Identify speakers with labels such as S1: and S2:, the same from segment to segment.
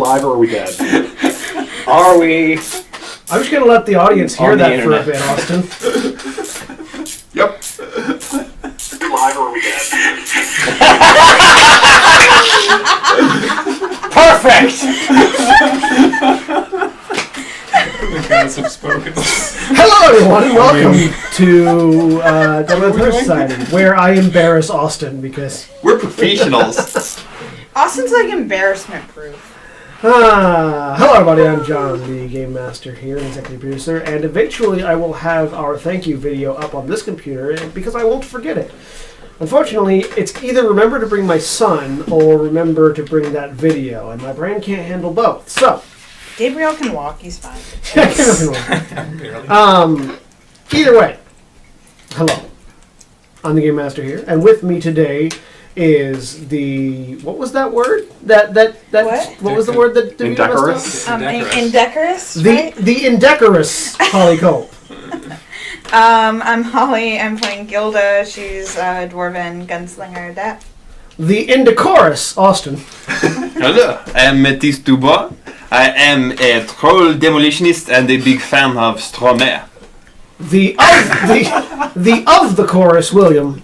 S1: live or are we dead?
S2: Are we?
S3: I'm just going to let the audience hear that for a bit, Austin.
S1: Yep. Live or are we dead?
S2: Perfect!
S3: Hello, everyone, and welcome to Deadlands Society, where I embarrass Austin because
S1: we're professionals.
S4: Austin's like embarrassment proof.
S3: Hello, everybody. I'm John, the game master here, and executive producer, and eventually I will have our thank you video up on this computer because I won't forget it. Unfortunately, it's either remember to bring my son or remember to bring that video, and my brain can't handle both. So.
S4: Gabriel can walk, he's fine.
S3: Either way, hello. I'm the Game Master here, and with me today is the... What was that word? What was the word that...
S1: Indecorous?
S4: Indecorous, right?
S3: The indecorous Holly Cope.
S4: I'm Holly, I'm playing Gilda, she's a dwarven gunslinger, that.
S3: The indecorous Austin.
S5: Hello, I am Métis Dubois. I am a troll demolitionist and a big fan of Stromae.
S3: The chorus, William.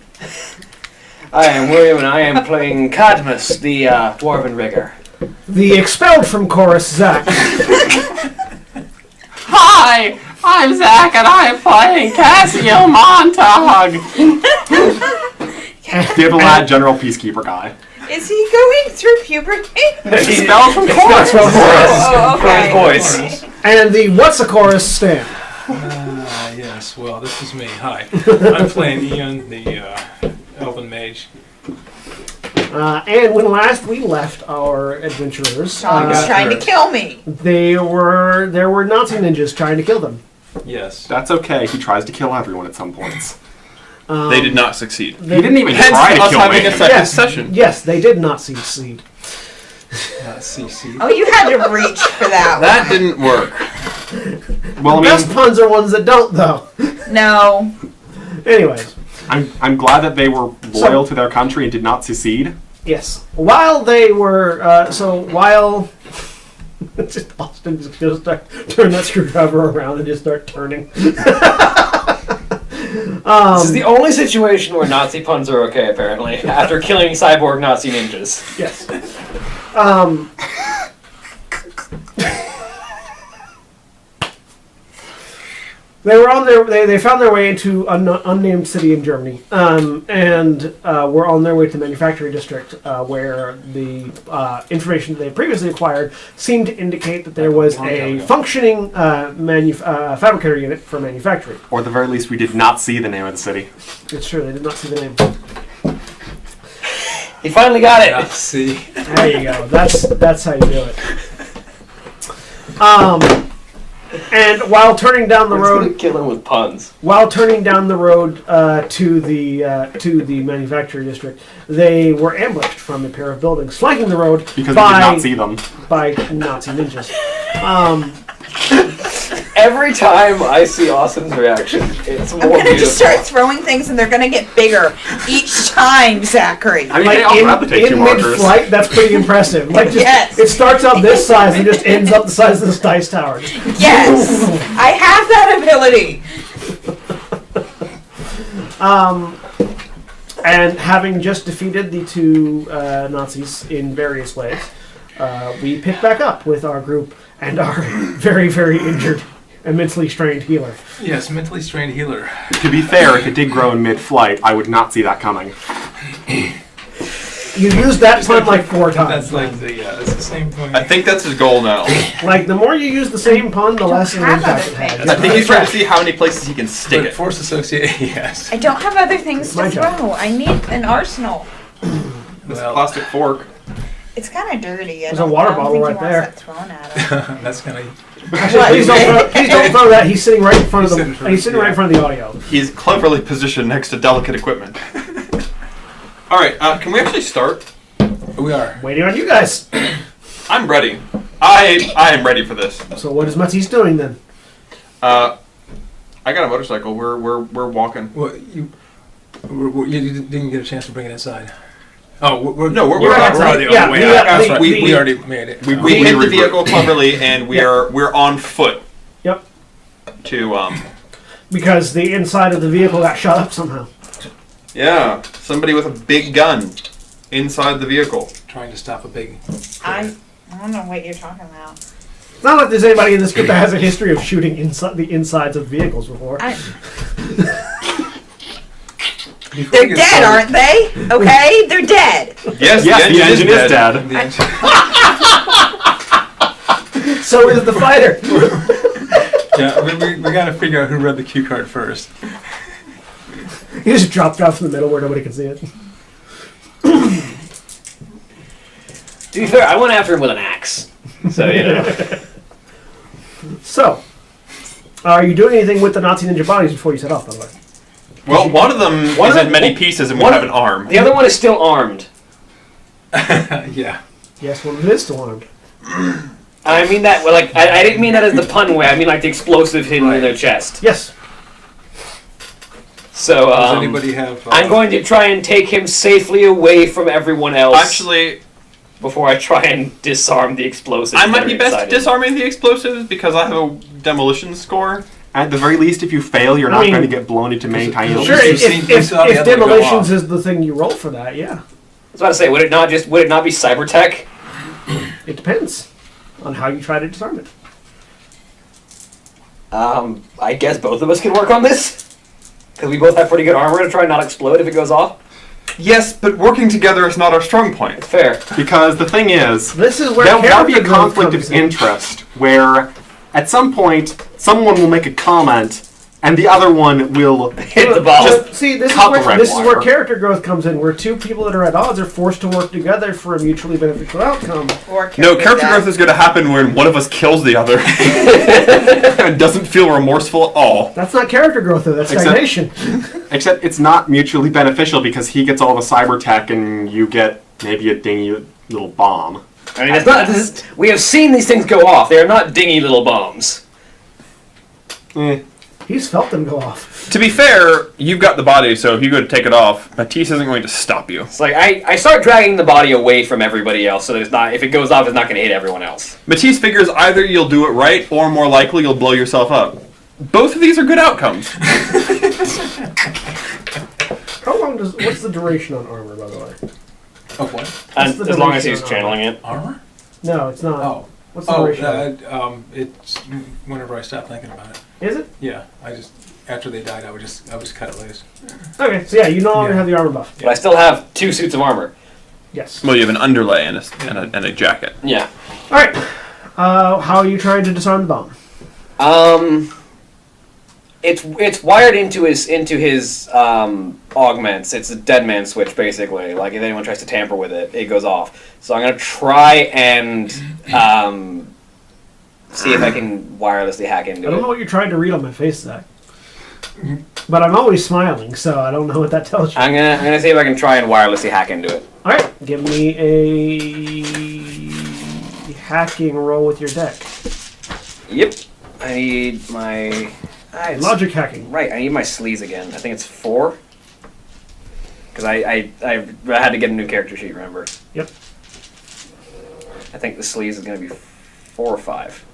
S2: I am William, and I am playing Cadmus, the dwarven rigger.
S3: The expelled from chorus, Zach.
S5: Hi, I'm Zach, and I am playing Cassio Montag.
S1: The lad general peacekeeper guy.
S4: Is he going through puberty?
S5: He's expelled from chorus.
S4: Oh, okay.
S2: Voice.
S3: And the what's a chorus stand.
S6: Yes, well, this is me. Hi. I'm playing Ian, the elven mage.
S3: And when last we left our adventurers...
S4: Sean's trying to kill me.
S3: There were Nazi ninjas trying to kill them.
S6: Yes.
S1: That's okay. He tries to kill everyone at some points.
S5: They did not succeed.
S1: He didn't even
S5: Hence
S1: try to
S5: us
S1: kill
S5: having
S1: me.
S5: a second session.
S3: Yes, they did not succeed.
S6: CC.
S4: Oh, you had to reach for that
S5: That didn't work.
S1: Well,
S3: The best puns are ones that don't, though.
S4: No.
S3: Anyways.
S1: I'm glad that they were loyal to their country and did not secede.
S3: Yes. While they were... while... just Austin just turn that screwdriver around and just start turning.
S2: This is the only situation where Nazi puns are okay, apparently, after killing cyborg Nazi ninjas.
S3: Yes. They were on their. They found their way into an unnamed city in Germany, and were on their way to the manufacturing district, where the information that they previously acquired seemed to indicate that there was a functioning fabricator unit for manufacturing.
S1: Or at the very least, we did not see the name of the city.
S3: It's true, they did not see the name.
S2: He finally got it.
S6: See.
S3: There you go. That's how you do it. And while turning down the road,
S2: Kill him with puns.
S3: While turning down the road to the manufacturing district, they were ambushed from a pair of buildings flanking the road
S1: Because we did not see them.
S3: by Nazi ninjas.
S2: Every time I see Austin's reaction, it's more
S4: I'm gonna
S2: beautiful.
S4: just start throwing things and they're gonna get bigger each time, Zachary.
S1: I mean, they also have to take two
S3: in
S1: markers.
S3: mid-flight, that's pretty impressive. Like, just,
S4: Yes.
S3: It starts out this size and just ends up the size of this dice tower.
S4: Yes, I have that ability.
S3: And having just defeated the two Nazis in various ways, we pick back up with our group and our very, very injured and mentally strained healer.
S6: Yes, mentally strained healer.
S1: To be fair, if it did grow in mid-flight, I would not see that coming.
S3: You used that pun like 4 times.
S6: That's like it's the same point.
S5: I think that's his goal now.
S3: Like, the more you use the same pun, the less of an
S4: have
S3: impact it
S4: other
S3: has.
S4: things.
S5: I think he's trying to see how many places he can stick
S6: But
S5: it.
S6: force associate, yes.
S4: I don't have other things to
S3: My job.
S4: throw. I need an arsenal.
S1: This
S6: Well,
S1: plastic fork.
S4: It's kind of dirty.
S3: There's a water bottle right there.
S4: That thrown at him.
S6: that's kind of...
S3: Actually, please don't throw that. He's sitting right in front of the.
S6: He's sitting
S3: Right in front of the audio.
S5: He's cleverly positioned next to delicate equipment. All right, can we actually start?
S6: We are.
S3: Waiting on you guys.
S5: I'm ready. I am ready for this.
S3: So what is Matisse doing then?
S5: I got a motorcycle. We're walking.
S6: Well, you didn't get a chance to bring it inside. Oh, we're
S5: we're
S6: already on
S3: yeah,
S6: the way
S3: yeah,
S6: out. That's right.
S3: the-
S6: We already made it.
S5: We
S1: We
S5: hit the
S1: regroup.
S5: vehicle cleverly, and we're on foot
S3: Yep.
S5: to
S3: Because the inside of the vehicle got shot up somehow.
S5: yeah, somebody with a big gun inside the vehicle.
S6: Trying to stop a big.
S4: I don't know what you're talking about.
S3: It's not like there's anybody in this group that has a history of shooting inside the insides of vehicles before.
S4: They're dead, aren't they? Okay, they're dead.
S5: Yes,
S1: Yes, the engine is dead.
S6: The engine.
S3: So is the fighter.
S6: Yeah, we gotta figure out who read the cue card first.
S3: He just dropped off in the middle where nobody can see it.
S2: To be fair, I went after him with an axe. So, you know.
S3: So, are you doing anything with the Nazi ninja bodies before you set off, by the way?
S5: Well, one of them is in many pieces, and we
S2: one
S5: have
S2: of-
S5: an arm.
S2: The other one is still armed.
S6: Yeah.
S3: Yes, one of them is still armed.
S2: I mean that, well, like, I didn't mean that as the pun way. I mean like the explosive hidden in their chest.
S3: Yes.
S2: So,
S6: Does anybody have?
S2: I'm going to try and take him safely away from everyone else.
S5: Actually,
S2: Before I try and disarm the explosives.
S5: I might
S2: that
S5: be
S2: are
S5: best
S2: inside
S5: at
S2: him.
S5: disarming the explosives because I have a demolition score.
S1: At the very least, if you fail, you're
S3: I
S1: not
S3: mean-
S1: going to get blown into many tiny
S3: Sure,
S6: You've seen- you saw the
S3: if
S6: other one go
S3: demolitions
S6: off.
S3: is the thing you roll for that, yeah.
S2: I was about to say, would it not be cyber tech?
S3: It depends on how you try to disarm it.
S2: I guess both of us can work on this. Because we both have pretty good armor to try and not explode if it goes off.
S5: Yes, but working together is not our strong point.
S2: Fair.
S1: Because the thing is,
S3: This is where
S1: that would be a
S3: character growth
S1: conflict
S3: comes
S1: of
S3: in.
S1: interest where at some point someone will make a comment and the other one will
S2: Hit the ball.
S1: Just
S3: See, this is
S1: cut the
S3: where
S1: red
S3: this is where
S1: wire.
S3: character growth comes in, where two people that are at odds are forced to work together for a mutually beneficial outcome.
S4: Or
S5: No, character growth is going to happen when one of us kills the other and doesn't feel remorseful at all.
S3: That's not character growth, though. That's
S1: Except-
S3: stagnation.
S1: Except it's not mutually beneficial because he gets all the cyber tech and you get maybe a dingy little bomb.
S2: I mean, it's not. We have seen these things go off. They are not dingy little bombs.
S3: He's felt them go off.
S5: To be fair, you've got the body, so if you go to take it off, Matisse isn't going to stop you.
S2: It's like I start dragging the body away from everybody else, so that it's not. If it goes off, it's not going to hit everyone else.
S5: Matisse figures either you'll do it right, or more likely you'll blow yourself up. Both of these are good outcomes.
S3: How long does? What's the duration on armor, by the way?
S6: Of what?
S2: And
S3: the
S2: as long as
S3: duration
S2: he's
S3: on
S2: channeling it.
S6: Armor?
S3: No, it's not.
S6: Oh.
S3: What's the duration?
S6: It's whenever I stop thinking about it.
S3: Is it?
S6: Yeah, I just after they died, I would just cut it loose.
S3: Okay, so yeah, you no longer
S6: Yeah.
S3: have the armor buff.
S2: But I still have 2 suits of armor.
S3: Yes.
S5: Well, you have an underlay and a jacket.
S2: Yeah.
S3: All right. How are you trying to disarm the bomb?
S2: It's wired into his augments. It's a dead man switch basically. Like if anyone tries to tamper with it, it goes off. So I'm gonna try and see if I can wirelessly hack into
S3: I don't know
S2: it.
S3: what you're trying to read on my face, Zach. But I'm always smiling, so I don't know what that tells you.
S2: I'm gonna see if I can try and wirelessly hack into it.
S3: All right, give me a hacking roll with your deck.
S2: Yep. I need my
S3: Logic hacking.
S2: Right. I need my sleaze again. I think it's 4. Because I had to get a new character sheet. Remember?
S3: Yep.
S2: I think the sleaze is gonna be 4 or 5.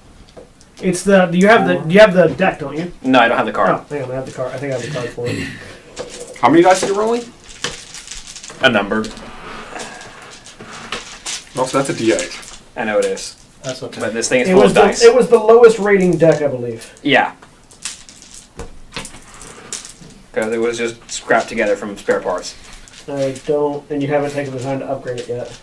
S3: It's the. You have the deck, don't you?
S2: No, I don't have the card.
S3: Oh, hang on, I have the card. I think I have the card for it.
S1: How many dice are you rolling?
S5: A number.
S1: Oh, so that's a D8.
S2: I know it is.
S6: That's okay.
S2: But this thing is
S3: It
S2: full
S3: was
S2: of dice.
S3: it was the lowest rating deck, I believe.
S2: Yeah. Because it was just scrapped together from spare parts.
S3: I don't, and you haven't taken the time to upgrade it yet.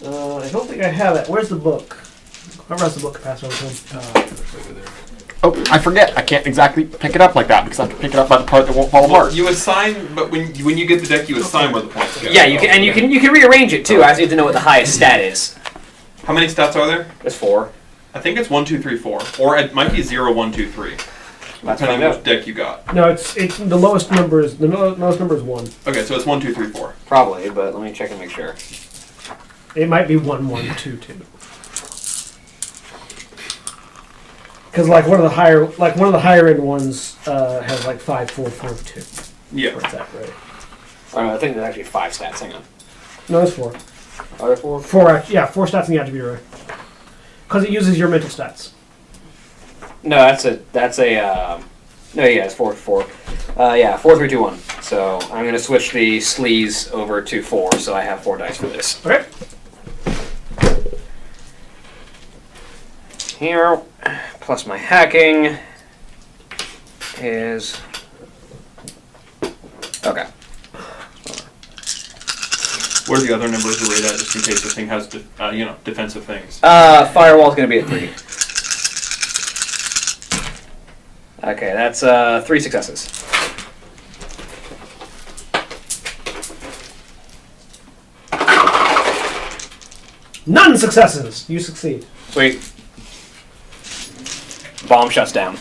S3: I don't think I have it. Where's the book? Whoever has the book, pass it over to him.
S6: Over there.
S1: Oh, I forget. I can't exactly pick it up like that because I have to pick it up by the part that won't fall apart.
S5: You assign, but when you get the deck, you assign where the points go.
S2: Yeah, you can rearrange it too. I just need to know what the highest stat is.
S5: How many stats are there?
S2: There's 4.
S5: I think it's 1, 2, 3, 4, or it might be 0, 1, 2, 3.
S2: That's
S5: Depending
S2: what I
S5: on which deck you got.
S3: No, it's the lowest number is lowest number is 1.
S5: Okay, so it's 1, 2, 3, 4.
S2: Probably, but let me check and make sure.
S3: It might be 1, 1, 2, 2. Because like one of the higher end ones has like 5, 4, 4, 2.
S5: Yeah.
S3: What's that right?
S2: I think there's actually 5 stats. Hang on.
S3: No, it's 4.
S2: Are there 4?
S3: 4, yeah, 4 stats in the attribute array. Because it uses your mental stats.
S2: No, no, yeah, it's 4, 4. Yeah, 4, 3, 2, 1. So I'm going to switch the sleaze over to 4, so I have 4 dice for this.
S3: Okay.
S2: Here, plus my hacking is... Okay.
S5: What are the other numbers to rate at, just in case this thing has, defensive things?
S2: Firewall's going to be at 3. Okay, that's 3 successes.
S3: None successes. You succeed.
S2: Sweet. Bomb shuts down.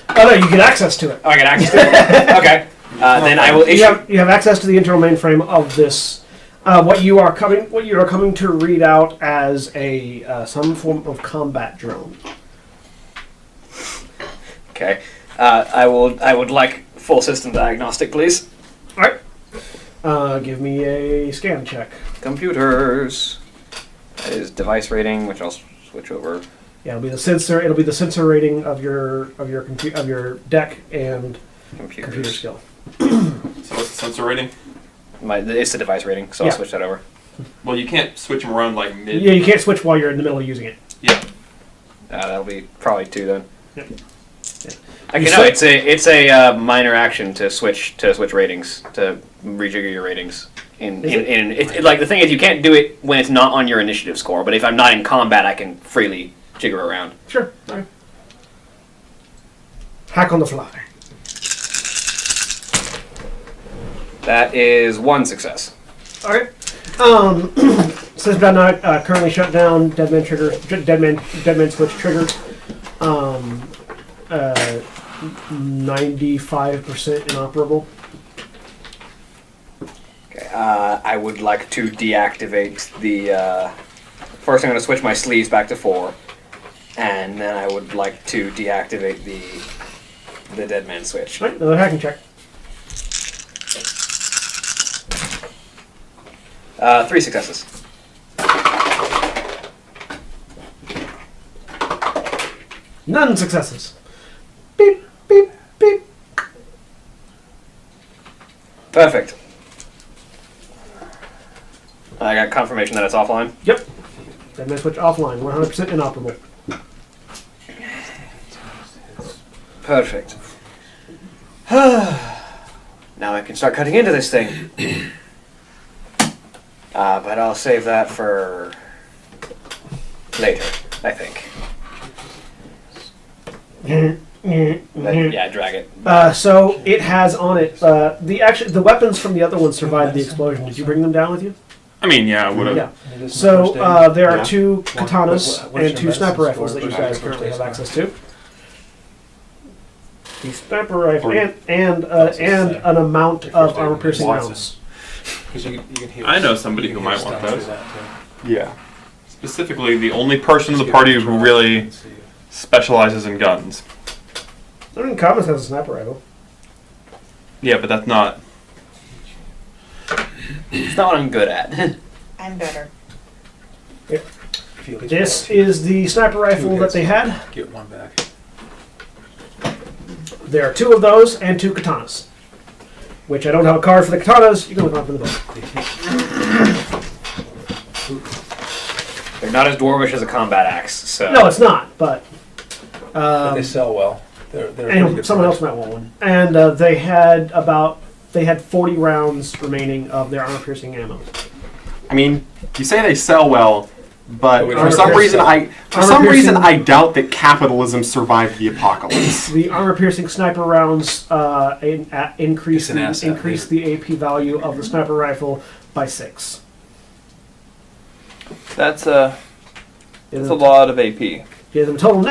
S3: Oh no, you get access to it.
S2: Oh, I get access to it? Okay. Then I will issue...
S3: You have access to the internal mainframe of this. What you are coming to read out as a some form of combat drone.
S2: Okay. I would like full system diagnostic, please.
S3: All right. Give me a scan check.
S2: Computers. That is device rating, which I'll switch over.
S3: Yeah, it'll be the sensor. It'll be the sensor rating of your deck and
S2: Computers.
S3: computer skill.
S5: So what's the sensor rating?
S2: It's the device rating, so
S3: Yeah.
S2: I'll switch that over.
S5: Well, you can't switch them around like mid.
S3: Yeah, you can't switch while you're in the middle of using it.
S5: Yeah.
S2: That'll be probably 2 then.
S3: Yeah.
S2: Actually,
S3: You
S2: no.
S3: said-
S2: It's a minor action to switch ratings, to rejigger your ratings. Like the thing is, you can't do it when it's not on your initiative score. But if I'm not in combat, I can freely jigger around.
S3: Sure. All right. Hack on the fly.
S2: That is 1 success.
S3: All right. Since not currently shut down, Deadman switch triggered. 95% inoperable.
S2: Okay. I would like to deactivate the. First, I'm going to switch my sleeves back to 4, and then I would like to deactivate the dead man switch.
S3: All right. Another hacking check.
S2: 3 successes.
S3: None successes. Beep, beep, beep.
S2: Perfect. I got confirmation that it's offline.
S3: Yep. Deadman switch offline. 100% inoperable.
S2: Perfect. Now I can start cutting into this thing. But I'll save that for later, I think. But, yeah, drag it.
S3: So it has on it the weapons from the other ones survived the explosion. Did you bring them down with you?
S5: I mean, yeah, I would have.
S3: Yeah.
S6: It is the
S3: So
S6: first aid.
S3: there are
S1: Yeah.
S3: 2 katanas
S6: What is
S3: and
S6: your
S3: 2 sniper
S6: best
S3: rifles
S6: score?
S3: that you
S6: What is
S3: guys
S6: your
S3: currently
S6: first
S3: have
S6: aid
S3: access
S6: score?
S3: to. The sniper rifle
S1: Three.
S3: and an amount of armor piercing rounds.
S6: 'Cause you can heal.
S5: I know somebody
S6: you
S5: who
S6: can
S5: might
S6: heal
S5: want
S6: stuff
S5: those.
S6: through that, too.
S1: Yeah.
S5: Specifically, the only person in the party who really specializes in guns.
S3: I mean, Commons has a sniper rifle.
S5: Yeah, but that's not.
S2: It's not what I'm good at.
S4: I'm better.
S6: Feel his
S3: This
S6: quality.
S3: is the sniper rifle that they had.
S6: Get one back.
S3: There are 2 of those and 2 katanas. Which I don't have a card for the katanas. You can look up in the book.
S2: They're not as dwarvish as a combat axe, so...
S3: No, it's not, but.
S6: But they sell well. They're a pretty
S3: And
S6: good
S3: someone
S6: price.
S3: else might want one. And they had 40 rounds remaining of their armor piercing ammo.
S1: I mean, you say they sell well, but
S6: But we
S1: for
S6: don't
S1: some
S6: care
S1: reason,
S6: sell.
S1: I doubt that capitalism survived the apocalypse.
S3: The armor piercing sniper rounds increase
S6: It's an asset,
S3: the AP value of the sniper rifle by 6.
S5: That's a
S3: Gives
S5: lot of AP.
S3: them a total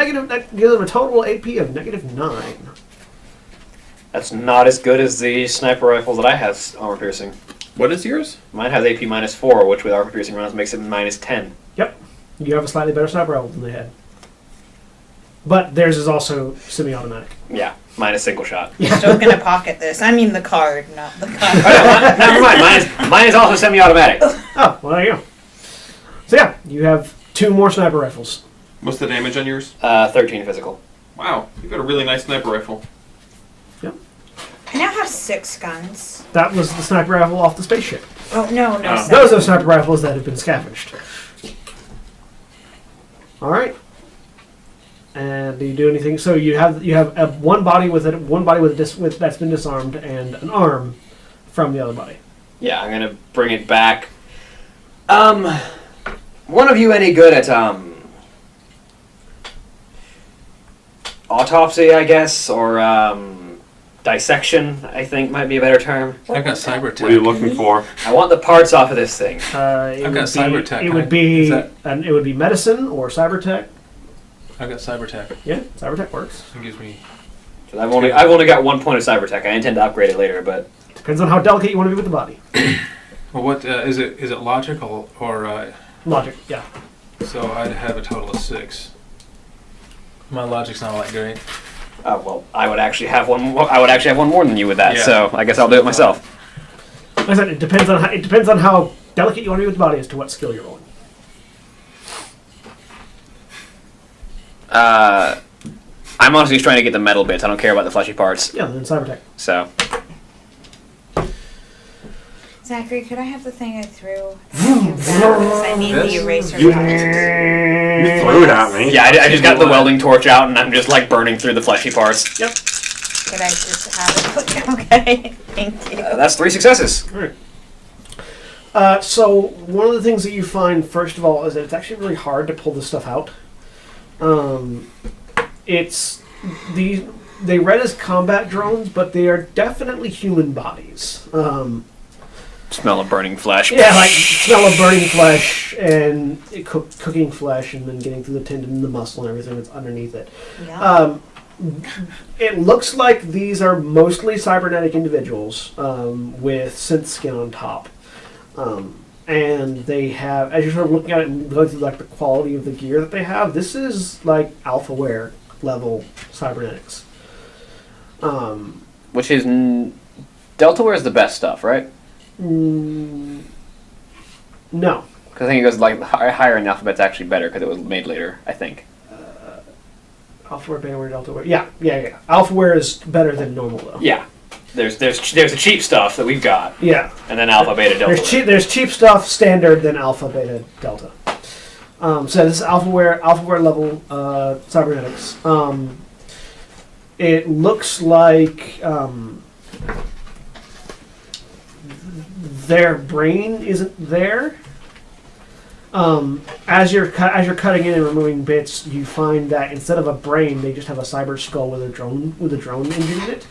S3: AP of -9.
S2: That's not as good as the sniper rifle that I have armor piercing.
S5: What is yours?
S2: Mine has AP -4, which with armor piercing rounds makes it -10.
S3: Yep. You have a slightly better sniper rifle than they had. But theirs is also semi-automatic.
S2: Yeah, mine is single shot.
S4: Still gonna pocket this. I mean the card, not the card.
S2: Oh, no, never mind. Mine is also semi-automatic.
S3: Oh, well, there you go. So yeah, you have 2 more sniper rifles.
S5: What's the damage on yours?
S2: 13 physical.
S5: Wow, you got a really nice sniper rifle.
S4: I now have 6 guns.
S3: That was the sniper rifle off the spaceship.
S4: Oh, no,
S5: Oh.
S4: 7.
S3: Those are sniper rifles that have been scavenged. All right. And do you do anything? So you have one body with that's been disarmed and an arm from the other body.
S2: Yeah, I'm gonna bring it back. One of you any good at autopsy, I guess, or dissection? I think might be a better term.
S6: I've got cyber
S1: What are you
S6: tech.
S1: looking for?
S2: I want the parts off of this thing.
S3: I've
S6: got cyber tech.
S3: It would be
S6: Is that-
S3: it would be medicine or cyber tech.
S6: I've got cyber tech.
S3: Yeah, cyber tech works.
S6: It gives me.
S2: So I've only got 1 point of cyber tech. I intend to upgrade it later, but
S3: Depends on how delicate you want to be with the body.
S6: Well, what is it? Is it logical or?
S3: Logic, yeah.
S6: So I'd have a total of 6. My logic's not all that great.
S2: well, I would actually have one. I would actually have one more than you with that.
S6: Yeah.
S2: So I guess I'll do it myself.
S3: Like I said, it depends on how delicate you want to be with the body as to what skill you're rolling.
S2: I'm honestly just trying to get the metal bits. I don't care about the fleshy parts.
S3: Yeah, then cyber tech.
S2: So
S4: Zachary, could I have the thing I threw? I need the eraser
S1: You-
S4: back.
S1: You threw it at me.
S2: yeah, I just got the welding torch out and I'm just like burning through the fleshy parts.
S4: Could I just have it? Okay, thank you.
S2: That's 3 successes.
S3: So one of the things that you find, first of all, is that it's actually really hard to pull this stuff out. They read as combat drones, but they are definitely human bodies.
S2: Smell of burning flesh.
S3: Yeah, like smell of burning flesh and cooking flesh, and then getting through the tendon and the muscle and everything that's underneath it.
S4: Yeah.
S3: It looks like these are mostly cybernetic individuals with synth skin on top. And they have, as you're sort of looking at it and going through like the quality of the gear that they have, this is like alphaware level cybernetics.
S2: Which is Deltaware is the best stuff, right?
S3: No.
S2: Because I think it goes like higher in alphabet's actually better because it was made later. I think.
S3: Alphaware, betaware, deltaware. Yeah. Alphaware is better than normal though.
S2: Yeah. There's the cheap stuff that we've got,
S3: Yeah.
S2: and then alpha, beta, delta.
S3: There's cheap stuff, standard, then alpha, beta, delta. So this is alphaware level cybernetics. It looks like their brain isn't there. As you're cutting in and removing bits, you find that instead of a brain, they just have a cyber skull with a drone engine in it.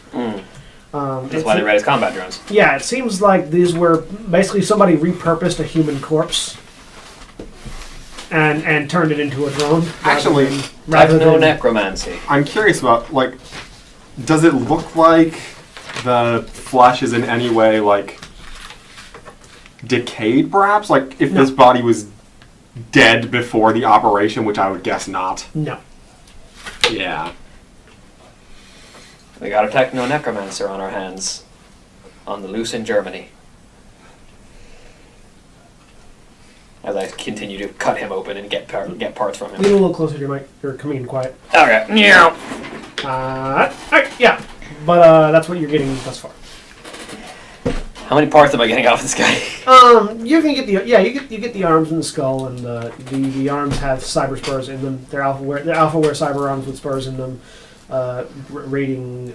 S2: That's why they read as combat drones.
S3: Yeah, it seems like these were basically somebody repurposed a human corpse and turned it into a drone.
S1: Actually,
S3: rather than
S2: Techno-necromancy.
S1: I'm curious about, like, does it look like the flesh is in any way, like, decayed, perhaps? Like, if
S3: No.
S1: this body was dead before the operation, which I would guess not.
S3: no.
S1: Yeah.
S2: We got a techno-necromancer on our hands, on the loose in Germany. As I continue to cut him open and get parts from
S3: Lean
S2: him.
S3: a little closer to your mic. You're coming in quiet.
S2: Okay. Meow.
S3: Alright, yeah, but that's what you're getting thus far.
S2: How many parts am I getting off this guy?
S3: You can get you get the arms and the skull, and the arms have cyber spurs in them. They're alphaware cyber arms with spurs in them. Rating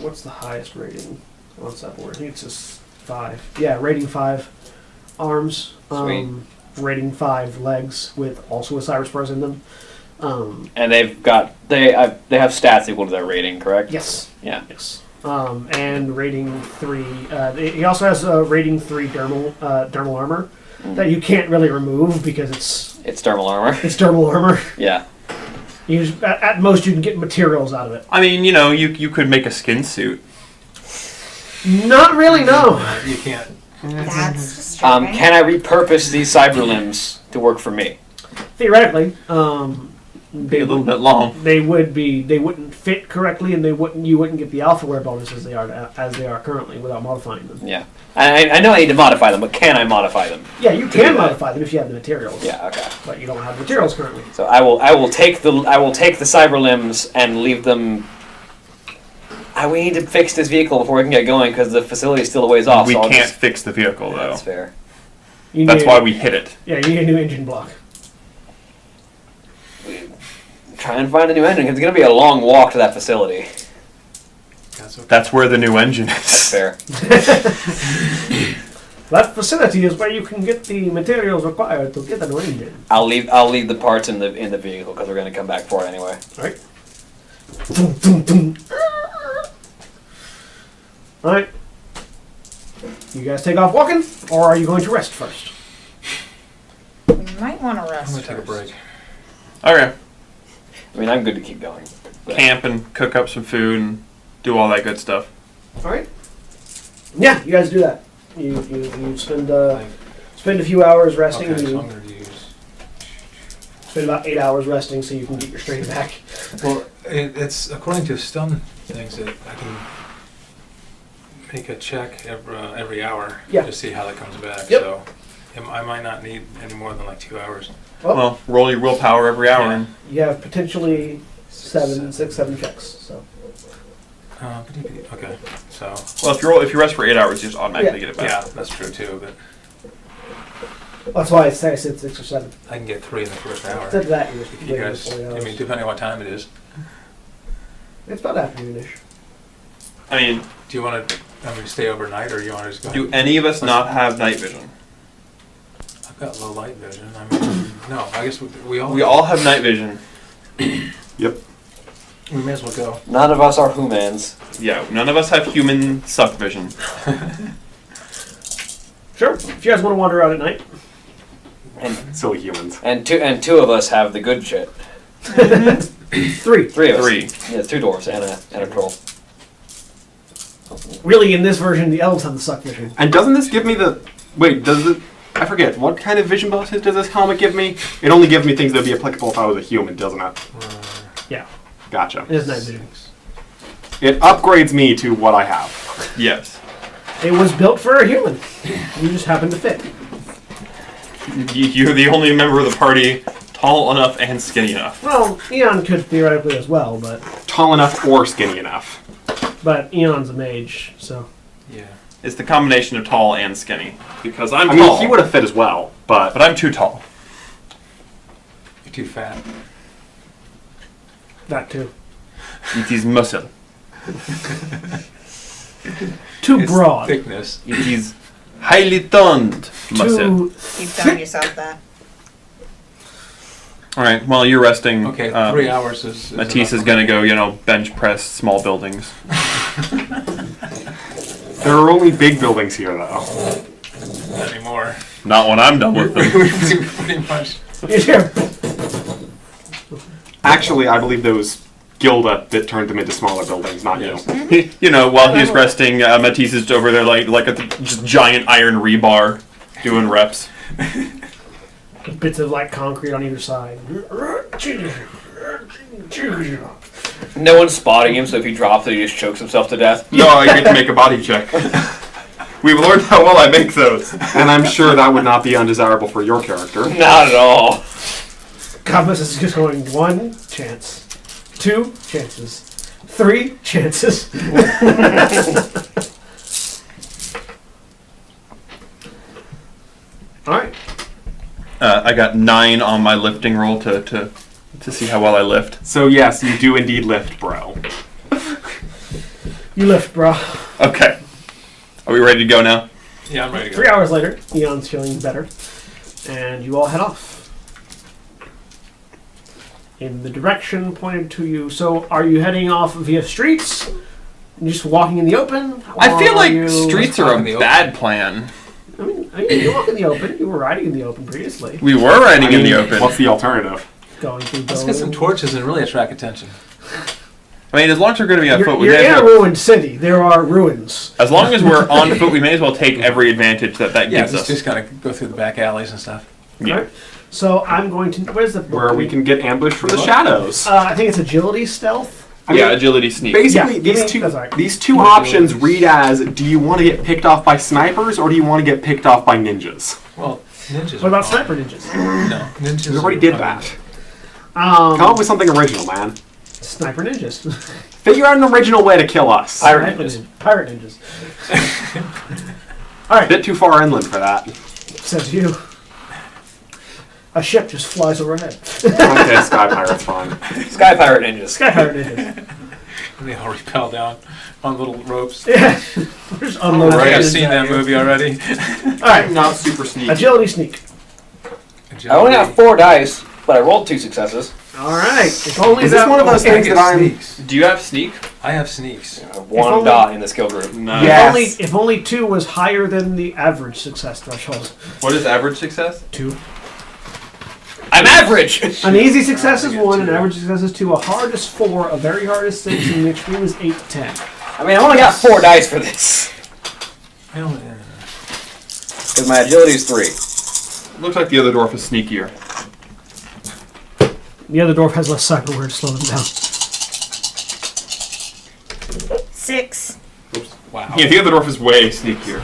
S3: what's the highest rating on cyberware? I think it's just 5. Yeah, rating 5 arms.
S2: Sweet.
S3: Rating 5 legs with also with cyber spurs in them.
S2: And they have stats equal to their rating, correct?
S3: Yes.
S2: Yeah.
S3: Yes. And rating 3. He also has a rating 3 dermal armor that you can't really remove because
S2: It's thermal armor.
S3: it's dermal armor.
S2: Yeah.
S3: At most, you can get materials out of it.
S5: I mean, you could make a skin suit.
S3: Not really, no.
S6: You can't.
S4: That's disturbing.
S2: Can I repurpose these cyber limbs to work for me?
S3: Theoretically,
S5: Be a little bit long.
S3: They wouldn't fit correctly, and you wouldn't get the alpha wear bonus as they are currently without modifying them.
S2: Yeah. I know I need to modify them, but can I modify them?
S3: Yeah, you can modify them if you have the materials.
S2: Yeah. Okay.
S3: But you don't have the materials currently.
S2: So I will take the cyber limbs and leave them. We need to fix this vehicle before we can get going because the facility is still a ways off.
S5: We
S2: so
S5: can't fix the vehicle, though.
S2: That's fair.
S5: That's why we hit it.
S3: Yeah, you need a new engine block.
S2: Try and find a new engine. 'Cause it's going to be a long walk to that facility.
S6: That's okay.
S5: That's where the new engine
S2: That's
S5: is.
S2: fair.
S3: That facility is where you can get the materials required to get a new engine.
S2: I'll leave the parts in the vehicle because we're going to come back for it anyway.
S3: Alright. Alright. You guys take off walking, or are you going to rest first?
S4: We might want to
S6: I'm
S4: rest.
S6: gonna take a break.
S5: Okay.
S2: I mean, I'm good to keep going. But
S5: Camp and cook up some food and do all that good stuff.
S3: Alright. Yeah, you guys do that. You spend a few hours resting.
S6: Okay,
S3: and
S6: so
S3: you
S6: I'm gonna use.
S3: spend about 8 hours resting so you can get your strength back.
S6: Well, it's according to stun things that I can make a check every hour
S3: Yeah.
S6: to see how that comes back.
S3: Yep.
S6: So I might not need any more than like 2 hours.
S5: Well, roll your willpower every hour.
S6: Yeah.
S5: And
S3: You have potentially 7 checks. So
S6: Okay, so
S5: well, if you rest for 8 hours, you just automatically get it back.
S6: yeah, that's true too. But
S3: that's why I said 6 or 7.
S6: I can get 3 in the first hour.
S3: Instead of that, you just
S6: If you guys,
S3: 40 hours.
S6: I mean, depending on what time it is.
S3: It's about afternoonish.
S5: I mean,
S6: Do you want to? Stay overnight, or you want to just go?
S5: do any of us not have night vision?
S6: I've got low light vision. I mean, no. I guess we all.
S5: We all have night vision.
S1: Yep.
S6: We may as well go.
S2: none of us are humans.
S5: Yeah, none of us have human suck vision.
S3: Sure. If you guys want to wander out at night.
S1: Silly humans.
S2: And two of us have the good shit.
S3: 3.
S2: 3 of us.
S5: 3.
S2: Yeah, 2 dwarves and a troll.
S3: Really, in this version, the elves have the suck vision.
S1: And doesn't this give me the... Wait, does it... I forget. What kind of vision bonuses does this helmet give me? It only gives me things that would be applicable if I was a human, doesn't it?
S3: Yeah.
S1: Gotcha.
S3: It is night vision.
S1: It upgrades me to what I have.
S5: Yes.
S3: It was built for a human. You just happen to fit.
S5: You're the only member of the party tall enough and skinny enough.
S3: Well, Eon could theoretically as well, but
S1: Tall enough or skinny enough.
S3: Eon's a mage, so.
S6: Yeah.
S5: It's the combination of tall and skinny. Because I'm
S1: I
S5: tall,
S1: mean, he would have fit as well, but...
S5: but I'm too tall.
S6: You're too fat.
S3: That too.
S5: It is muscle.
S3: Too
S6: It's
S3: broad.
S6: thickness.
S5: It is highly toned muscle.
S3: Too
S4: Keep telling yourself that.
S5: Alright, while you're resting,
S6: Okay, 3 hours is
S5: Matisse is
S6: enough.
S5: gonna go, bench press small buildings.
S1: There are only big buildings here, though.
S6: Not anymore.
S5: Not when I'm done with them.
S6: We've pretty much.
S3: Here.
S1: Actually, I believe those Gilda that turned them into smaller buildings, not you.
S5: While he's resting, Matisse is over there like a just giant iron rebar doing reps.
S3: Bits of like concrete on either side.
S2: No one's spotting him, so if he drops it, he just chokes himself to death.
S5: No, I get to make a body check. We've learned how well I make those.
S1: And I'm sure that would not be undesirable for your character.
S2: Not at all.
S3: Compass is just going 1 chance, 2 chances, 3 chances. Alright.
S5: I got 9 on my lifting roll to see how well I lift.
S1: So yes, you do indeed lift, bro.
S3: You lift, bro.
S5: Okay. Are we ready to go now?
S6: Yeah, I'm ready to go.
S3: 3 hours later, Eon's feeling better, and you all head off. In the direction pointed to you. So, are you heading off via streets? And just walking in the open?
S5: I feel
S3: Or
S5: like
S3: you-
S5: streets are
S6: walking
S5: a
S6: in the
S5: bad plan.
S3: I mean, you walk in the open. You were riding in the open previously.
S5: We were riding
S1: I mean,
S5: in the open.
S1: What's the alternative?
S3: Going through
S6: Let's get some torches and really attract attention.
S5: I mean, as long as we're going to be on foot, we
S3: You're
S5: may
S3: in
S5: as
S3: a
S5: well.
S3: ruined city. There are ruins.
S5: As long as we're on foot, we may as well take every advantage that
S6: Yeah,
S5: gives us.
S6: just kind of go through the back alleys and stuff.
S5: Yeah.
S3: Right? So I'm going to. Where's the
S1: Where we can get ambushed from the shadows.
S3: I think it's agility, stealth.
S1: I mean,
S5: agility sneak.
S1: Basically,
S3: Yeah,
S1: these
S3: that's
S1: these two options read as: do you want to get picked off by snipers, or do you want to get picked off by ninjas?
S6: Well, ninjas.
S3: What about
S6: are fine.
S3: sniper ninjas?
S6: No, ninjas.
S1: We already
S6: are
S1: did
S6: fine.
S1: that. Come up with something original, man.
S3: Sniper ninjas.
S1: Figure out an original way to kill us.
S2: Pirate ninjas.
S3: Pirate ninjas. All right,
S1: Bit too far inland for that.
S3: says you. A ship just flies overhead.
S1: Okay, Sky Pirate's fine.
S2: Sky Pirate Ninjas.
S3: Sky pirate ninjas.
S6: And they all rappel down on little ropes.
S3: Yeah. Just unload
S6: I've
S3: cannons
S6: seen
S3: at
S6: that
S3: you.
S6: movie already.
S3: All right,
S1: Not super sneaky.
S3: agility sneak.
S2: I only have 4 dice, but I rolled 2 successes.
S3: All right. If only
S1: Is this
S3: that
S1: one of those
S6: I
S1: things
S6: get
S1: that I'm...
S6: sneaks.
S5: Do you have sneak?
S6: I have sneaks.
S2: I have 1
S3: only-
S2: dot in the skill group.
S5: Nice.
S1: Yes.
S3: If only 2 was higher than the average success threshold.
S5: What is average success?
S3: 2.
S2: I'm average!
S3: An easy success is
S6: I get
S3: 1, an
S6: 2.
S3: average success is 2, a hard is 4, a very hard is 6, and the extreme is 8 to 10.
S2: I mean, I only got 4 dice for this.
S6: I only,
S2: Because my agility is 3.
S5: Looks like the other dwarf is sneakier.
S3: The other dwarf has less cyberware to slow them down.
S4: 6.
S6: wow.
S5: Yeah, the other dwarf is way sneakier.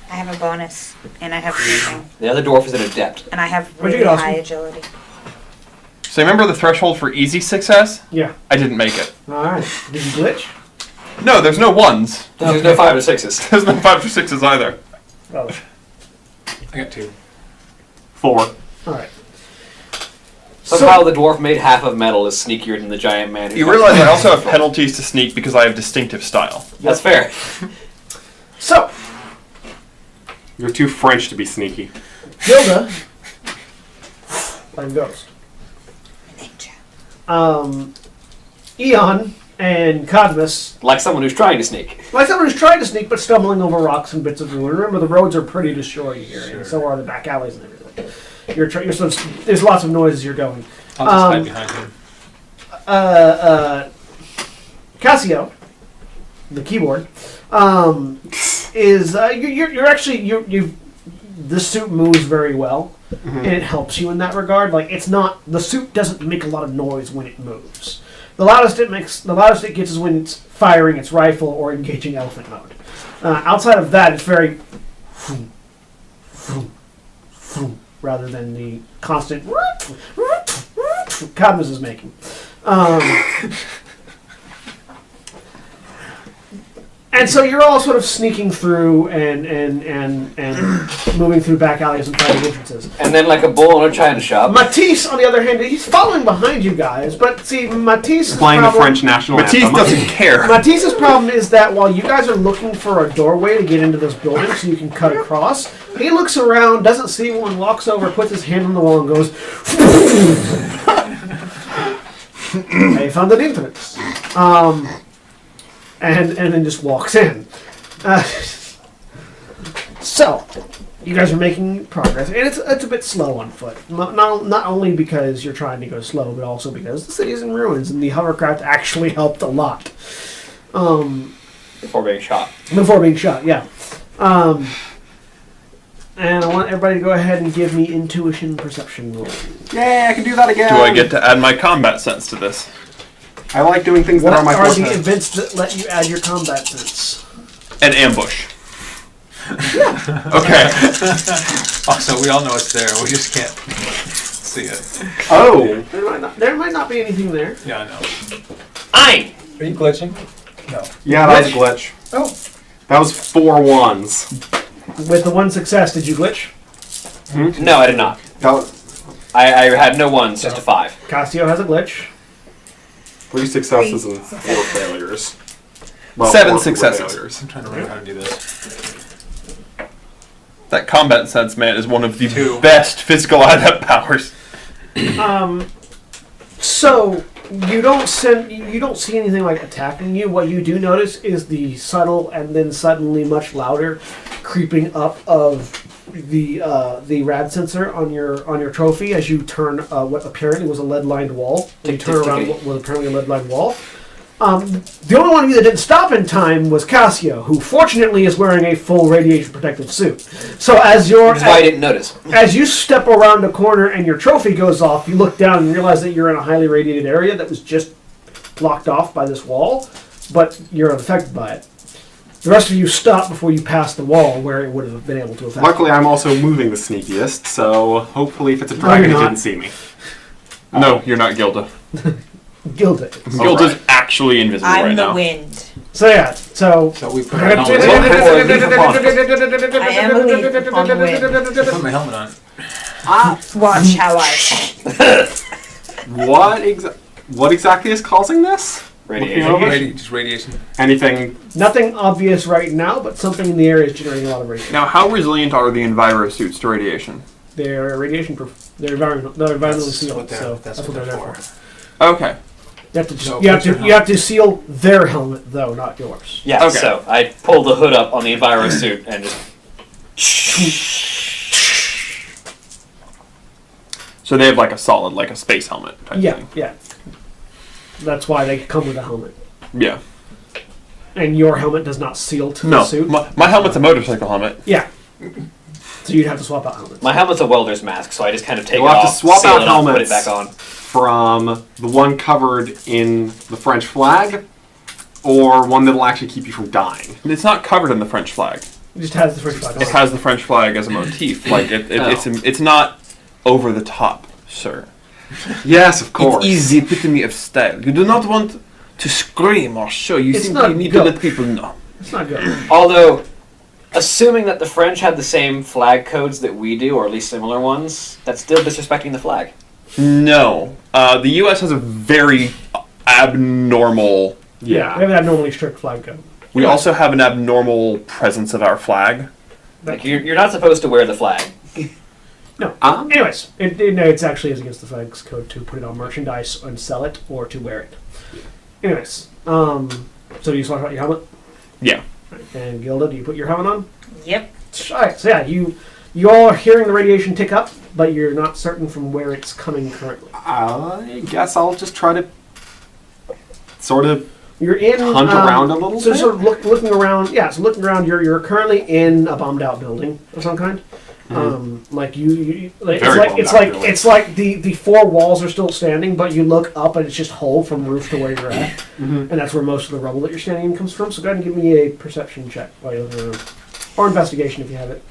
S4: I have a bonus, and I have sneaking,
S2: The other dwarf is an adept.
S4: and I have
S3: What'd you
S4: really
S3: get,
S4: high
S3: Austin?
S4: agility.
S5: So remember the threshold for easy success?
S3: Yeah.
S5: I didn't make it.
S3: All right. Did you glitch?
S5: No, there's no ones.
S2: There's no 5 or 6s.
S5: There's no 5 or 6s either.
S3: Oh.
S6: I got 2.
S1: 4.
S3: All right.
S2: Somehow the dwarf made half of metal is sneakier than the giant man. who
S5: You
S2: got-
S5: realize I also have penalties to sneak because I have distinctive style.
S2: That's fair.
S3: So,
S1: You're too French to be sneaky.
S3: Gilda, like a ghost. Eon and Cadmus,
S2: Like someone who's trying to sneak.
S3: like someone who's trying to sneak but stumbling over rocks and bits of ruin. Remember, the roads are pretty destroyed here, and so are the back alleys and everything. You're sort of, there's lots of noise as you're going.
S6: I'll just hide behind him.
S3: Casio, the keyboard, is you're actually you the suit moves very well, and it helps you in that regard. Like it's not the suit doesn't make a lot of noise when it moves. The loudest it gets is when it's firing its rifle or engaging elephant mode. Outside of that, it's very rather than the constant Cadmus is making. And so you're all sort of sneaking through and moving through back alleys and finding entrances.
S2: And then like a bull in a china shop.
S3: Matisse, on the other hand, he's following behind you guys, but see, Matisse's
S1: Playing the
S3: problem,
S1: French national
S5: Matisse
S1: anthem.
S5: doesn't care.
S3: Matisse's problem is that while you guys are looking for a doorway to get into this building so you can cut across, he looks around, doesn't see one, walks over, puts his hand on the wall and goes, I found an entrance. And then just walks in. So, you guys are making progress, and it's a bit slow on foot. Not only because you're trying to go slow, but also because the city's in ruins, and the hovercraft actually helped a lot.
S2: Before being shot.
S3: Before being shot, yeah. And I want everybody to go ahead and give me intuition perception roll.
S1: Yay, I can do that again.
S5: Do I get to add my combat sense to this?
S1: I like doing things
S3: What
S1: that are my
S3: are the
S1: forte.
S3: events that let you add your combat sense?
S5: An ambush. Okay.
S6: Also, we all know it's there. We just can't see it.
S1: Oh,
S3: There might not be anything there.
S6: Yeah, I know.
S2: Ein!
S6: Are you glitching? No.
S1: yeah, that was a glitch.
S6: Oh.
S1: That was 4 ones.
S3: With the one success, did you glitch?
S2: No, I did not.
S1: That was
S2: I had no 1s, just a 5.
S3: Cassio has a glitch.
S1: 3 successes and 4 failures. Well,
S5: 7
S1: 4
S5: successes.
S1: failures.
S6: I'm trying to remember how to do this.
S5: That combat sense, man, is one of the
S6: 2.
S5: best physical adept powers.
S3: So you don't see anything like attacking you. What you do notice is the subtle and then suddenly much louder creeping up of the rad sensor on your trophy as you turn what apparently was a lead lined wall. You turn around what was apparently a lead lined wall. The only one of you that didn't stop in time was Cassio, who fortunately is wearing a full radiation protective suit. So as
S2: Which is why I didn't notice.
S3: as you step around a corner and your trophy goes off, you look down and realize that you're in a highly radiated area that was just blocked off by this wall, but you're unaffected by it. The rest of you stop before you pass the wall where it would have been able to affect.
S1: Luckily, I'm also moving the sneakiest, so hopefully if it's a dragon,
S3: you're
S1: it
S3: not.
S1: didn't see me.
S5: No, you're not Gilda.
S3: Gilda.
S5: Gilda's
S1: right.
S5: actually invisible right
S4: I'm the
S5: now.
S4: wind.
S3: So yeah, so
S6: So we put our helmets
S2: I
S6: on.
S4: I am a leaf upon the wind.
S6: Put my helmet on.
S4: Watch how I.
S1: What exactly is causing this?
S2: Radiation.
S1: Looking over?
S6: Just radiation.
S1: Anything?
S3: nothing obvious right now, but something in the area is generating a lot of radiation.
S5: Now, how resilient are the Enviro suits to radiation?
S3: They're radiation proof. They're environmentally
S6: That's
S3: sealed.
S6: what they're-
S3: So
S6: that's
S3: that's
S6: what
S3: what they're
S6: they're
S3: there for.
S5: Okay.
S3: You have to
S6: So
S3: you have
S6: put your
S3: to you have to seal their helmet though, not yours.
S2: Yeah,
S5: Okay.
S2: so I pull the hood up on the Enviro suit and just.
S5: So they have like a solid, like a space helmet type
S3: Yeah,
S5: thing.
S3: yeah. That's why they come with a helmet.
S5: Yeah.
S3: And your helmet does not seal to
S5: No,
S3: the suit.
S5: my helmet's a motorcycle helmet.
S3: Yeah. So you'd have to swap out helmets.
S2: My helmet's a welder's mask, so I just kind of take
S1: You'll
S2: it
S1: have to
S2: off,
S1: swap
S2: seal
S1: out
S2: it up, put
S1: helmets.
S2: it back on.
S1: From the one covered in the French flag, or one that'll actually keep you from dying.
S5: It's not covered in the French flag.
S3: It just has the French flag on
S5: It has the French flag as a motif. Like it's not over the top, sir.
S1: Yes, of course.
S5: It's easy epitome of style. You do not want to scream or show. You
S3: It's
S5: simply
S3: not
S5: need
S3: good.
S5: to let people know.
S3: It's not good.
S2: Although, assuming that the French had the same flag codes that we do, or at least similar ones, that's still disrespecting the flag.
S5: No, the U.S. has a very abnormal.
S3: We have an abnormally strict flag code.
S5: We also have an abnormal presence of our flag.
S2: Like, you're not supposed to wear the flag.
S3: No. Anyways, no, it's actually is against the flag's code to put it on merchandise and sell it, or to wear it. Anyways, so do you swap out your helmet?
S5: Yeah.
S3: And Gilda, do you put your helmet on?
S4: Yep.
S3: Alright, so yeah, you all are hearing the radiation tick up, but you're not certain from where it's coming currently.
S1: I guess I'll just try to sort of
S3: You're in
S1: hunt around a little
S3: so
S1: bit.
S3: sort of looking around. Yeah, so looking around. You're currently in a bombed out building of some kind. Like you like,
S1: Very
S3: it's
S1: bombed out
S3: like
S1: building.
S3: it's like the four walls are still standing, but you look up and it's just whole from roof to where you're at, and that's where most of the rubble that you're standing in comes from. So go ahead and give me a perception check while you're looking around, or investigation if you have it.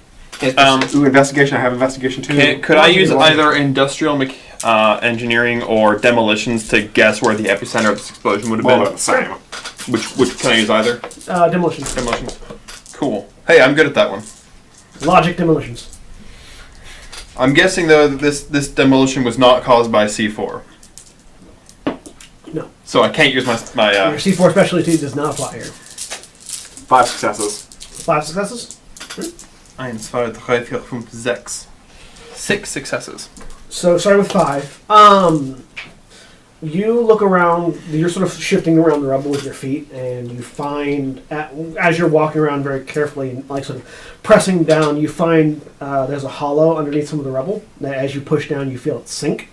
S1: Ooh, investigation. I have investigation too.
S5: Could I use either industrial engineering or demolitions to guess where the epicenter of this explosion would have
S1: Well,
S5: been?
S1: about the same.
S5: Which can I use either?
S3: Demolitions.
S5: Demolitions. Cool. Hey, I'm good at that one.
S3: Logic demolitions.
S5: I'm guessing though that this demolition was not caused by C4.
S3: No.
S5: So I can't use my
S3: Your C4 specialty does not apply here.
S1: 5 successes.
S3: 5 successes.
S5: 1, 2, 3, 4, 5, 6. 6 successes.
S3: So starting with 5. You look around. You're sort of shifting around the rubble with your feet, and you find as you're walking around very carefully, and like sort of pressing down, you find there's a hollow underneath some of the rubble. That as you push down, you feel it sink,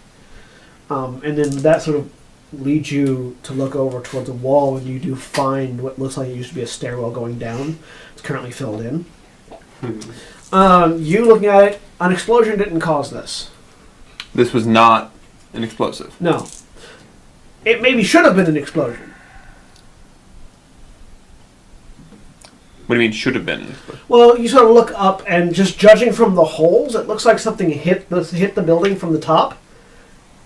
S3: and then that sort of leads you to look over towards a wall, and you do find what looks like it used to be a stairwell going down. It's currently filled in. You looking at it, an explosion didn't cause this.
S5: This was not an explosive.
S3: No. It maybe should have been an explosion.
S5: What do you mean should have been an explosion?
S3: Well, you sort of look up, and just judging from the holes, it looks like something hit the building from the top,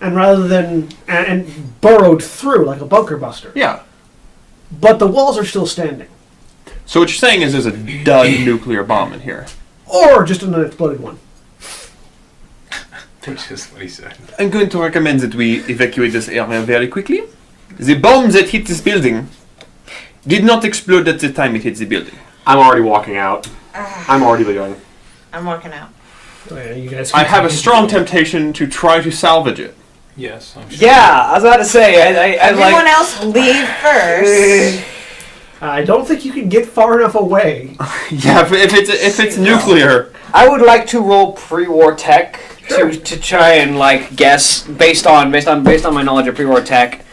S3: and rather than and burrowed through like a bunker buster.
S5: Yeah.
S3: But the walls are still standing,
S5: So what you're saying is there's a dud nuclear bomb in here.
S3: or just an unexploded one.
S6: Which is what he said.
S5: I'm going to recommend that we evacuate this area very quickly. The bomb that hit this building did not explode at the time it hit the building.
S1: I'm already walking out. I'm already leaving.
S4: I'm walking out.
S3: Oh, yeah, you guys.
S5: I have a strong temptation to try to salvage it.
S6: Yes, I'm sure.
S2: Yeah, I was about to say, I
S4: Everyone
S2: like.
S4: else leave first.
S3: I don't think you can get far enough away.
S5: Yeah, if it's nuclear.
S2: I would like to roll pre-war tech to try and like guess based on my knowledge of pre-war tech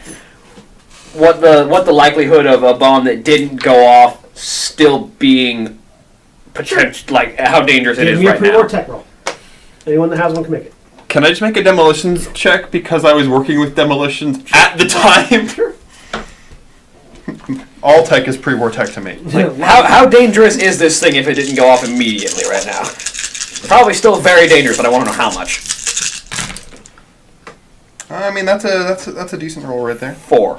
S2: what the likelihood of a bomb that didn't go off still being potential, like how dangerous it
S3: Give
S2: is
S3: me a
S2: right
S3: pre-war
S2: now.
S3: tech roll. Anyone that has one can make it.
S5: Can I just make a demolitions check because I was working with demolitions at the time? All tech is pre-war tech to me.
S2: How dangerous is this thing if it didn't go off immediately right now? Probably still very dangerous, but I want to know how much.
S5: I mean, that's a decent roll right there.
S2: 4.
S3: All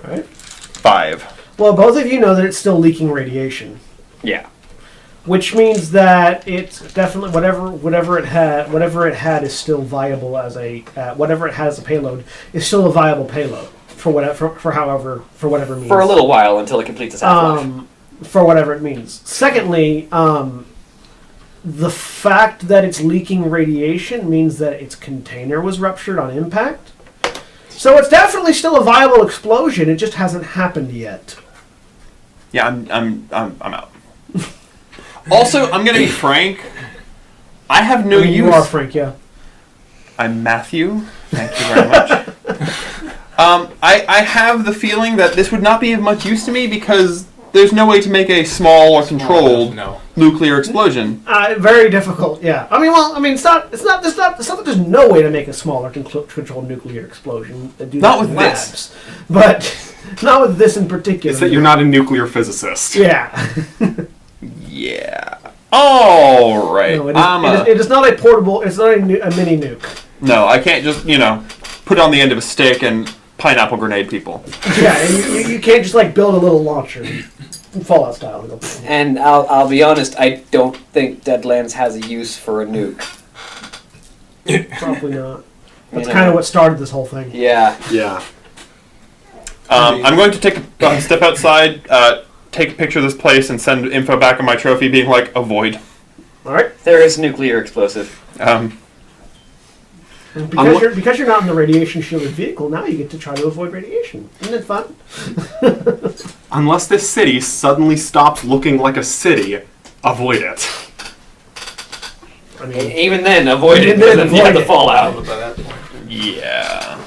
S3: right.
S5: 5.
S3: Well, both of you know that it's still leaking radiation,
S2: Yeah.
S3: which means that it's definitely whatever it had is still viable as a whatever it has as a payload is still a viable payload for whatever means.
S2: For a little while until it completes its half-life.
S3: For whatever it means. Secondly, the fact that it's leaking radiation means that its container was ruptured on impact. So it's definitely still a viable explosion. It just hasn't happened yet.
S5: Yeah, I'm out. Also, I'm gonna be frank. I have no use.
S3: You are Frank, yeah.
S5: I'm Matthew. Thank you very much. I have the feeling that this would not be of much use to me because there's no way to make a small or controlled nuclear explosion.
S3: Very difficult, yeah. It's not that there's no way to make a smaller controlled nuclear explosion.
S5: Not with this.
S3: But not with this in particular.
S1: It's that you're not a nuclear physicist.
S3: Yeah.
S5: Yeah. All right.
S3: No, it is not a portable. It's not a mini nuke.
S5: No, I can't just put it on the end of a stick and pineapple grenade people.
S3: Yeah, and you can't just build a little launcher, Fallout style. And,
S2: And I'll be honest, I don't think Deadlands has a use for a nuke.
S3: probably not. That's kind of what started this whole thing.
S2: Yeah.
S1: Yeah.
S5: I'm going to take a step outside, take a picture of this place, and send info back on my trophy being like, avoid.
S3: All right.
S2: There is nuclear explosive.
S3: Because you're not in the radiation shielded vehicle, now you get to try to avoid radiation. Isn't it fun?
S1: Unless this city suddenly stops looking like a city, avoid it.
S3: I mean,
S2: Even then, avoid it
S3: Even
S2: because
S3: then,
S2: then you have
S3: avoid
S2: the
S3: it.
S2: fallout.
S6: By that point.
S5: Yeah.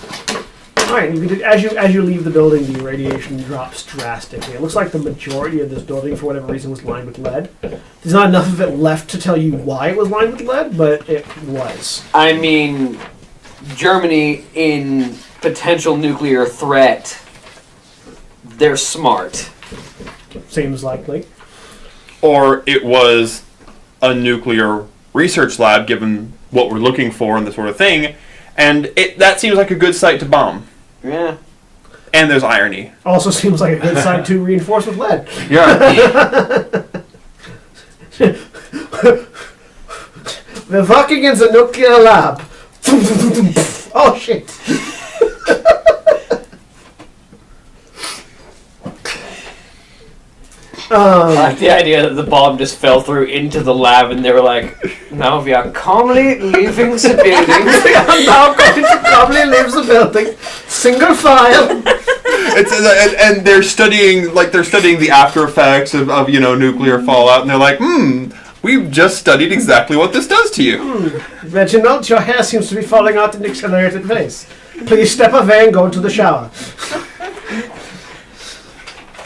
S3: all right. As you leave the building, the radiation drops drastically. It looks like the majority of this building, for whatever reason, was lined with lead. There's not enough of it left to tell you why it was lined with lead, but it was.
S2: I mean, Germany in potential nuclear threat, they're smart.
S3: Seems likely.
S5: Or it was a nuclear research lab, given what we're looking for and this sort of thing, and that seems like a good site to bomb.
S2: Yeah.
S5: And there's irony.
S3: Also seems like a good site to reinforce with lead.
S5: Yeah.
S3: We're working in the nuclear lab. Oh shit.
S2: I like the idea that the bomb just fell through into the lab and they were like, now we are calmly leaving the building.
S3: We are now going to probably leave the building. Single file.
S5: And they're studying the after effects of nuclear fallout, and they're like, we've just studied exactly what this does to you.
S3: Reginald, your hair seems to be falling out in accelerated pace. Please step away and go into the shower.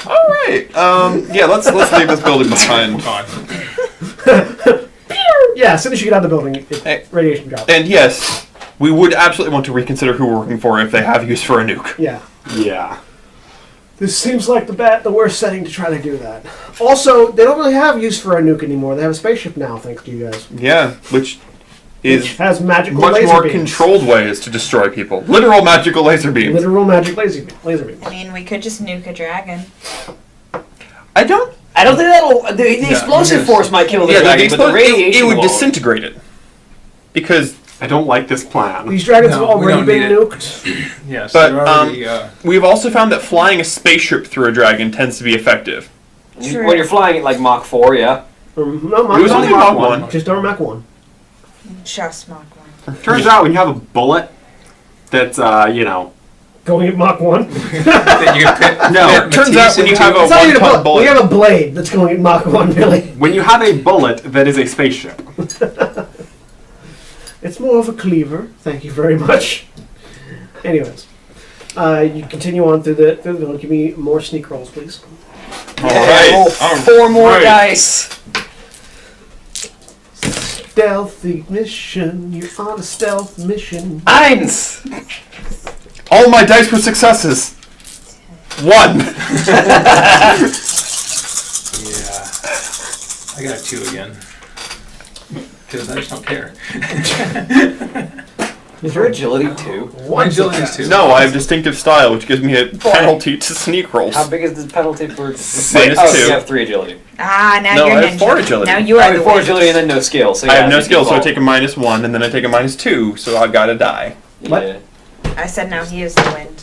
S5: All right. Yeah, let's leave this building behind.
S3: Yeah, as soon as you get out of the building, radiation drops.
S5: And yes, we would absolutely want to reconsider who we're working for if they have use for a nuke.
S3: Yeah.
S1: Yeah.
S3: This seems like the worst setting to try to do that. Also, they don't really have use for a nuke anymore. They have a spaceship now, thanks to you guys.
S5: Yeah, which
S3: has magical
S5: much
S3: laser
S5: more
S3: beams.
S5: controlled ways to destroy people. Literal magical laser beams.
S3: Literal magic laser beams.
S4: I mean, we could just nuke a dragon.
S5: I don't
S2: think that'll... The explosive force might kill the dragon, but the radiation
S5: it would
S2: won't.
S5: disintegrate it. Because...
S1: I don't like this plan.
S3: These dragons
S6: No,
S3: have
S6: we
S3: already
S6: don't
S3: been
S6: need it.
S3: nuked.
S6: Yes,
S5: But,
S6: they're already,
S5: we've also found that flying a spaceship through a dragon tends to be effective.
S4: True.
S2: When you're flying at like Mach 4, yeah.
S3: No,
S5: It was only Mach 1.
S3: Just don't Mach 1.
S4: Just Mach 1.
S1: Turns out when you have a bullet that's,
S3: Going at Mach 1?
S6: that you can pit
S5: No, it turns out when you have a
S3: It's not even a
S5: one-ton
S3: bullet. We
S5: bullet...
S3: have a blade that's going at Mach 1, really.
S1: when you have a bullet that is a spaceship.
S3: It's more of a cleaver. Thank you very much. Anyways. You continue on through the village. Give me more sneak rolls, please.
S5: All right.
S2: Roll
S5: All
S2: 4 more
S5: right.
S2: dice.
S3: Stealthy mission. You're on a stealth mission.
S2: Eins.
S5: All my dice were successes. 1.
S6: Yeah. I got a 2 again. Because I just don't care.
S2: Is your agility 2?
S6: My agility is 2.
S5: No, I have distinctive style, which gives me a penalty to sneak rolls.
S2: How big is this penalty for...
S5: Minus
S2: Oh,
S5: 2.
S2: you have 3 agility.
S4: Ah, now
S5: No,
S4: you're
S5: I have
S4: ninja.
S5: 4 agility.
S4: Now you
S2: I
S4: are
S2: have
S4: the
S2: 4
S4: wind.
S2: agility and then no skill. So
S5: I
S2: yeah,
S5: have no
S2: it's
S5: skill, so I
S2: default.
S5: take a -1, and then I take a -2, so I've got to die.
S3: What?
S2: Yeah.
S4: I said now he is the wind.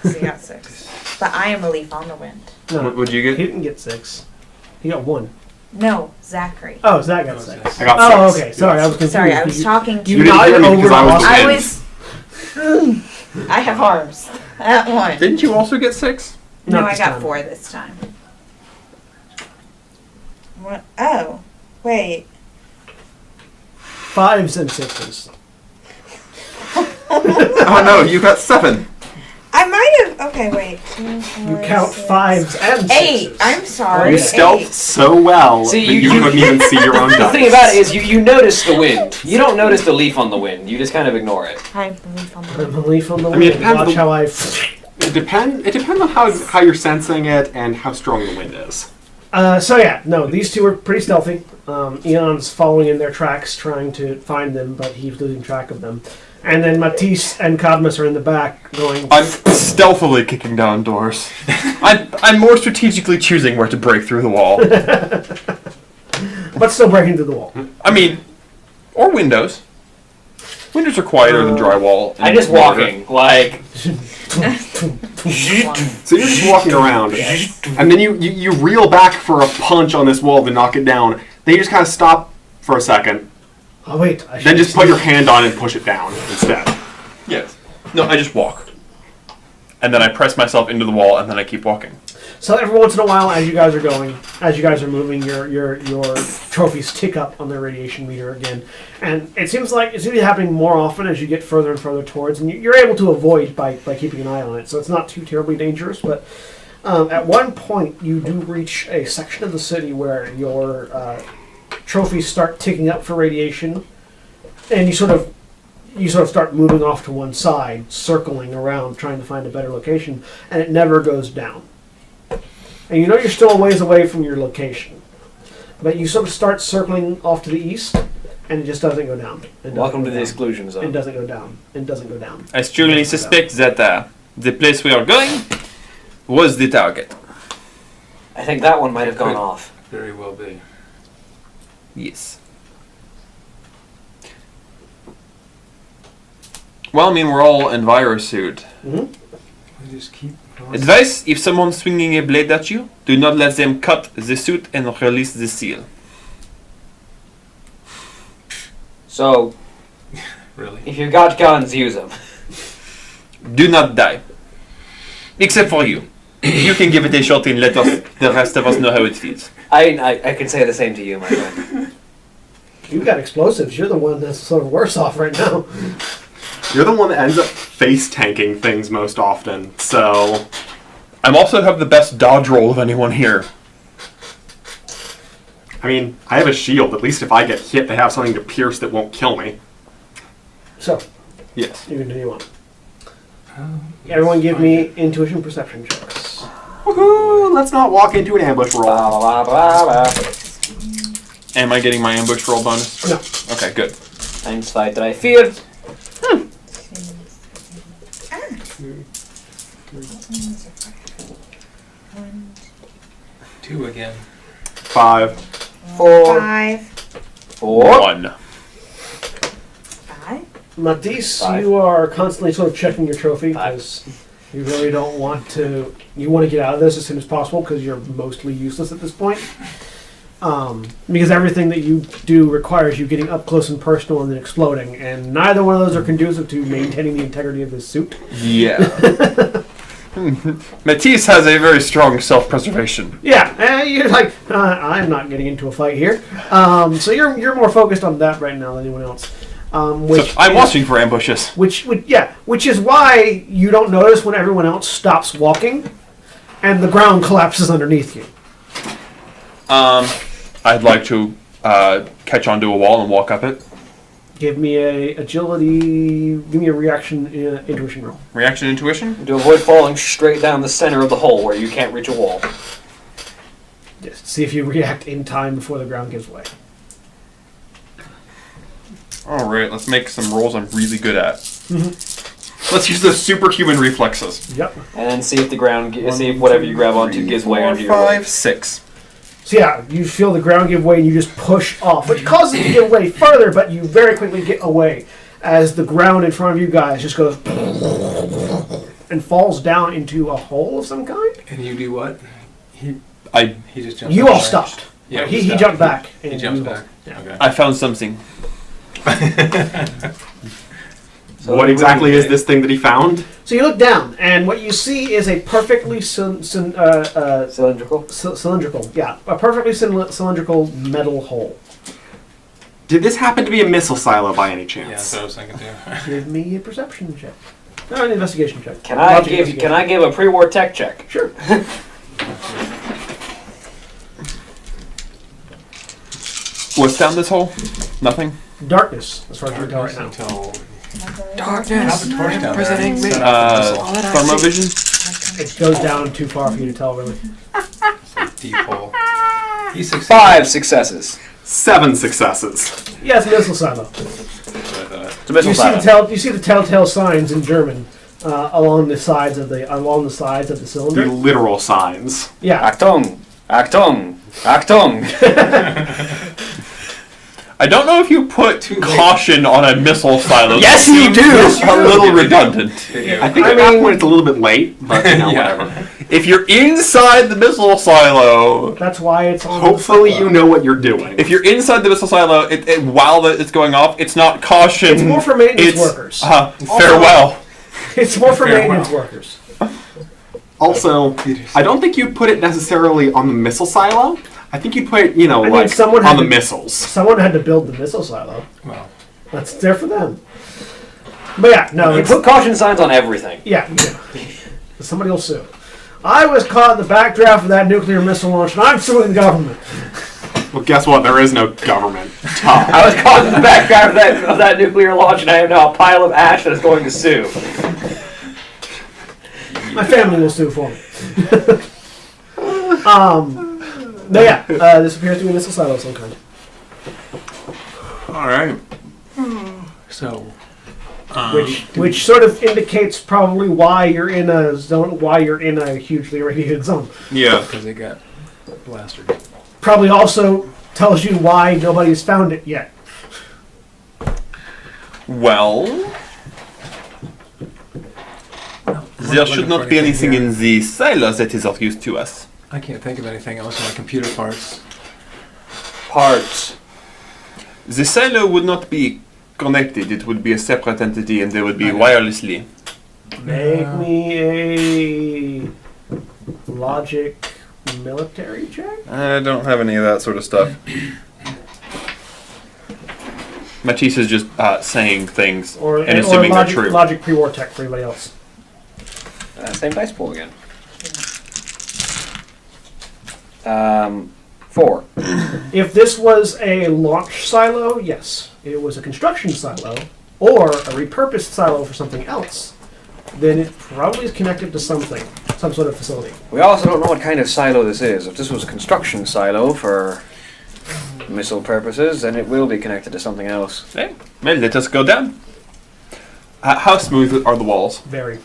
S4: So he got 6. But I am a leaf on the wind.
S3: No,
S5: What would you
S3: he
S5: get?
S3: didn't get 6. He got 1.
S4: No, Zachary.
S3: Oh, Zach got
S6: Oh,
S3: 6.
S1: I got
S3: Oh,
S1: 6.
S3: okay. Sorry, I was confused.
S4: Sorry, I was talking to
S3: You
S1: You didn't
S3: nodded
S1: hear me
S3: over
S1: because I was
S3: to
S1: the
S4: I
S1: wind.
S4: was. I have arms. That one.
S5: Didn't you also get 6?
S4: No,
S3: Not
S4: I
S3: this
S4: got
S3: time.
S4: 4 this time. What? Oh, wait.
S3: 5s and 6s.
S5: Oh no, you got 7.
S4: I might have. Okay, wait. 2,
S3: You
S4: 4,
S3: count
S4: 6.
S3: 5s and 6s.
S4: 8. I'm sorry.
S1: You stealth
S4: 8.
S1: so well
S2: See,
S1: that
S2: you-
S1: you couldn't even see your own
S2: The
S1: dice.
S2: thing about it is you notice the wind. You don't notice the leaf on the wind. You just kind of ignore it.
S4: I believe on
S3: I
S4: the
S3: believe on the
S1: I mean, it
S3: wind.
S1: depends
S3: Watch
S1: on-
S3: how I...
S1: It depends on how you're sensing it and how strong the wind is.
S3: So yeah, no, these two are pretty stealthy. Eon's following in their tracks, trying to find them, but he's losing track of them. And then Matisse and Cadmus are in the back, going.
S5: I'm stealthily kicking down doors. I'm more strategically choosing where to break through the wall.
S3: But still breaking through the wall.
S5: I mean, or windows. Windows are quieter than drywall.
S2: I just walking like.
S1: So you're just walking around, and then you reel back for a punch on this wall to knock it down. Then you just kind of stop for a second,
S3: Oh wait, I
S1: then
S3: should
S1: just put your hand on it and push it down instead.
S5: Yes. No, I just walk. And then I press myself into the wall, and then I keep walking.
S3: So every once in a while, as you guys are going, as you guys are moving, your trophies tick up on their radiation meter again, and it seems like it's going to be happening more often as you get further and further towards, and you're able to avoid by keeping an eye on it. So it's not too terribly dangerous. But at one point, you do reach a section of the city where your trophies start ticking up for radiation, and you sort of start moving off to one side, circling around, trying to find a better location, and it never goes down. And you know you're still a ways away from your location. But you sort of start circling off to the east, and it just doesn't go down.
S2: Welcome to the exclusion
S3: It
S2: zone.
S3: doesn't go down. It doesn't go down.
S5: I strongly suspect that the place we are going was the target.
S2: I think that one might have gone off.
S6: Very well be.
S5: Yes. Well, I mean, we're all in virus suit.
S3: Mm-hmm.
S6: We just keep going.
S5: Advice, if someone's swinging a blade at you, do not let them cut the suit and release the seal.
S2: So,
S6: Really?
S2: if you got guns, use them.
S5: Do not die. Except for you. You can give it a shot and let us, the rest of us know how it feels.
S2: I can say the same to you, my friend.
S3: You've got explosives. You're the one that's sort of worse off right now.
S1: You're the one that ends up face tanking things most often. So
S5: I'm also have the best dodge roll of anyone here.
S1: I mean, I have a shield. At least if I get hit, they have something to pierce that won't kill me.
S3: So,
S5: Yes.
S3: you continue on. Everyone give me intuition perception checks.
S1: Woohoo! Let's not walk into an ambush roll.
S2: Blah, blah, blah, blah.
S5: Am I getting my ambush roll bonus?
S3: No.
S5: Okay, good.
S2: Ein, zwei, drei, vier.
S6: Two again.
S1: 5.
S2: 4.
S4: 5.
S2: 4.
S5: 1.
S4: 5.
S3: Matisse,
S2: 5.
S3: you are constantly sort of checking your trophy
S2: 5.
S3: because you really don't want to. You want to get out of this as soon as possible because you're mostly useless at this point. Because everything that you do requires you getting up close and personal and then exploding, and neither one of those are conducive to maintaining the integrity of this suit.
S5: Yeah. Matisse has a very strong self-preservation.
S3: Yeah, you're like, I'm not getting into a fight here. So you're more focused on that right now than anyone else. Which
S5: So I'm
S3: is-
S5: watching for ambushes.
S3: Which is why you don't notice when everyone else stops walking, and the ground collapses underneath you.
S5: I'd like to catch onto a wall and walk up it.
S3: Give me a agility. Give me a reaction intuition roll.
S5: Reaction intuition?
S2: To avoid falling straight down the center of the hole where you can't reach a wall.
S3: Yes. See if you react in time before the ground gives way.
S5: Alright, let's make some rolls I'm really good at. Let's use the superhuman reflexes.
S3: Yep.
S2: And then see if the ground, see if whatever you grab onto gives way under your weight.
S5: 5, 6.
S3: So yeah, you feel the ground give way and you just push off, which causes it to give way further, but you very quickly get away as the ground in front of you guys just goes and falls down into a hole of some kind.
S6: And you do what? He just jumped.
S3: You
S6: back.
S3: all stopped.
S6: Yeah,
S3: he jumped back.
S6: He
S3: and
S6: jumps
S3: you-
S6: back.
S3: Yeah.
S6: Okay.
S5: I found something.
S2: So
S1: What exactly is this thing that he found?
S3: So you look down, and what you see is a perfectly
S2: Cylindrical?
S3: cylindrical, yeah, a perfectly cylindrical metal hole.
S1: Did this happen to be a missile silo by any
S6: Yeah, that's
S1: chance?
S6: what I was thinking too.
S3: Give me a perception check. No, an investigation check.
S2: Can I
S3: Logic
S2: give
S3: investigation.
S2: a pre-war tech check?
S3: Sure.
S5: What's down this hole? Nothing?
S3: Darkness, as far as you can tell right now.
S6: Until
S4: Darkness.
S5: Thermovision?
S3: It goes down too far for you to tell, really.
S6: deep hole. He succeeded.
S2: 5 successes.
S1: 7 successes.
S3: Yeah, it's a missile silo.
S2: It's a missile silo.
S3: You see the telltale signs in German along the sides of the
S1: The
S3: cylinder.
S1: literal signs.
S3: Yeah.
S2: Achtung! Achtung! Achtung!
S5: I don't know if you put caution on a missile silo.
S2: Yes, you do!
S5: A little redundant.
S1: I think at that point it's a little bit late, but you know,
S6: Yeah.
S1: whatever.
S5: If you're inside the missile silo,
S3: That's why it's on.
S1: Hopefully you know what you're doing.
S5: if you're inside the missile silo, while it's going off, it's not caution.
S3: It's more for maintenance
S5: it's,
S3: workers.
S5: Farewell.
S3: It's more for
S6: Farewell.
S3: maintenance workers.
S1: Also, I don't think you'd put it necessarily on the missile silo. I think you'd put it, you know,
S3: I mean,
S1: like
S3: someone
S1: on
S3: had
S1: the
S3: to-
S1: missiles.
S3: Someone had to build the missile silo.
S6: Well,
S3: That's there for them. But yeah, no,
S2: You
S3: it's,
S2: put caution signs on everything.
S3: yeah, you do. Somebody will sue. I was caught in the backdraft of that nuclear missile launch, and I'm suing the government.
S1: Well, guess what? There is no government. Tough.
S2: I was caught in the background of that nuclear launch, and I am now a pile of ash that is going to sue.
S3: My family will sue for me. But yeah, this appears to be a missile silo of some kind.
S5: All right.
S6: so
S3: Which sort of indicates probably why you're in a zone, why you're in a hugely irradiated zone.
S5: Yeah.
S6: because they got blasted.
S3: Probably also tells you why nobody's found it yet.
S5: Well, there should not be anything in the silo that is of use to us.
S6: I can't think of anything else on my computer parts.
S2: Parts.
S5: The silo would not be connected. It would be a separate entity, and they would be wirelessly.
S3: Make me a logic military check.
S5: I don't have any of that sort of stuff. Matisse is just saying things and assuming
S3: logic,
S5: they're true.
S3: Logic pre-war tech for anybody else.
S2: Same dice pool again. 4.
S3: If this was a launch silo, yes. If it was a construction silo or a repurposed silo for something else, then it probably is connected to something, some sort of facility.
S2: We also don't know what kind of silo this is. If this was a construction silo for missile purposes, then it will be connected to something else.
S5: Hey, well, let us go down. How smooth are the walls?
S3: Very.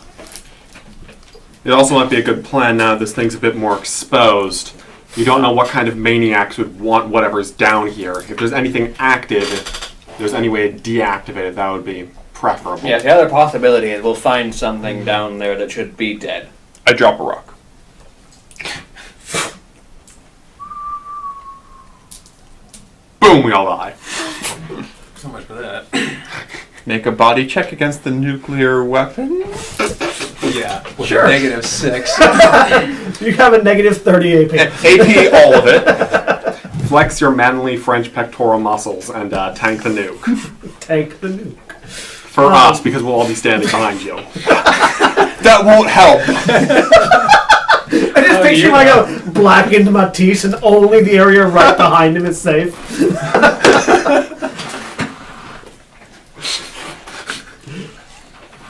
S1: It also might be a good plan now that this thing's a bit more exposed. You don't know what kind of maniacs would want whatever's down here. If there's anything active, if there's any way to deactivate it, that would be preferable.
S2: Yeah, the other possibility is we'll find something down there that should be dead.
S5: I drop a rock.
S1: Boom, we all die.
S6: So much for that.
S5: Make a body check against the nuclear weapon.
S6: Yeah. With
S5: Sure.
S6: a -6.
S3: You have a negative 30 AP.
S5: AP, all of it.
S1: Flex your manly French pectoral muscles and tank the nuke.
S3: tank the nuke.
S1: For us, because we'll all be standing behind you.
S5: That won't help.
S3: I just picture like a blackened Matisse, and only the area right behind him is safe.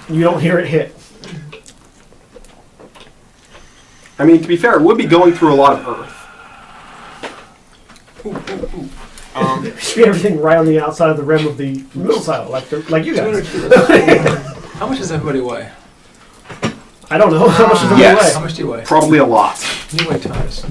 S3: You don't hear it hit.
S1: I mean, to be fair, it would be going through a lot of Earth.
S3: Should be everything right on the outside of the rim of the missile, like you guys.
S6: How much does everybody weigh?
S3: I don't know how much does it
S5: Yes.
S3: weigh.
S6: How much do you weigh?
S1: Probably a lot.
S6: You weigh tons.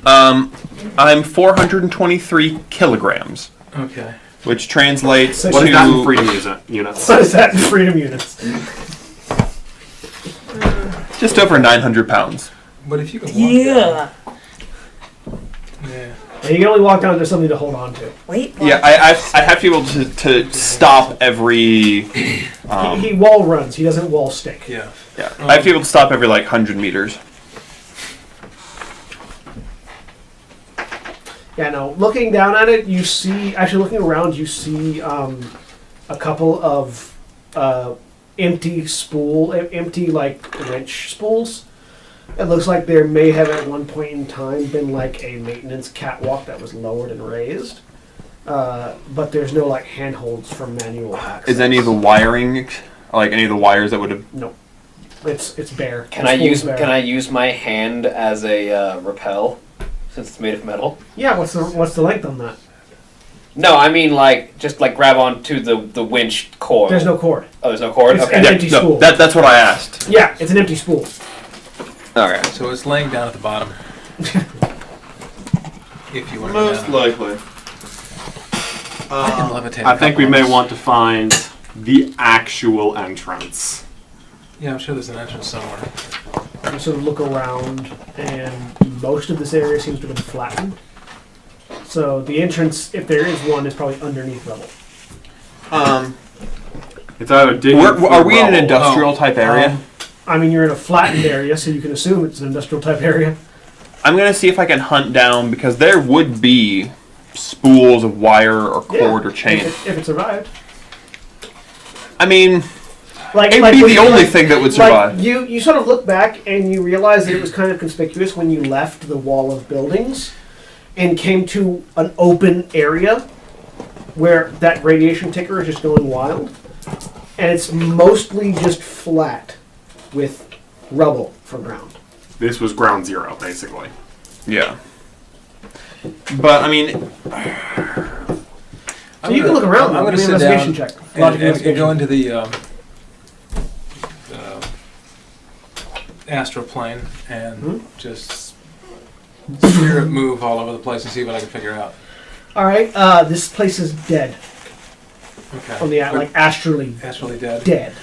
S5: I'm 423 kilograms,
S6: Okay.
S5: which translates
S3: What
S1: What is
S5: to
S1: that in freedom units?
S3: What is that in freedom units?
S5: just over 900 pounds.
S6: But if you can walk down, yeah.
S3: And you can only walk down. There's something to hold on to.
S4: Wait.
S5: Yeah, I have to be able to stop every.
S3: He wall runs. He doesn't wall stick.
S6: Yeah.
S5: Yeah, I have to be able to stop every like 100 meters.
S3: Yeah, no. Looking down at it, you see. Actually, looking around, you see a couple of empty like wrench spools. It looks like there may have at one point in time been like a maintenance catwalk that was lowered and raised, but there's no like handholds for manual access.
S5: Is any of the wiring, like any of the wires that would have?
S3: No, it's bare.
S2: Can
S3: The
S2: I
S3: spool's
S2: use
S3: bare.
S2: Can I use my hand as a rappel, since it's made of metal?
S3: Yeah, what's the length on that?
S2: No, I mean just grab onto the winch cord.
S3: There's no cord.
S2: Oh, there's no cord.
S3: It's
S2: Okay.
S3: an empty spool.
S5: That's what I asked.
S3: Yeah, it's an empty spool.
S5: Okay.
S6: So it's laying down at the bottom. If you want
S5: Most
S6: to know.
S5: likely.
S6: I can levitate.
S1: I think we may want to find the actual entrance.
S6: Yeah, I'm sure there's an entrance somewhere.
S3: You sort of look around, and most of this area seems to have been flattened. So the entrance, if there is one, is probably underneath rubble.
S1: It's either digging.
S5: Are we in an
S1: rubble.
S5: industrial type area?
S3: I mean, you're in a flattened area, so you can assume it's an industrial type area.
S5: I'm gonna see if I can hunt down because there would be spools of wire or cord or chain.
S3: If it survived.
S5: I mean,
S3: Like,
S5: it would be
S3: when
S5: the
S3: you-
S5: only thing that would survive.
S3: Like you sort of look back and you realize that it was kind of conspicuous when you left the wall of buildings and came to an open area where that radiation ticker is just going wild. And it's mostly just flat with rubble for ground.
S1: This was ground zero, basically.
S5: Yeah. But I mean,
S3: So you can look around.
S6: I'm going to
S3: Give me
S6: sit
S3: an
S6: down
S3: investigation check.
S6: and,
S3: Logic
S6: and
S3: investigation.
S6: go into the astral plane and just spirit move all over the place and see what I can figure out.
S3: All right. This place is dead.
S6: Okay.
S3: On the like astrally
S6: astrally dead.
S3: dead.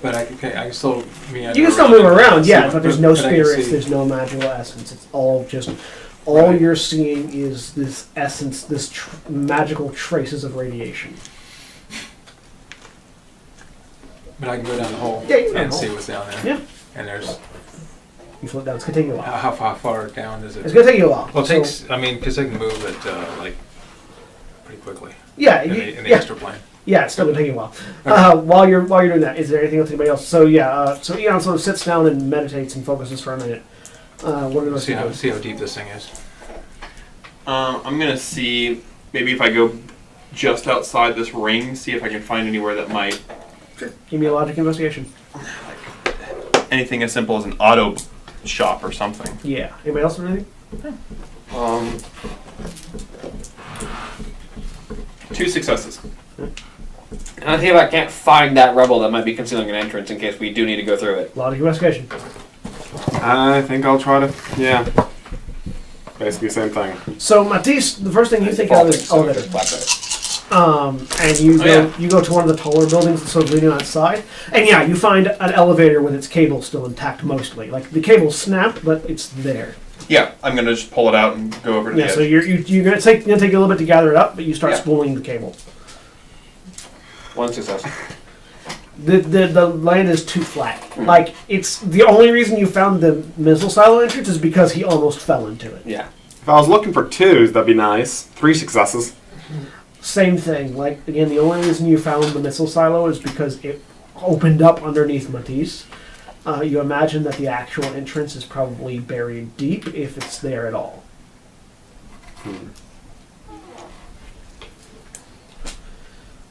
S6: But I can still meander
S3: You can still
S6: around
S3: move
S6: and
S3: around,
S6: see
S3: yeah,
S6: what-
S3: but there's no
S6: but I can
S3: spirits,
S6: see-
S3: there's no magical essence. It's all just, all
S6: Right.
S3: you're seeing is this essence, this magical traces of radiation.
S6: But I can go down the hole
S3: Yeah, you can go down
S6: and
S3: the
S6: see
S3: hole.
S6: what's down there.
S3: Yeah.
S6: And there's
S3: You float down. It's gonna take you a while.
S6: how far down is it?
S3: It's gonna take you a while.
S6: Well, it
S3: So-
S6: takes. I mean, because I can move it like pretty quickly
S3: Yeah,
S6: in
S3: you-
S6: the
S3: yeah,
S6: astral plane.
S3: yeah. It's still gonna take you a while.
S6: Okay.
S3: While you're doing that, is there anything else anybody else? So yeah. So Eon sort of sits down and meditates and focuses for a minute. What are the rest
S6: See
S3: of you
S6: how
S3: doing?
S6: see how deep this thing is.
S5: I'm gonna see maybe if I go just outside this ring, see if I can find anywhere that might
S3: Give me a logic investigation.
S5: anything as simple as an auto shop or something.
S3: Yeah. Anybody else do anything?
S5: 2 successes.
S2: And I think if I can't find that rebel that might be concealing an entrance in case we do need to go through it.
S3: Logic investigation.
S1: I think I'll try to. Yeah. Basically, the same thing.
S3: So Matisse, the first thing you think of is elevator. And you go
S5: yeah.
S3: you go to one of the taller buildings that's sort of leaning outside, and yeah, you find an elevator with its cable still intact mostly. Like the cable's snapped, but it's there.
S5: Yeah, I'm gonna just pull it out and go over to
S3: Yeah,
S5: the
S3: so
S5: edge.
S3: you're gonna take a little bit to gather it up, but you start
S5: Yeah.
S3: spooling the cable.
S2: 1 success.
S3: The land is too flat. Like it's the only reason you found the missile silo entrance is because he almost fell into it.
S2: Yeah.
S1: If I was looking for 2s, that'd be nice. 3 successes.
S3: Same thing. Like, again, the only reason you found the missile silo is because it opened up underneath Matisse. You imagine that the actual entrance is probably buried deep, if it's there at all.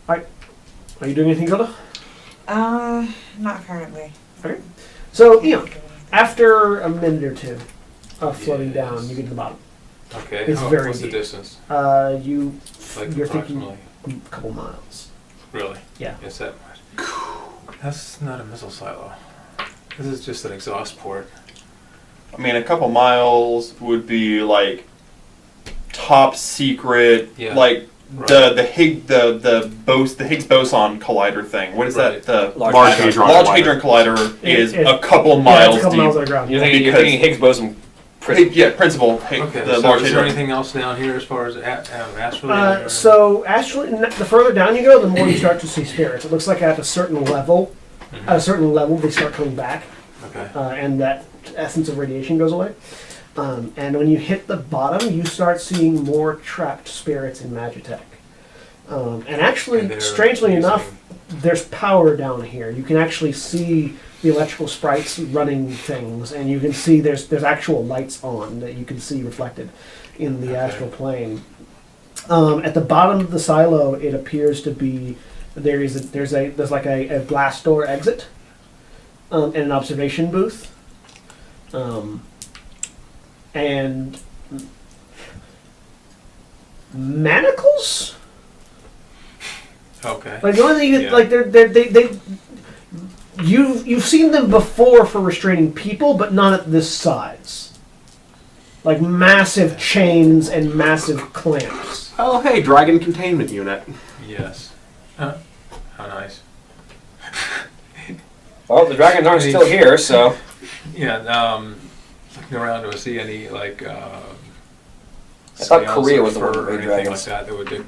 S3: Alright. Are you doing anything, Gilda?
S4: Not currently.
S3: Okay. So, after a minute or two of floating down, you get to the bottom.
S6: Okay.
S3: It's very
S6: what's the
S3: deep.
S6: distance?
S3: You're thinking
S6: Approximately.
S3: a couple miles.
S6: Really?
S3: Yeah.
S6: Yes, that much. That's not a missile silo. This is just an exhaust port.
S5: I mean, a couple miles would be like top secret,
S6: Yeah.
S5: like
S6: Right.
S5: the Higgs boson collider thing. What is
S6: Right.
S5: that? The
S1: Large Hadron
S5: Large
S1: Collider.
S5: Hadron Collider is
S3: It-
S5: a couple
S3: Yeah,
S5: miles
S3: it's a couple
S5: deep.
S3: miles underground.
S2: You're thinking
S5: Because-
S2: Higgs boson.
S5: Principal.
S6: Okay,
S5: The
S6: so
S5: Large
S6: is there
S5: Hadron.
S6: anything else down here as far as astrolabe?
S3: So, actually, the further down you go, the more you start to see spirits. It looks like at a certain level, they start coming back,
S6: Okay.
S3: and that essence of radiation goes away. And when you hit the bottom, you start seeing more trapped spirits in Magitech. And actually,
S6: And they're
S3: strangely
S6: using-
S3: enough, there's power down here. You can actually see the electrical sprites running things, and you can see there's actual lights on that you can see reflected in the astral plane. At the bottom of the silo, it appears to be there's like a glass door exit and an observation booth, and manacles.
S6: Okay.
S3: Like the only thing,
S6: Yeah.
S3: like you've seen them before for restraining people, but not at this size. Like massive chains and massive clamps.
S1: Oh, hey, Dragon Containment Unit.
S6: Yes. How nice.
S2: Well, the dragons aren't still here, so
S6: Yeah. Looking around to see any like.
S2: I thought
S6: scales
S2: Korea
S6: or
S2: was the one
S6: fur
S2: that
S6: or
S2: made
S6: anything
S2: dragons.
S6: like that that would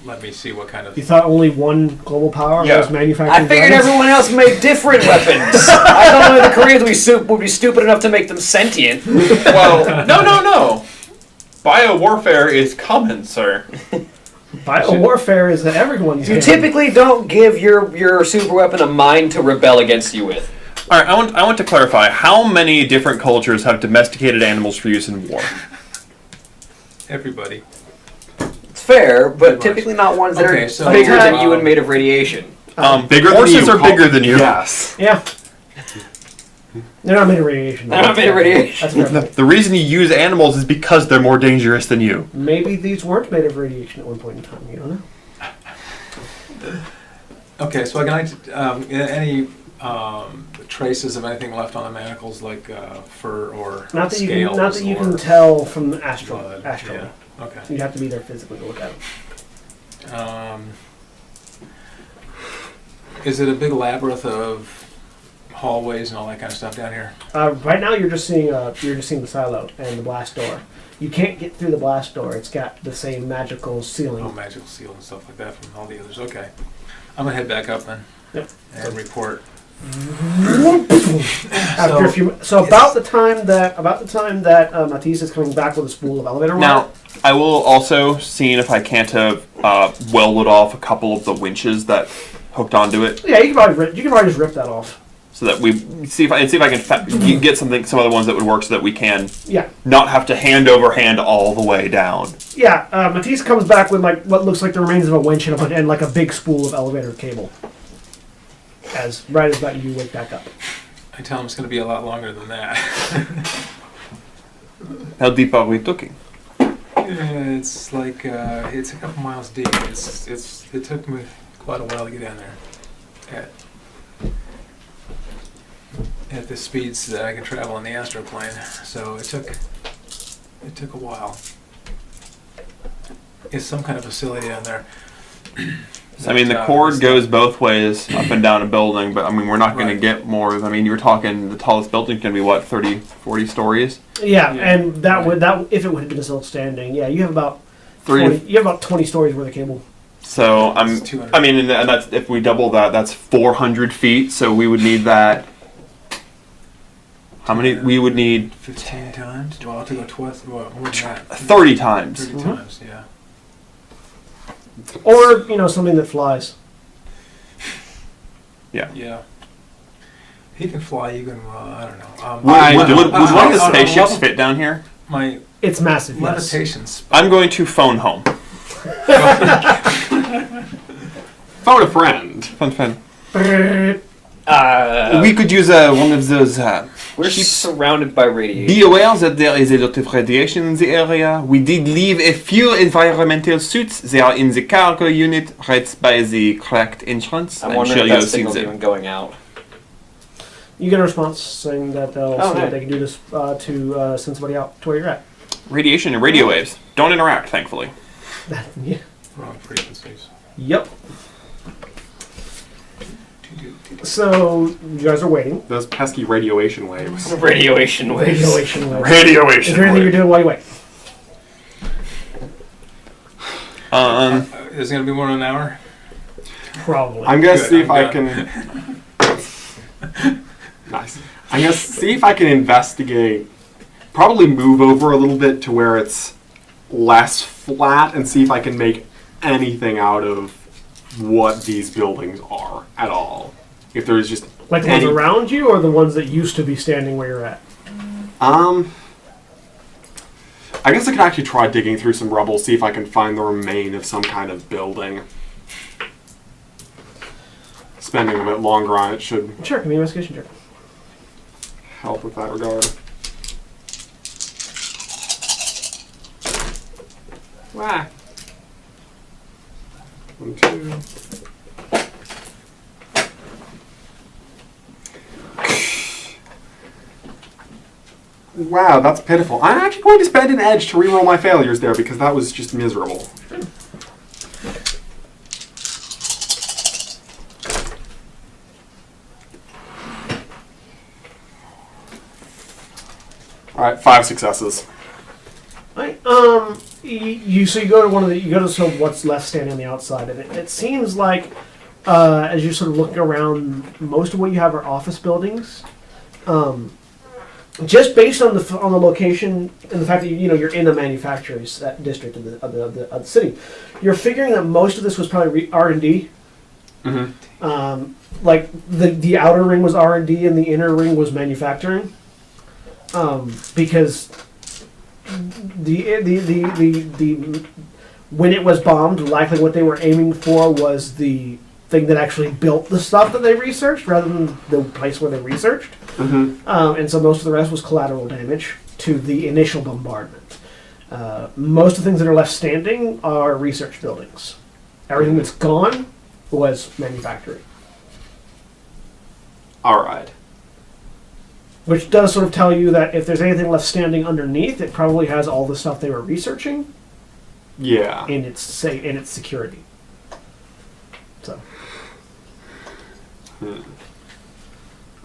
S6: let me see what kind of.
S3: You thought only one global power
S5: Yeah.
S3: was manufacturing
S2: I figured
S3: dragons?
S2: everyone else made different weapons. I thought only the Koreans would be stupid enough to make them sentient.
S5: Well, no. Biowarfare is common, sir.
S3: Biowarfare is that everyone's
S2: You
S3: game.
S2: typically don't give your super weapon a mind to rebel against you with.
S5: All right, I want to clarify. How many different cultures have domesticated animals for use in war?
S6: Everybody.
S2: It's fair, but
S6: Pretty much.
S2: typically not ones that
S6: Okay,
S2: are
S6: so,
S2: bigger than
S6: um,
S2: you and made of radiation.
S1: Bigger
S5: horses
S1: than you.
S5: are bigger than you.
S1: Yes.
S3: Yeah. They're not made of radiation.
S2: They're not made of radiation.
S3: That's fair.
S5: The reason you use animals is because they're more dangerous than you.
S3: Maybe these weren't made of radiation at one point in time. You don't know.
S6: Okay, so any traces of anything left on the manacles, like fur or
S3: Not that you
S6: scales
S3: can. Not that you
S6: or
S3: can tell from the astrally.
S6: blood?
S3: Astrally.
S6: Yeah. Okay.
S3: You'd have to be there physically to look at them.
S6: Is it a big labyrinth of hallways and all that kind of stuff down here?
S3: Right now, you're just seeing the silo and the blast door. You can't get through the blast door. It's got the same magical ceiling.
S6: Oh, magical seal and stuff like that from all the others. Okay. I'm gonna head back up then.
S3: Yep.
S6: And report.
S3: After a few, so about the time that Matisse is coming back with a spool of elevator
S5: Now,
S3: wire.
S5: I will also see if I can't have welded off a couple of the winches that hooked onto it,
S3: Yeah, you can probably just rip that off.
S5: so that we see if I can get some other ones that would work, so that we can
S3: Yeah,
S5: not have to hand over hand all the way down.
S3: yeah. Matisse comes back with like what looks like the remains of a winch and like a big spool of elevator cable. As about you wake back up.
S6: I tell him it's gonna be a lot longer than that.
S5: How deep are we talking?
S6: It's like it's a couple miles deep. It took me quite a while to get down there. At the speeds that I can travel in the astral plane, so it took a while. It's some kind of facility down there.
S5: So, I mean, the cord goes both ways, up and down a building, but I mean, we're not going to
S6: Right.
S5: get more. I mean, you're talking the tallest building's going to be what, 30, 40 stories?
S3: Yeah,
S6: Yeah.
S3: and that if it would have been still standing, yeah, you have about
S5: 30.
S3: 20 stories worth of cable.
S5: So
S6: It's 200.
S5: I mean, and that's if we double that, that's 400 feet. So we would need that. How many? We would need
S6: 15 times? Well, I'll have to go twice. Well, more than that.
S5: 30 times.
S6: 30
S3: Mhm.
S6: times, yeah.
S3: Or, something that flies.
S6: Yeah. He can fly. You can. I don't know.
S5: Would one of the spaceships fit down here?
S6: My
S3: It's massive. Yes.
S6: levitation.
S5: I'm going to phone home.
S1: Phone a friend.
S5: Phone.
S2: Uh,
S5: We could use one of those.
S2: we're surrounded by radiation.
S5: Be aware that there is a lot of radiation in the area. We did leave a few environmental suits. They are in the cargo unit right by the cracked entrance.
S2: I'm
S5: I'm
S2: wondering
S5: sure
S2: if
S5: you'll
S2: that
S5: see
S2: signal's
S5: them.
S2: even going out.
S3: You get a response saying that they'll
S2: Oh,
S3: see
S2: hey.
S3: if they can do this to send somebody out to where you're at.
S5: Radiation and radio waves don't interact, thankfully.
S3: Yeah.
S6: Wrong frequencies.
S3: Yep. So you guys are waiting.
S1: Those pesky radiation waves.
S2: Radiation waves.
S3: Radiation waves.
S1: Radiation
S3: Is there anything you're doing while you wait?
S6: Is it going to be more than an hour?
S3: Probably.
S1: I'm gonna
S6: Good,
S1: see if
S6: I'm
S1: I can. Nice. I'm gonna see if I can investigate. Probably move over a little bit to where it's less flat, and see if I can make anything out of what these buildings are at all. If there's just
S3: Like the ones around you, or the ones that used to be standing where you're at?
S1: I guess I could actually try digging through some rubble, see if I can find the remain of some kind of building. Spending a bit longer on it should
S3: Sure, give me an investigation check.
S1: help with that regard. Wah. 1, 2. Wow, that's pitiful. I'm actually going to spend an edge to reroll my failures there because that was just miserable. Alright, 5 successes.
S3: Right. You go to sort of what's left standing on the outside, and it seems like as you're sort of looking around, most of what you have are office buildings. Just based on the location and the fact that you're in a manufacturing district of the city, you're figuring that most of this was probably R&D.
S1: Mm-hmm.
S3: Like the outer ring was R&D and the inner ring was manufacturing. Because the when it was bombed, likely what they were aiming for was the thing that actually built the stuff that they researched, rather than the place where they researched.
S1: Mm-hmm.
S3: And so most of the rest was collateral damage to the initial bombardment. Most of the things that are left standing are research buildings. Everything that's gone was manufacturing.
S1: Alright.
S3: Which does sort of tell you that if there's anything left standing underneath, it probably has all the stuff they were researching
S1: Yeah.
S3: in its security. So,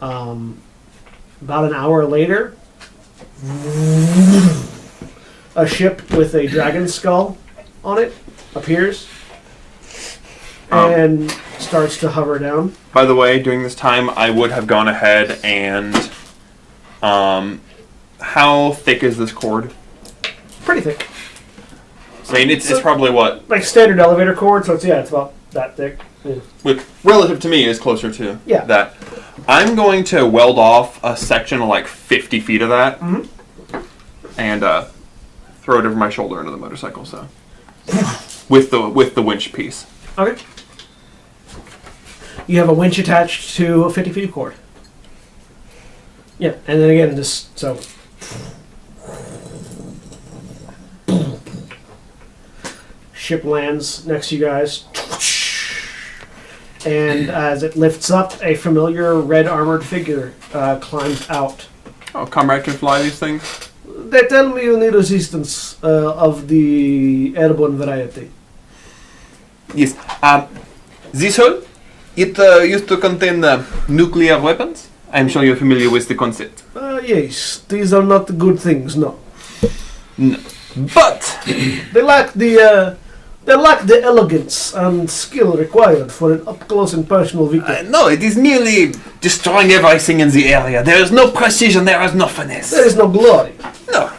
S3: about an hour later, a ship with a dragon skull on it appears and starts to hover down.
S5: By the way, during this time, I would have gone ahead and... how thick is this cord?
S3: Pretty thick.
S5: I mean, it's probably what?
S3: Like standard elevator cord, so it's about that thick. Yeah.
S5: Which, relative to me, is closer to
S3: Yeah.
S5: that. I'm going to weld off a section of like 50 feet of that and throw it over my shoulder into the motorcycle. So, with the winch piece.
S3: Okay. You have a winch attached to a 50 feet of cord. Yeah, and then again, so. Ship lands next to you guys. And as it lifts up, a familiar red armored figure climbs out.
S5: Oh, comrade can fly these things?
S3: They tell me you need resistance of the airborne variety.
S5: Yes. This hole, it used to contain nuclear weapons. I'm sure you're familiar with the concept.
S3: Yes, these are not good things, no.
S5: No. But
S3: They lack the elegance and skill required for an up-close and personal victory.
S5: no, it is merely destroying everything in the area. There is no precision, there is no finesse.
S3: There is no glory.
S5: No.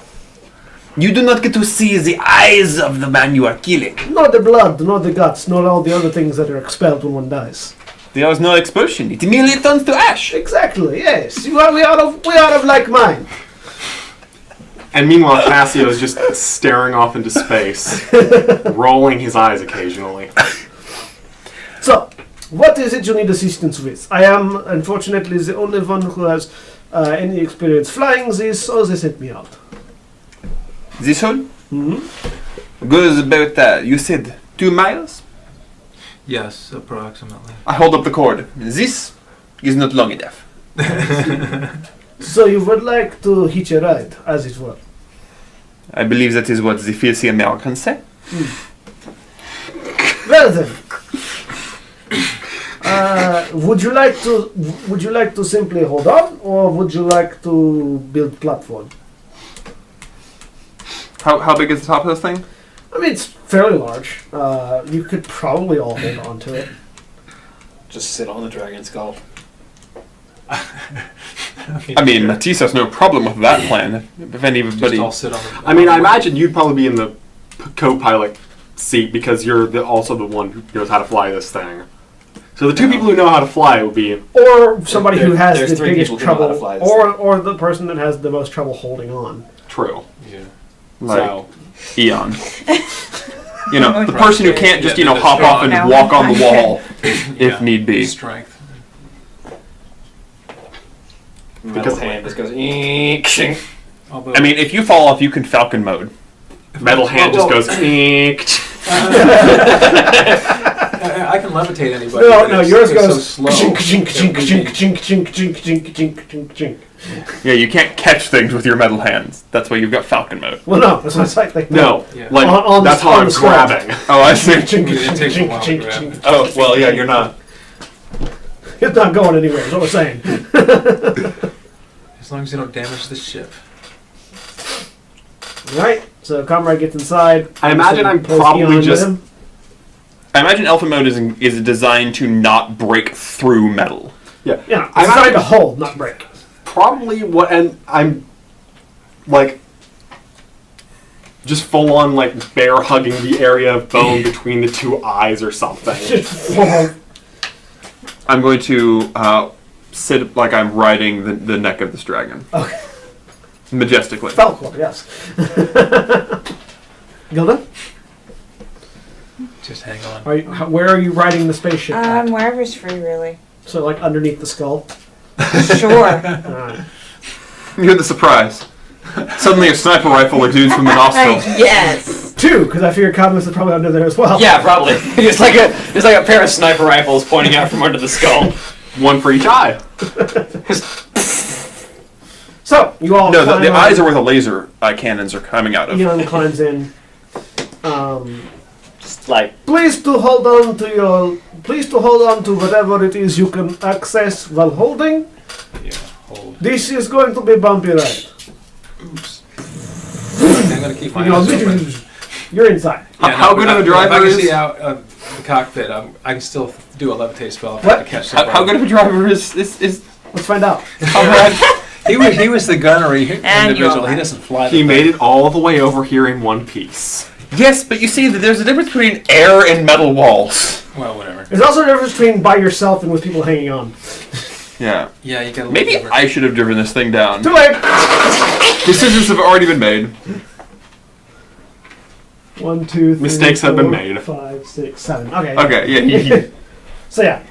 S5: You do not get to see the eyes of the man you are killing.
S3: Not the blood, not the guts, not all the other things that are expelled when one dies.
S5: There is no explosion. It immediately turns to ash.
S3: Exactly, yes. We are of like mind.
S1: And meanwhile, Cassio is just staring off into space, rolling his eyes occasionally.
S3: So, what is it you need assistance with? I am, unfortunately, the only one who has any experience flying this, so they sent me out.
S5: This one
S3: Mm-hmm.
S5: goes about, you said, 2 miles?
S6: Yes, approximately.
S5: I hold up the cord. This is not long enough.
S3: So you would like to hitch a ride, as it were.
S5: I believe that is what the filthy Americans say.
S3: Well then, would you like to simply hold on, or would you like to build platform?
S5: How big is the top of this thing?
S3: I mean, it's fairly large. You could probably all hold on to it.
S2: Just sit on the dragon skull.
S5: I mean, Matisse has no problem with that plan. If anybody...
S6: Just all sit on the...
S1: I mean, I imagine you'd probably be in the co-pilot seat because you're also the one who knows how to fly this thing. So the 2 people who know how to fly would be...
S3: Or somebody who has
S2: There's
S3: the
S2: 3
S3: biggest
S2: people who know how to
S3: trouble,
S2: fly this thing.
S3: or the person that has the most trouble holding on.
S1: True.
S6: Yeah.
S5: Like
S1: So,
S5: Eon. You know, the person who can't just,
S6: Yeah,
S5: hop off and
S4: No.
S5: walk on the wall if
S6: Yeah.
S5: need be.
S6: Strength.
S2: Metal hand just goes. Eek.
S6: Although,
S5: I mean, if you fall off, you can Falcon mode.
S1: metal hand just goes... "Eek."
S6: I can levitate anybody.
S3: No,
S6: but
S3: no,
S6: it's-
S3: yours
S6: it's
S3: goes
S6: so slow.
S3: chink, chink, chink,
S6: It
S3: chink,
S6: would
S3: chink, chink, chink, chink, chink, chink, chink, chink.
S5: Yeah, you can't catch things with your metal hands. That's why you've got Falcon mode.
S3: Well, no, that's what it's like.
S1: No,
S6: Yeah.
S1: like,
S3: On
S1: that's
S3: the-
S1: how
S3: on
S1: I'm
S3: the skull.
S1: grabbing.
S5: Oh, I see.
S3: Chink,
S6: It
S3: chink,
S6: takes a
S3: chink,
S6: while to
S3: chink,
S6: grab
S3: chink.
S6: it.
S5: Oh, well, yeah, you're not.
S3: It's not going anywhere, is what we're saying.
S6: As long as you don't damage the ship.
S3: Right, so Comrade gets inside.
S1: I imagine I'm
S3: Pulls
S1: probably
S3: Eon with
S1: just-
S3: him.
S5: I imagine Alpha mode is designed to not break through metal.
S1: Yeah.
S3: Yeah,
S1: I'm
S3: it's designed
S1: not-
S3: to hold, not break.
S1: Probably what, and I'm like just full on like bear hugging the area of bone between the 2 eyes or something.
S3: Just fall.
S5: I'm going to sit like I'm riding the neck of this dragon.
S3: Okay.
S5: Majestically.
S3: Falcor, yes. Gilda,
S6: Just hang on.
S3: where are you riding the spaceship? at?
S4: Wherever's free, really.
S3: So, like underneath the skull.
S4: Sure.
S3: Alright.
S5: You're the surprise. Suddenly a sniper rifle exudes from the nostril.
S4: Yes.
S3: 2, because I figure Cadmus is probably under there as well.
S2: Yeah, probably. Just like a pair of sniper rifles pointing out from under the skull.
S1: 1 for each eye.
S3: So you all.
S5: No, the
S3: climb
S5: eyes
S3: on.
S5: are where the laser cannons are coming out of.
S3: Eon climbs in.
S2: Just like
S3: Please to hold on to whatever it is you can access while holding.
S6: Yeah, hold.
S3: This is going to be bumpy ride.
S6: Oops. I'm going to keep my
S3: You know,
S6: eyes open.
S3: you're inside.
S5: How good of a driver
S6: if I can
S5: is-
S6: see out of the cockpit, I can still do a levitate spell if I
S3: What?
S6: have to catch
S5: How
S6: somebody.
S5: good of a driver is
S3: Let's find out.
S5: Comrade?
S6: He was the gunnery
S4: And
S6: individual.
S4: you're
S6: He doesn't fly.
S1: He made it all the way over here in 1 piece.
S5: Yes, but you see that there's a difference between air and metal walls.
S6: Well, whatever.
S3: There's also a difference between by yourself and with people hanging on.
S5: Yeah.
S6: Yeah, you got.
S5: Maybe I should have driven this thing down.
S3: Too late.
S5: Decisions have already been made.
S3: 1, 2, 3,
S1: Mistakes have been
S3: 4,
S1: made.
S3: 5, 6, 7. Okay.
S5: Okay, yeah.
S3: So yeah,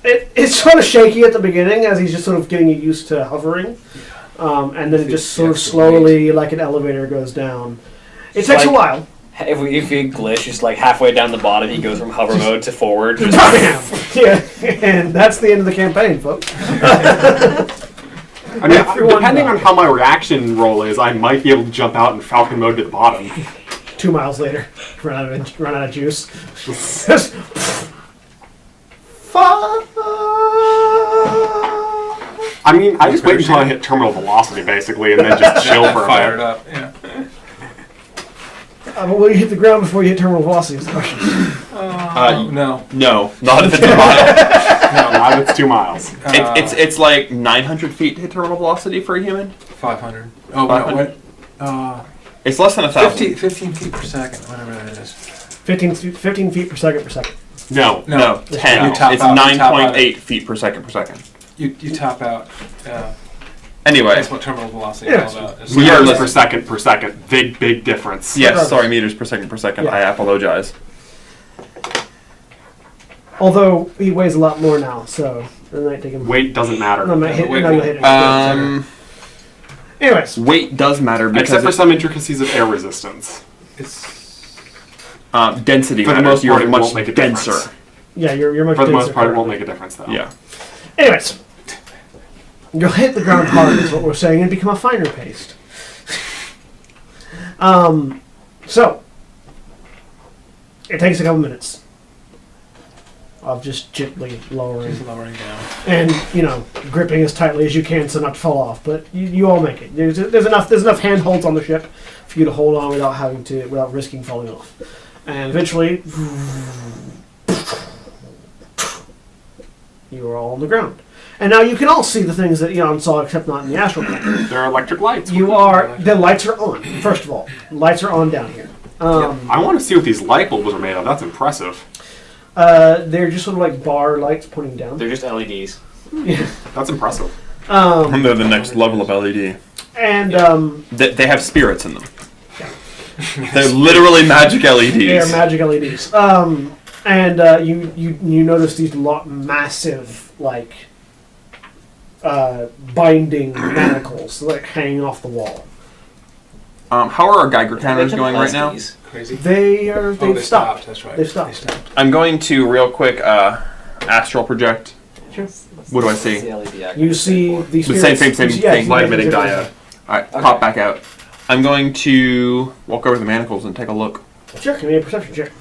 S3: it's sort of shaky at the beginning as he's just sort of getting used to hovering, and then it just sort of slowly, like an elevator, goes down. It takes a while.
S2: if you glitch, just like halfway down the bottom, he goes from hover mode to forward. Just
S3: Bam! Yeah, and that's the end of the campaign, folks.
S1: I mean,
S3: Everyone
S1: depending
S3: died.
S1: on how my reaction roll is, I might be able to jump out in Falcon mode to the bottom.
S3: 2 miles later, run out of juice. Just
S1: I mean, I just wait until I hit terminal velocity, basically, and then just chill for a
S6: Fire it
S1: bit.
S6: up. Yeah.
S3: but will you hit the ground before you hit terminal velocity? Is the question.
S6: No.
S5: No, not if it's a mile.
S1: No, not if it's 2 miles.
S5: It's like 900 feet to hit terminal velocity for a human.
S6: 500. Oh,
S5: 500?
S6: no, what?
S5: It's less than 1,000.
S6: 15 feet per second, whatever that is.
S3: 15 feet per second per second.
S1: No.
S5: No, 10.
S6: You top
S5: It's
S6: out- you top out
S5: 9.8 feet per second per second.
S6: You top out.
S5: Anyway.
S6: That's what terminal velocity
S3: Yeah.
S6: is all about. It's
S1: Meters
S5: Yeah,
S1: per second. Big difference.
S5: Yes, sorry, meters per second per second.
S3: Yeah.
S5: I apologize.
S3: Although he weighs a lot more now, so it might take him.
S1: Weight doesn't matter.
S3: No, might hit,
S6: Wait,
S3: no, you'll hit it. Anyways,
S5: Weight does matter because
S1: Except for some intricacies of air resistance.
S6: It's
S5: density
S1: For the
S5: matters.
S1: most
S5: You're
S1: part, it
S5: much
S1: won't make a
S5: denser.
S1: difference.
S3: yeah, you're much
S1: For the most
S3: denser
S1: part, it won't
S3: currently.
S1: make a difference, though.
S5: Yeah.
S3: Anyways, you'll hit the ground hard, is what we're saying, and become a finer paste. So, it takes a couple minutes of just gently lowering
S6: just lowering down.
S3: and, gripping as tightly as you can so not to fall off. But you all make it. There's enough handholds on the ship for you to hold on without risking falling off. And eventually, you are all on the ground. And now you can all see the things that Eon saw, except not in the astral plane.
S1: There are electric lights.
S3: The lights are on, first of all. Lights are on down here.
S1: I want to see what these light bulbs are made of. That's impressive.
S3: They're just sort of like bar lights pointing down.
S2: They're just LEDs.
S1: That's impressive.
S5: They're the next level of LED.
S3: And
S5: They have spirits in them. They're literally magic LEDs.
S3: they are magic LEDs. And you notice these massive, binding manacles, hanging off the wall.
S5: How are our Geiger counters going right now?
S6: Crazy.
S3: They've stopped.
S6: That's right.
S3: They've stopped.
S6: They stopped.
S5: I'm going to real quick astral project.
S3: Sure.
S5: What do I see?
S2: The LED activator
S3: You see
S2: board.
S3: these
S5: The same
S3: spirits-
S5: thing.
S3: yeah, you see
S1: Light
S3: the
S1: emitting
S3: spirits.
S1: diode.
S5: Alright,
S2: Okay.
S5: pop back out. I'm going to walk over the manacles and take a look.
S3: Sure, give me a perception check.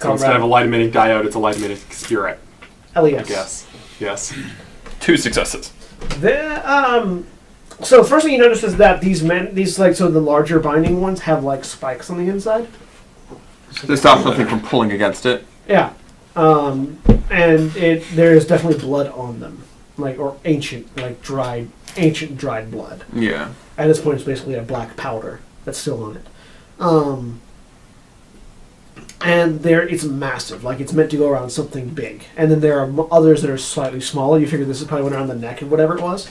S1: So instead of a light emitting diode, it's a light emitting spirit.
S3: LES.
S1: Yes.
S5: 2 successes.
S3: So the first thing you notice is that the larger binding ones have spikes on the inside.
S5: To stop something from pulling against it.
S3: Yeah. And there is definitely blood on them. Or ancient dried blood.
S5: Yeah.
S3: At this point, it's basically a black powder that's still on it. And it's massive. It's meant to go around something big. And then there are others that are slightly smaller. You figure this is probably went around the neck of whatever it was.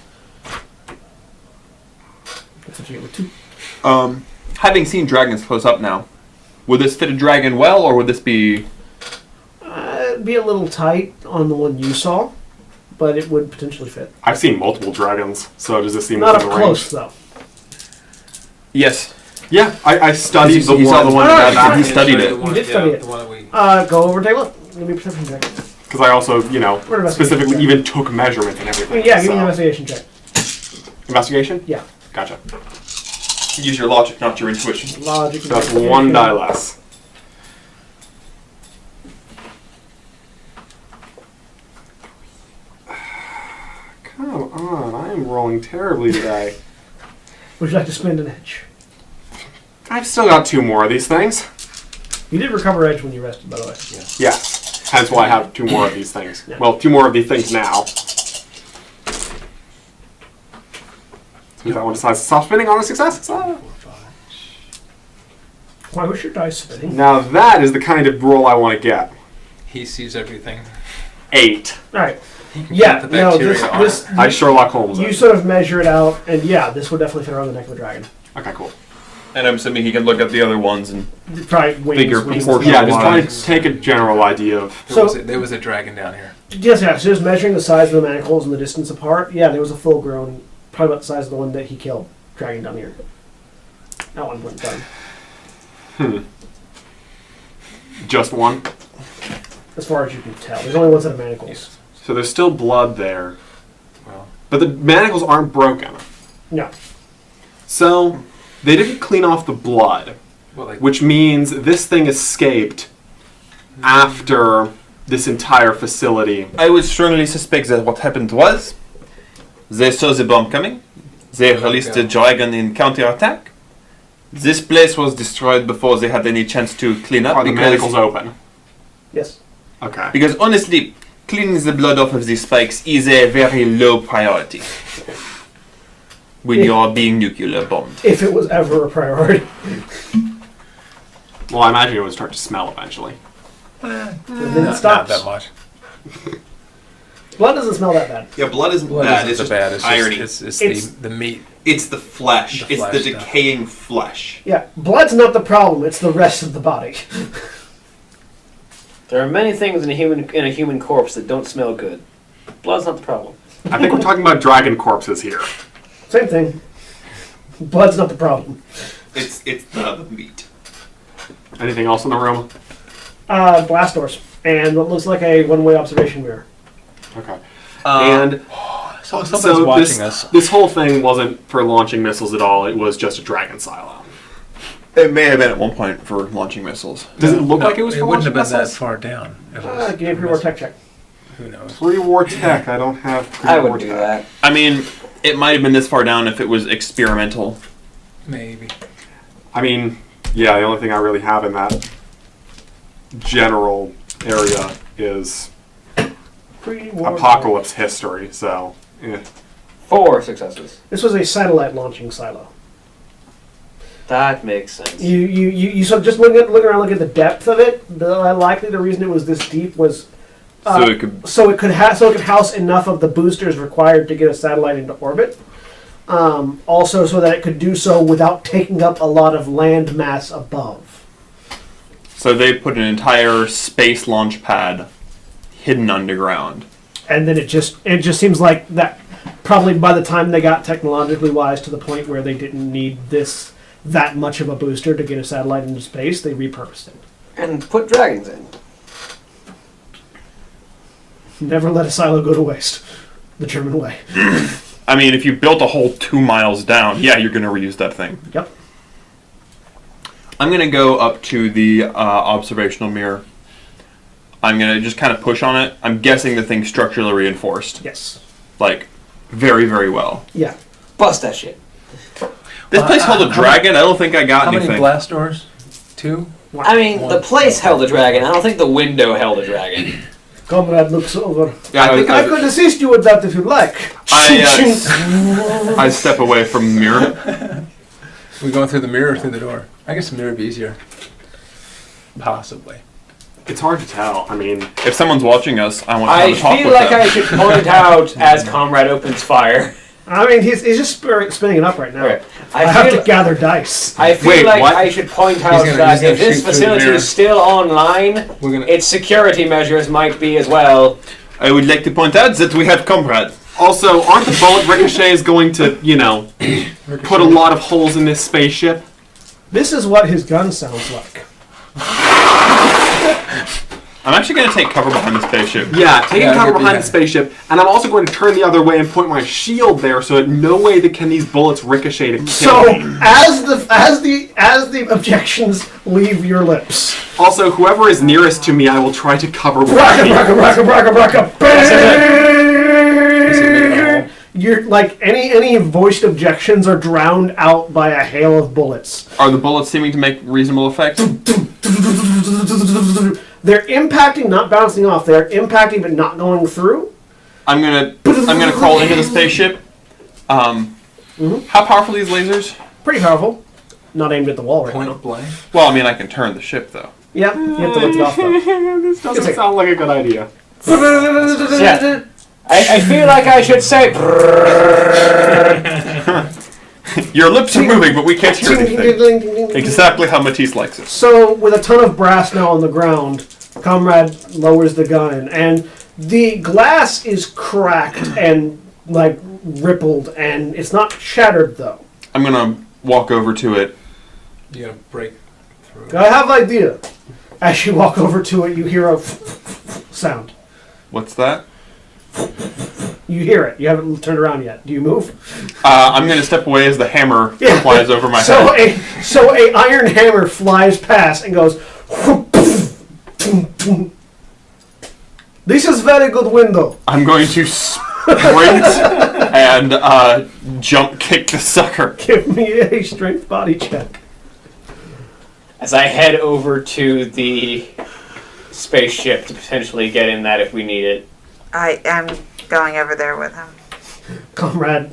S3: That's what you get with 2.
S5: Having seen dragons close up now, would this fit a dragon well, or would this be...
S3: It'd be a little tight on the one you saw, but it would potentially fit.
S1: I've seen multiple dragons, so does this seem
S3: Not
S1: within
S3: up
S1: the
S3: close,
S1: range?
S3: though.
S5: Yes.
S1: Yeah, I studied
S5: You saw the one
S3: Alright.
S5: that he studied
S6: The
S5: it.
S6: one-
S3: You did study it.
S6: The one that we.
S3: Go over and take a look. Give me a perception check.
S1: Because I also,
S3: investigation
S1: specifically
S3: check.
S1: even took measurements and everything.
S3: Yeah, give me
S1: so.
S3: an investigation check.
S1: Investigation?
S3: Yeah.
S1: Gotcha.
S5: Use your logic, not your intuition.
S3: Logic.
S1: So that's
S3: investigation.
S1: 1 die less. Come on, I am rolling terribly today.
S3: Would you like to spend an edge?
S1: I've still got 2 more of these things.
S3: You did recover edge when you rested, by the way.
S1: Yes. Hence why I have 2 more of these things.
S3: Yeah.
S1: Well, 2 more of these things now. So if that one decides to stop spinning on a success, it's
S3: Why was your dice spinning?
S1: Now that is the kind of roll I want to get.
S6: He sees everything.
S1: 8.
S3: Alright.
S6: He can
S3: Yeah,
S6: put the
S3: no,
S6: bacteria on
S3: this,
S6: it.
S1: I Sherlock Holmes
S3: you
S1: it.
S3: sort of measure it out, and yeah, this would definitely fit around the neck of a dragon.
S1: Okay, cool.
S5: And I'm assuming he can look at the other ones and...
S3: Probably wings,
S5: Figure
S3: wings.
S5: proportion.
S1: Yeah, just trying
S5: Wise.
S1: to take a general idea of...
S6: There was a dragon down here.
S3: Yes, so just measuring the size of the manacles and the distance apart, yeah, there was a full-grown, probably about the size of the one that he killed, dragon down here. That one went done.
S1: Just one.
S3: As far as you can tell. There's only one set of manacles.
S1: So there's still blood there.
S6: Well,
S1: But the manacles aren't broken.
S3: No.
S1: So they didn't clean off the blood,
S6: like
S1: which means this thing escaped after this entire facility.
S5: I would strongly suspect that what happened was... They saw the bomb coming. They released the dragon in counterattack. This place was destroyed before they had any chance to clean up.
S1: Are the manacles open?
S3: Yes.
S1: Okay.
S5: Because honestly, cleaning the blood off of these spikes is a very low priority. when you're being nuclear bombed.
S3: If it was ever a priority.
S1: Well, I imagine it would start to smell eventually.
S3: And then it
S6: Not
S3: stops.
S6: that much.
S3: Blood doesn't smell that bad.
S7: Yeah, blood isn't
S6: Blood
S7: bad.
S6: isn't
S7: It's
S6: so
S7: just
S6: bad. It's
S7: irony.
S3: It's-
S6: the meat.
S7: It's the flesh.
S6: The
S7: It's
S6: flesh
S7: the
S6: stuff.
S7: decaying flesh.
S3: Yeah, blood's not the problem. It's the rest of the body.
S2: There are many things in a human corpse that don't smell good. Blood's not the problem.
S1: I think we're talking about dragon corpses here.
S3: Same thing. Blood's not the problem.
S7: It's the meat.
S1: Anything else in the room?
S3: Glass doors. And what looks like a one-way observation mirror.
S1: Okay. And
S6: Something's
S1: so
S6: watching us.
S1: this whole thing wasn't for launching missiles at all. It was just a dragon silo.
S5: It may have been at one point for launching missiles.
S1: Does it look like it was for
S6: wouldn't
S1: launching
S6: have been that
S1: missiles?
S6: far down. If it was
S3: Give me a pre-war tech check.
S6: Who knows?
S1: Pre-war tech. I don't have
S2: I
S1: pre-war
S2: would do
S1: tech.
S2: that.
S5: I mean, it might have been this far down if it was experimental.
S6: Maybe.
S1: I mean, yeah, the only thing I really have in that general area is
S3: Pre-war
S1: apocalypse history, so yeah.
S2: 4 successes.
S3: This was a satellite launching silo.
S2: That makes sense.
S3: You sort of just look around, look at the depth of it. Likely the reason it was this deep was
S5: So it could
S3: so it could house enough of the boosters required to get a satellite into orbit. Also, so that it could do so without taking up a lot of land mass above.
S5: So they put an entire space launch pad hidden underground.
S3: And then it just seems like that. Probably by the time they got technologically wise to the point where they didn't need that much of a booster to get a satellite into space, they repurposed it.
S2: And put dragons in.
S3: Never let a silo go to waste. The German way.
S5: I mean, if you built a hole 2 miles down, yeah, you're going to reuse that thing.
S3: Yep.
S5: I'm going to go up to the observational mirror. I'm going to just kind of push on it. I'm guessing the thing's structurally reinforced.
S3: Yes.
S5: Like, very, very well.
S3: Yeah.
S2: Bust that shit.
S5: This place held a dragon. I don't think I got
S6: How
S5: anything.
S6: many blast doors? 2?
S2: I mean, the place held a dragon. I don't think the window held a dragon.
S3: Comrade looks over.
S5: Yeah,
S3: I could assist you with that if you'd like.
S5: I step away from the mirror.
S6: We going through the mirror or through the door? I guess the mirror would be easier. Possibly.
S1: It's hard to tell. I mean,
S5: If someone's watching us, I want to
S2: I
S5: have a talk
S2: feel
S5: with
S2: like
S5: them.
S2: I should point out as Comrade opens fire.
S3: I mean, he's just spinning it up right now.
S2: Okay.
S3: I have to gather dice.
S2: I feel
S1: Wait,
S2: like
S1: what?
S2: I should point out
S6: he's
S2: that
S6: gonna
S2: if this
S6: shoot through the
S2: facility
S6: mirror.
S2: is still online,
S6: We're gonna.
S2: its security measures might be as well.
S5: I would like to point out that we have comrade.
S1: also, aren't the bullet ricochets going to, put a lot of holes in this spaceship?
S3: This is what his gun sounds like.
S5: I'm actually going to take cover behind the spaceship.
S1: Yeah, taking
S6: Yeah,
S1: cover
S6: get
S1: behind the
S6: behind.
S1: spaceship, and I'm also going to turn the other way and point my shield there, so that no way that can these bullets ricochet to kill
S3: So
S1: me.
S3: as the objections leave your lips,
S1: Also, whoever is nearest to me, I will try to cover.
S3: braka braka braka braka braka
S6: Is he making a
S3: bang!
S6: hole?
S3: You're like any voiced objections are drowned out by a hail of bullets.
S5: Are the bullets seeming to make reasonable effect?
S3: They're impacting, not bouncing off. They're impacting, but not going through.
S5: I'm gonna crawl into the spaceship. How powerful are these lasers?
S3: Pretty powerful. Not aimed at the wall right now.
S6: Point blank.
S5: Well, I mean, I can turn the ship though.
S3: Yeah, you have to lift it off though.
S1: This doesn't sound like a good idea.
S2: Yeah. I feel like I should say.
S5: Your lips are moving, but we can't hear anything. Exactly how Matisse likes it.
S3: So, with a ton of brass now on the ground, Comrade lowers the gun, and the glass is cracked and like rippled, and it's not shattered though.
S5: I'm gonna walk over to it.
S6: You gotta break through.
S3: I have idea. As you walk over to it, you hear a sound.
S5: What's that?
S3: You hear it. You haven't turned around yet. Do you move?
S5: I'm gonna step away as the hammer flies over my head.
S3: So a iron hammer flies past and goes. This is very good window.
S5: I'm going to sprint and jump kick the sucker.
S3: Give me a strength body check.
S2: As I head over to the spaceship to potentially get in that if we need it.
S4: I am going over there with him.
S3: Comrade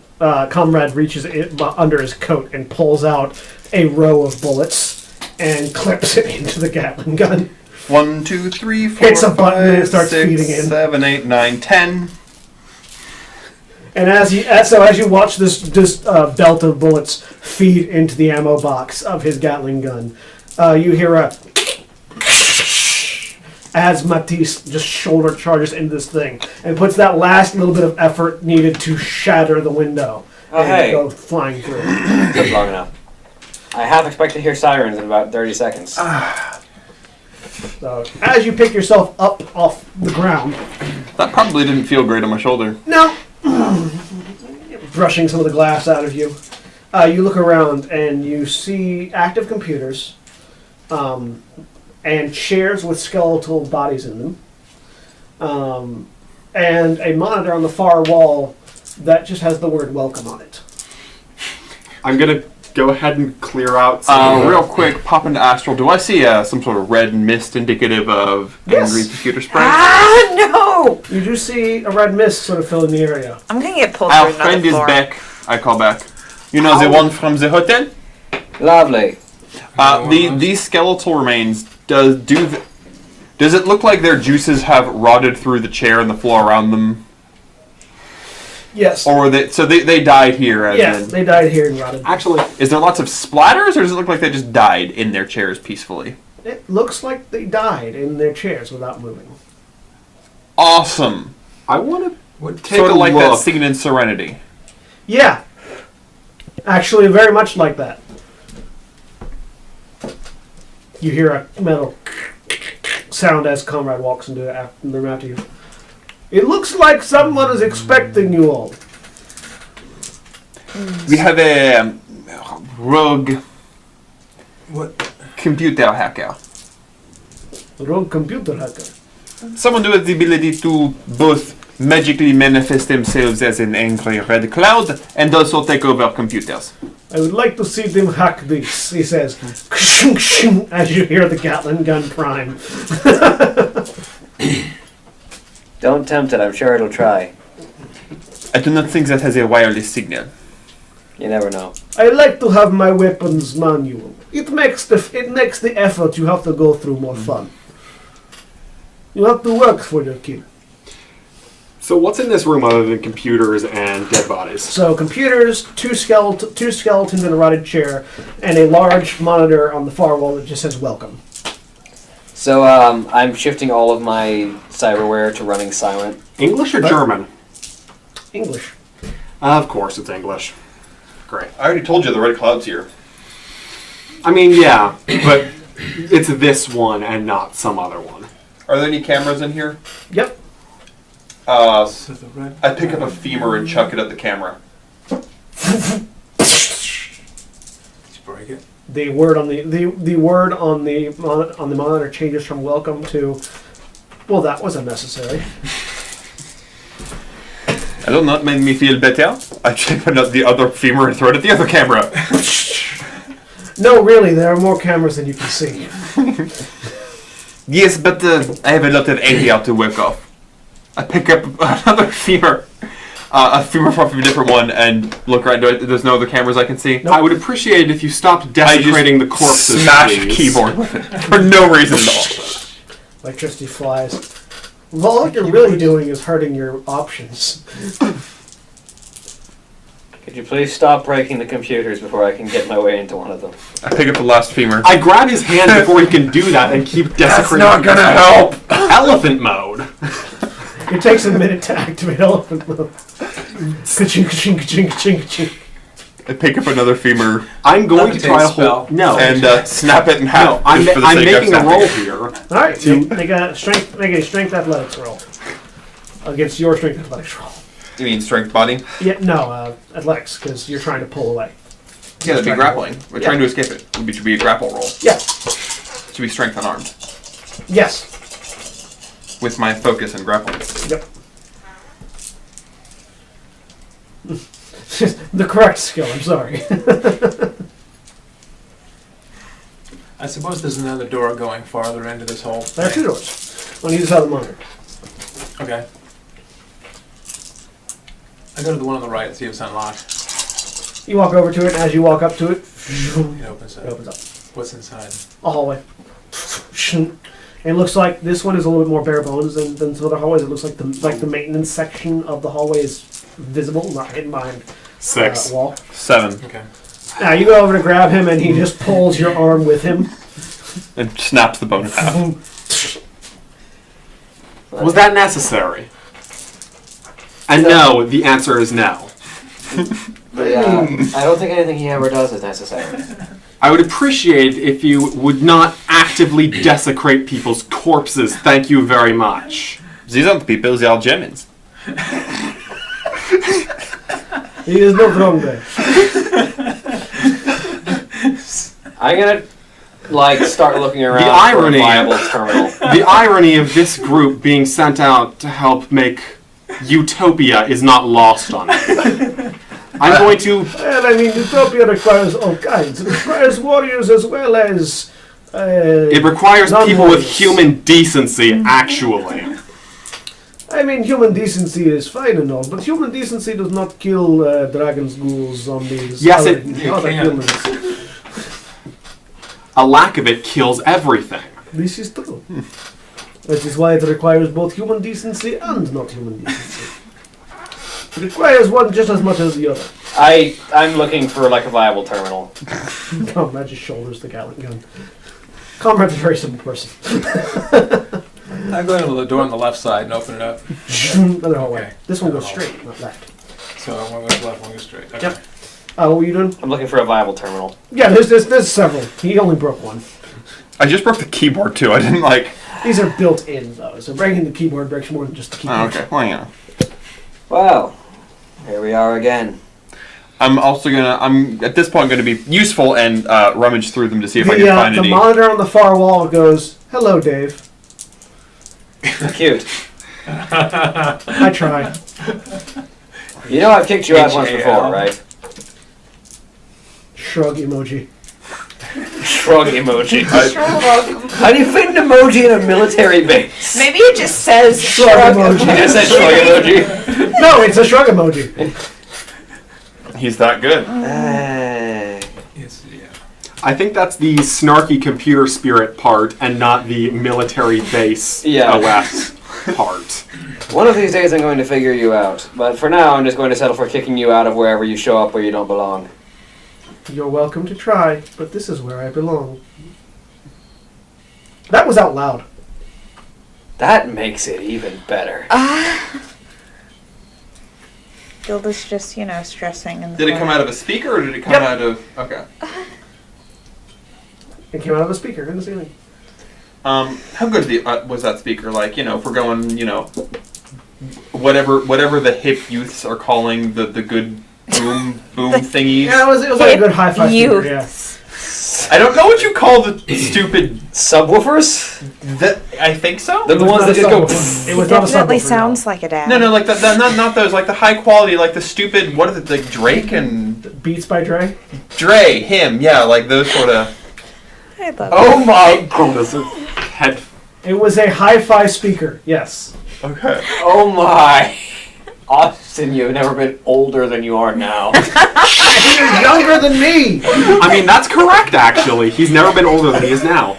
S3: reaches under his coat and pulls out a row of bullets and clips it into the Gatling gun.
S5: 1, 2, 3, 4,
S3: Hits a button and it
S5: 5,
S3: starts
S5: 6,
S3: feeding in.
S5: 7, 8, 9, 10.
S3: And as you watch this belt of bullets feed into the ammo box of his Gatling gun, you hear a as Matisse just shoulder charges into this thing and puts that last little bit of effort needed to shatter the window and go flying through.
S2: Took long enough. I half expect to hear sirens in about 30 seconds.
S3: So as you pick yourself up off the ground,
S5: That probably didn't feel great on my shoulder.
S3: no, brushing some of the glass out of you, you look around and you see active computers. And chairs with skeletal bodies in them, and a monitor on the far wall that just has the word "welcome" on it.
S1: I'm gonna go ahead and clear out some
S5: Real quick, pop into Astral. Do I see some sort of red mist indicative of angry computer spray?
S4: Ah, no!
S3: You do see a red mist sort of filling the area.
S4: I'm gonna get pulled
S5: Our
S4: through another
S5: friend is
S4: floor.
S5: back. I call back. You know the one from the hotel?
S2: Lovely.
S5: These skeletal remains, does it look like their juices have rotted through the chair and the floor around them?
S3: Yes.
S5: Or they died here? As
S3: Yes,
S5: in,
S3: they died here and rotted.
S1: Actually,
S5: is there lots of splatters, or does it look like they just died in their chairs peacefully?
S3: It looks like they died in their chairs without moving.
S5: Awesome.
S1: I want to take
S5: Sort
S1: a
S5: of like that
S1: look.
S5: scene in Serenity.
S3: Yeah. Actually, very much like that. You hear a metal sound as Comrade walks into the room after you. It looks like someone is expecting you all.
S5: We have a rogue
S6: What?
S5: computer hacker.
S3: Rogue computer hacker.
S5: Someone who has the ability to both magically manifest themselves as an angry red cloud and also take over computers.
S3: I would like to see them hack this, he says, as you hear the Gatling gun prime.
S2: Don't tempt it. I'm sure it'll try.
S5: I do not think that has a wireless signal.
S2: You never know.
S3: I like to have my weapons manual. It makes the effort you have to go through more fun. You have to work for your kill.
S1: So what's in this room other than computers and dead bodies?
S3: So computers, two skeletons in a rotted chair, and a large monitor on the far wall that just says "Welcome."
S2: So I'm shifting all of my cyberware to running silent.
S1: English or German?
S3: English.
S1: Of course it's English. Great.
S5: I already told you the red cloud's here.
S1: I mean, yeah, but it's this one and not some other one.
S5: Are there any cameras in here?
S3: Yep.
S6: So the red.
S5: I pick up a femur and chuck it at the camera.
S6: Did you break it?
S3: The word on the word on the monitor changes from "Welcome" to, well, that was unnecessary.
S5: I don't know, it made me feel better. I check the other femur and throw it at the other camera.
S3: No, really, there are more cameras than you can see.
S5: Yes, but I have a lot of area to work off. I pick up another femur, a femur from a different one, and look right into it. There's no other cameras I can see.
S3: Nope.
S1: I would appreciate it if you stopped desecrating the corpses.
S5: Smash
S1: please.
S5: keyboard with it for no reason at all.
S3: Electricity flies. Well, all you're really doing is hurting your options.
S2: Could you please stop breaking the computers before I can get my way into one of them?
S5: I pick up the last femur.
S1: I grab his hand before he can do that and keep desecrating.
S5: not gonna help.
S1: Elephant mode.
S3: It takes a minute to activate elephant mode. Ka-ching, ka-ching, ka-ching, ka-ching, ka-ching.
S5: I pick up another femur
S1: I'm going to
S6: Levitate
S1: try to
S6: spell.
S1: hold. No,
S5: and snap it in half.
S1: no. I'm,
S5: just for the
S1: I'm
S5: sake of
S1: making a
S5: snapping
S1: roll
S5: it.
S1: here.
S3: All right, so make a strength athletics roll against your strength athletics roll.
S5: You mean strength body?
S3: Yeah, no, athletics because you're trying to pull away.
S5: Yeah, that'd be grappling. We're trying to escape it. It should be a grapple roll.
S3: Yeah.
S5: It should be strength unarmed.
S3: Yes.
S5: With my focus and grappling.
S3: Yep. The correct skill. I'm sorry.
S6: I suppose there's another door going farther into this hole.
S3: There are two doors on either side of the monitor.
S6: Okay. I go to the one on the right and see if it's unlocked.
S3: You walk over to it, and as you walk up to it,
S6: It opens up.
S3: it opens up.
S6: What's inside?
S3: A hallway. It looks like this one is a little bit more bare bones than some other hallways. It looks like the maintenance section of the hallway is visible, not hidden behind
S1: 6.
S3: wall.
S5: 7.
S6: Okay.
S3: Now you go over to grab him, and he just pulls your arm with him.
S5: And snaps the bone in half.
S1: Was that necessary? And no, the answer is no.
S2: I don't think anything he ever does is necessary.
S1: I would appreciate if you would not actively desecrate people's corpses. Thank you very much.
S5: Sie sind people, they are Germans.
S3: He is not wrong there.
S2: I'm gonna start looking around
S1: The
S2: for
S1: irony-
S2: a viable terminal.
S1: The irony of this group being sent out to help make utopia is not lost on me. I'm going to...
S3: Well, I mean, utopia requires all kinds. It requires warriors as well as...
S1: It requires people with
S3: non-warriors.
S1: human decency, actually.
S3: I mean, human decency is fine and all, but human decency does not kill dragons, ghouls, zombies,
S1: Yes,
S3: other,
S1: it
S3: other
S6: can.
S3: humans.
S1: A lack of it kills everything.
S3: This is true. That is why it requires both human decency and not human decency. It requires one just as much as the other.
S2: I'm looking for a viable terminal.
S3: Comrade just shoulders the Gatling gun. Comrade's a very simple person.
S6: I'm going to the door on the left side and open it up.
S3: Another hallway.
S6: Okay.
S3: This one goes straight, not left.
S6: So one goes left, one goes straight. Okay.
S3: Yep. What were you doing?
S2: I'm looking for a viable terminal.
S3: Yeah, there's several. He only broke one.
S5: I just broke the keyboard too. I didn't
S3: These are built in though, so breaking the keyboard breaks more than just the keyboard.
S5: Oh, okay. Well, yeah.
S2: Well, here we are again.
S5: I'm at this point gonna be useful and rummage through them to see if I can find
S3: The
S5: any.
S3: monitor on the far wall goes, "Hello, Dave."
S2: Cute.
S3: I try.
S2: You know I've kicked you out once
S6: H-A-L.
S2: before, right?
S3: Shrug emoji.
S2: Shrug emoji.
S4: You're welcome.
S2: How do you fit an emoji in a military base?
S4: Maybe it just says
S3: Shrug emoji.
S2: You just said shrug emoji.
S3: No, it's a shrug emoji.
S5: He's that good.
S6: It's, yeah.
S1: I think that's the snarky computer spirit part and not the military base
S2: Yeah.
S1: OS part.
S2: One of these days I'm going to figure you out, but for now I'm just going to settle for kicking you out of wherever you show up where you don't belong.
S3: You're welcome to try, but this is where I belong. That was out loud.
S2: That makes it even better.
S4: Gilda's just, stressing in the
S5: Did it come
S4: corner.
S5: out of a speaker or did it come
S3: Yep.
S5: out of? Okay.
S3: It came out of a speaker in the ceiling.
S5: How good was that speaker? Like, if we're going, whatever the hip youths are calling the good boom thingies.
S3: Yeah, it was like a good hi-fi speaker. Yeah.
S5: I don't know what you call the stupid.
S2: Subwoofers?
S5: I think so.
S2: They're the ones that just go.
S3: It was not a
S4: Definitely
S3: subwoofer,
S4: sounds like a dad.
S5: No, like not those. Like the high quality, like the stupid. What is it? Like Drake and
S3: no. Beats by Dre.
S5: Dre, him, yeah, like those sort of.
S4: I love
S2: Oh my goodness.
S1: Head.
S3: It was a hi-fi speaker. Yes.
S5: Okay.
S2: Oh my. Austin, you've never been older than you are now.
S3: You're younger than me.
S1: I mean, that's correct, actually. He's never been older than he is now.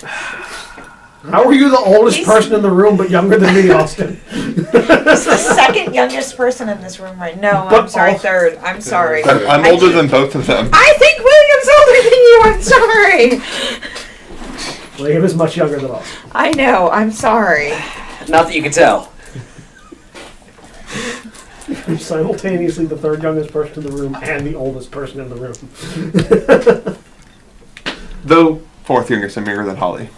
S3: How are you the oldest person in the room, but younger than me, Austin?
S4: He's the second youngest person in this room right now.
S3: But
S4: I'm sorry,
S3: all-
S4: third. I'm sorry.
S5: I'm older than both of them.
S4: I think William's older than you. I'm sorry.
S3: William is much younger than Austin.
S4: I know. I'm sorry.
S2: Not that you can tell.
S3: I'm simultaneously the third youngest person in the room and the oldest person in the room.
S1: Though,
S5: Fourth youngest, I'm younger than Holly.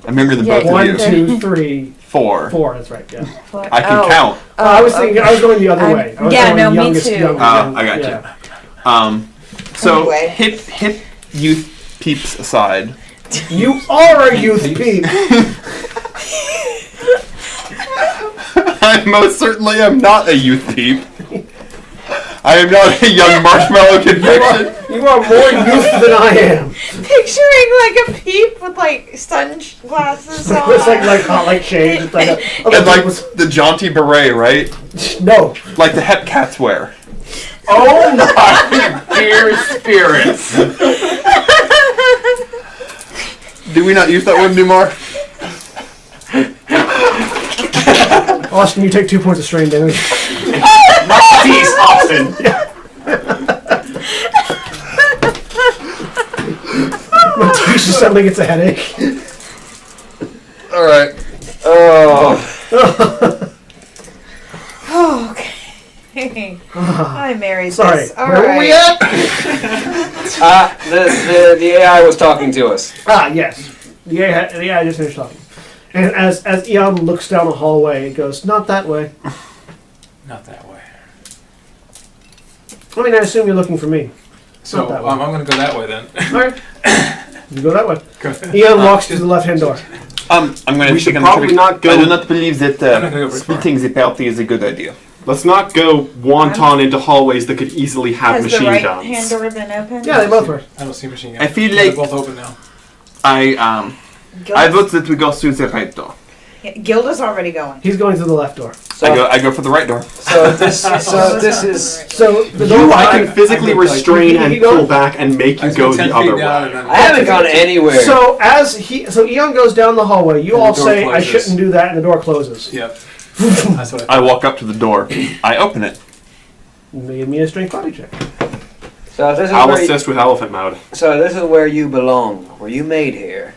S5: I'm younger than
S4: Yeah,
S5: both
S3: One,
S5: of you.
S3: 2, 3,
S5: Four.
S3: 4. That's right. Yeah.
S5: I can count.
S3: I was thinking. I was going the other way. I was
S4: yeah,
S3: going
S4: no, me
S3: youngest,
S4: too.
S3: youngest,
S5: Oh, I got
S3: yeah.
S5: you. So
S4: Anyway.
S5: hip youth peeps aside.
S3: You are a youth peep.
S5: I most certainly am not a youth peep. I am not a young marshmallow confection.
S3: You are more youth than I am.
S4: Picturing like a peep with like sunglasses on.
S3: It's like hot like shades. It's like
S5: And like the jaunty beret, right?
S3: no.
S5: Like the het cats wear.
S1: Oh my dear spirits!
S5: Do we not use that word anymore?
S3: Austin, you take 2 points of strain damage.
S1: Jeez, Austin!
S3: Matisse suddenly gets a headache.
S5: Alright.
S4: Oh, okay. I married
S3: Sorry,
S4: this. All
S3: where were we
S4: right.
S3: at?
S2: The AI was talking to us.
S3: Yes. The AI just finished talking. And as Eon looks down the hallway, it goes, not that way.
S6: Not that way.
S3: I mean, I assume you're looking for me.
S6: So
S3: that way.
S6: I'm going to go that way then.
S3: Alright. You go that way.
S6: Go.
S3: Eon walks to the left-hand door.
S5: I'm going
S1: We
S5: to
S1: should
S5: check on
S1: probably
S5: the
S1: not go-
S5: I do not believe that
S6: I'm not gonna go very far.
S5: splitting the party is a good idea.
S1: Let's not go wanton into hallways that could easily have
S4: Has the
S1: machine
S4: right
S1: guns.
S4: hand door been open?
S3: Yeah, they both were.
S6: I don't see machine gun.
S5: I feel
S6: They're
S5: like-
S6: both open now.
S5: I
S4: Gilda's,
S5: vote that we go through the right door.
S4: yeah, Gilda's already going.
S3: He's going through the left door.
S5: I go for the right door.
S2: So this is
S3: So the door
S1: You, I
S3: behind-
S1: can physically
S6: I would like-
S1: restrain
S3: Can
S1: and
S3: you go?
S1: pull back and make
S6: I
S1: you
S6: was
S1: go
S6: going 10
S1: the other
S6: feet down
S1: way.
S6: and then
S2: I haven't gone anywhere.
S3: So Eon goes down the hallway. You
S6: And
S3: all
S6: the door
S3: say I
S6: closes.
S3: shouldn't do that, and the door closes.
S6: Yep. That's what I
S5: I walk up to the door. I open it.
S3: Give me a strength body check.
S2: So this is
S1: I'll
S2: where
S1: assist with elephant mode.
S2: this is where you belong. Were you made here?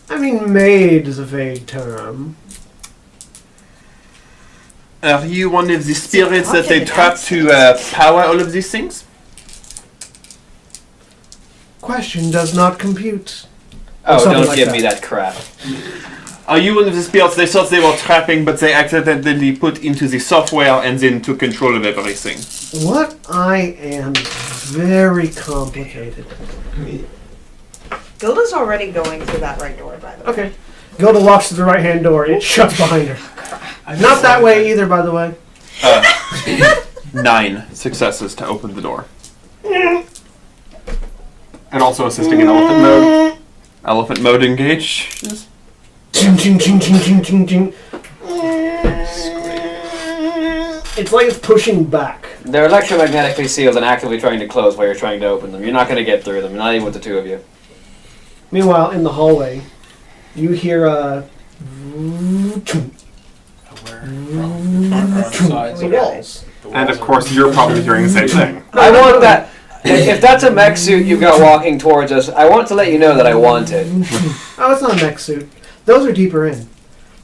S3: I mean, made is a vague term.
S5: Are you one of the spirits that they
S4: fucking
S5: trap to power all of these things?
S3: Question does not compute.
S2: Oh,
S3: something
S2: don't
S3: like
S2: give
S3: that.
S2: me that crap.
S5: Are you one of the spirits they thought they were trapping, but they accidentally put into the software and then took control of everything?
S3: What I am very complicated.
S4: Gilda's already going through that right door, by the way.
S3: Okay. Gilda walks to the right-hand door. It shuts behind her. Not that way either, by the way.
S5: 9 successes to open the door.
S1: And also assisting in elephant mode.
S5: Elephant mode engaged.
S3: Ching, ching, ching, ching, ching, ching, ching. It's like it's pushing back.
S2: They're electromagnetically sealed and actively trying to close while you're trying to open them. You're not going to get through them, not even with the two of you.
S3: Meanwhile, in the hallway, you hear a...
S6: Where from? On the sides.
S3: The walls.
S6: The
S1: And
S6: walls
S1: of course, you're probably hearing the same thing.
S2: I want that. If that's a mech suit you've got walking towards us, I want to let you know that I want it.
S3: Oh, it's not a mech suit. Those are deeper in.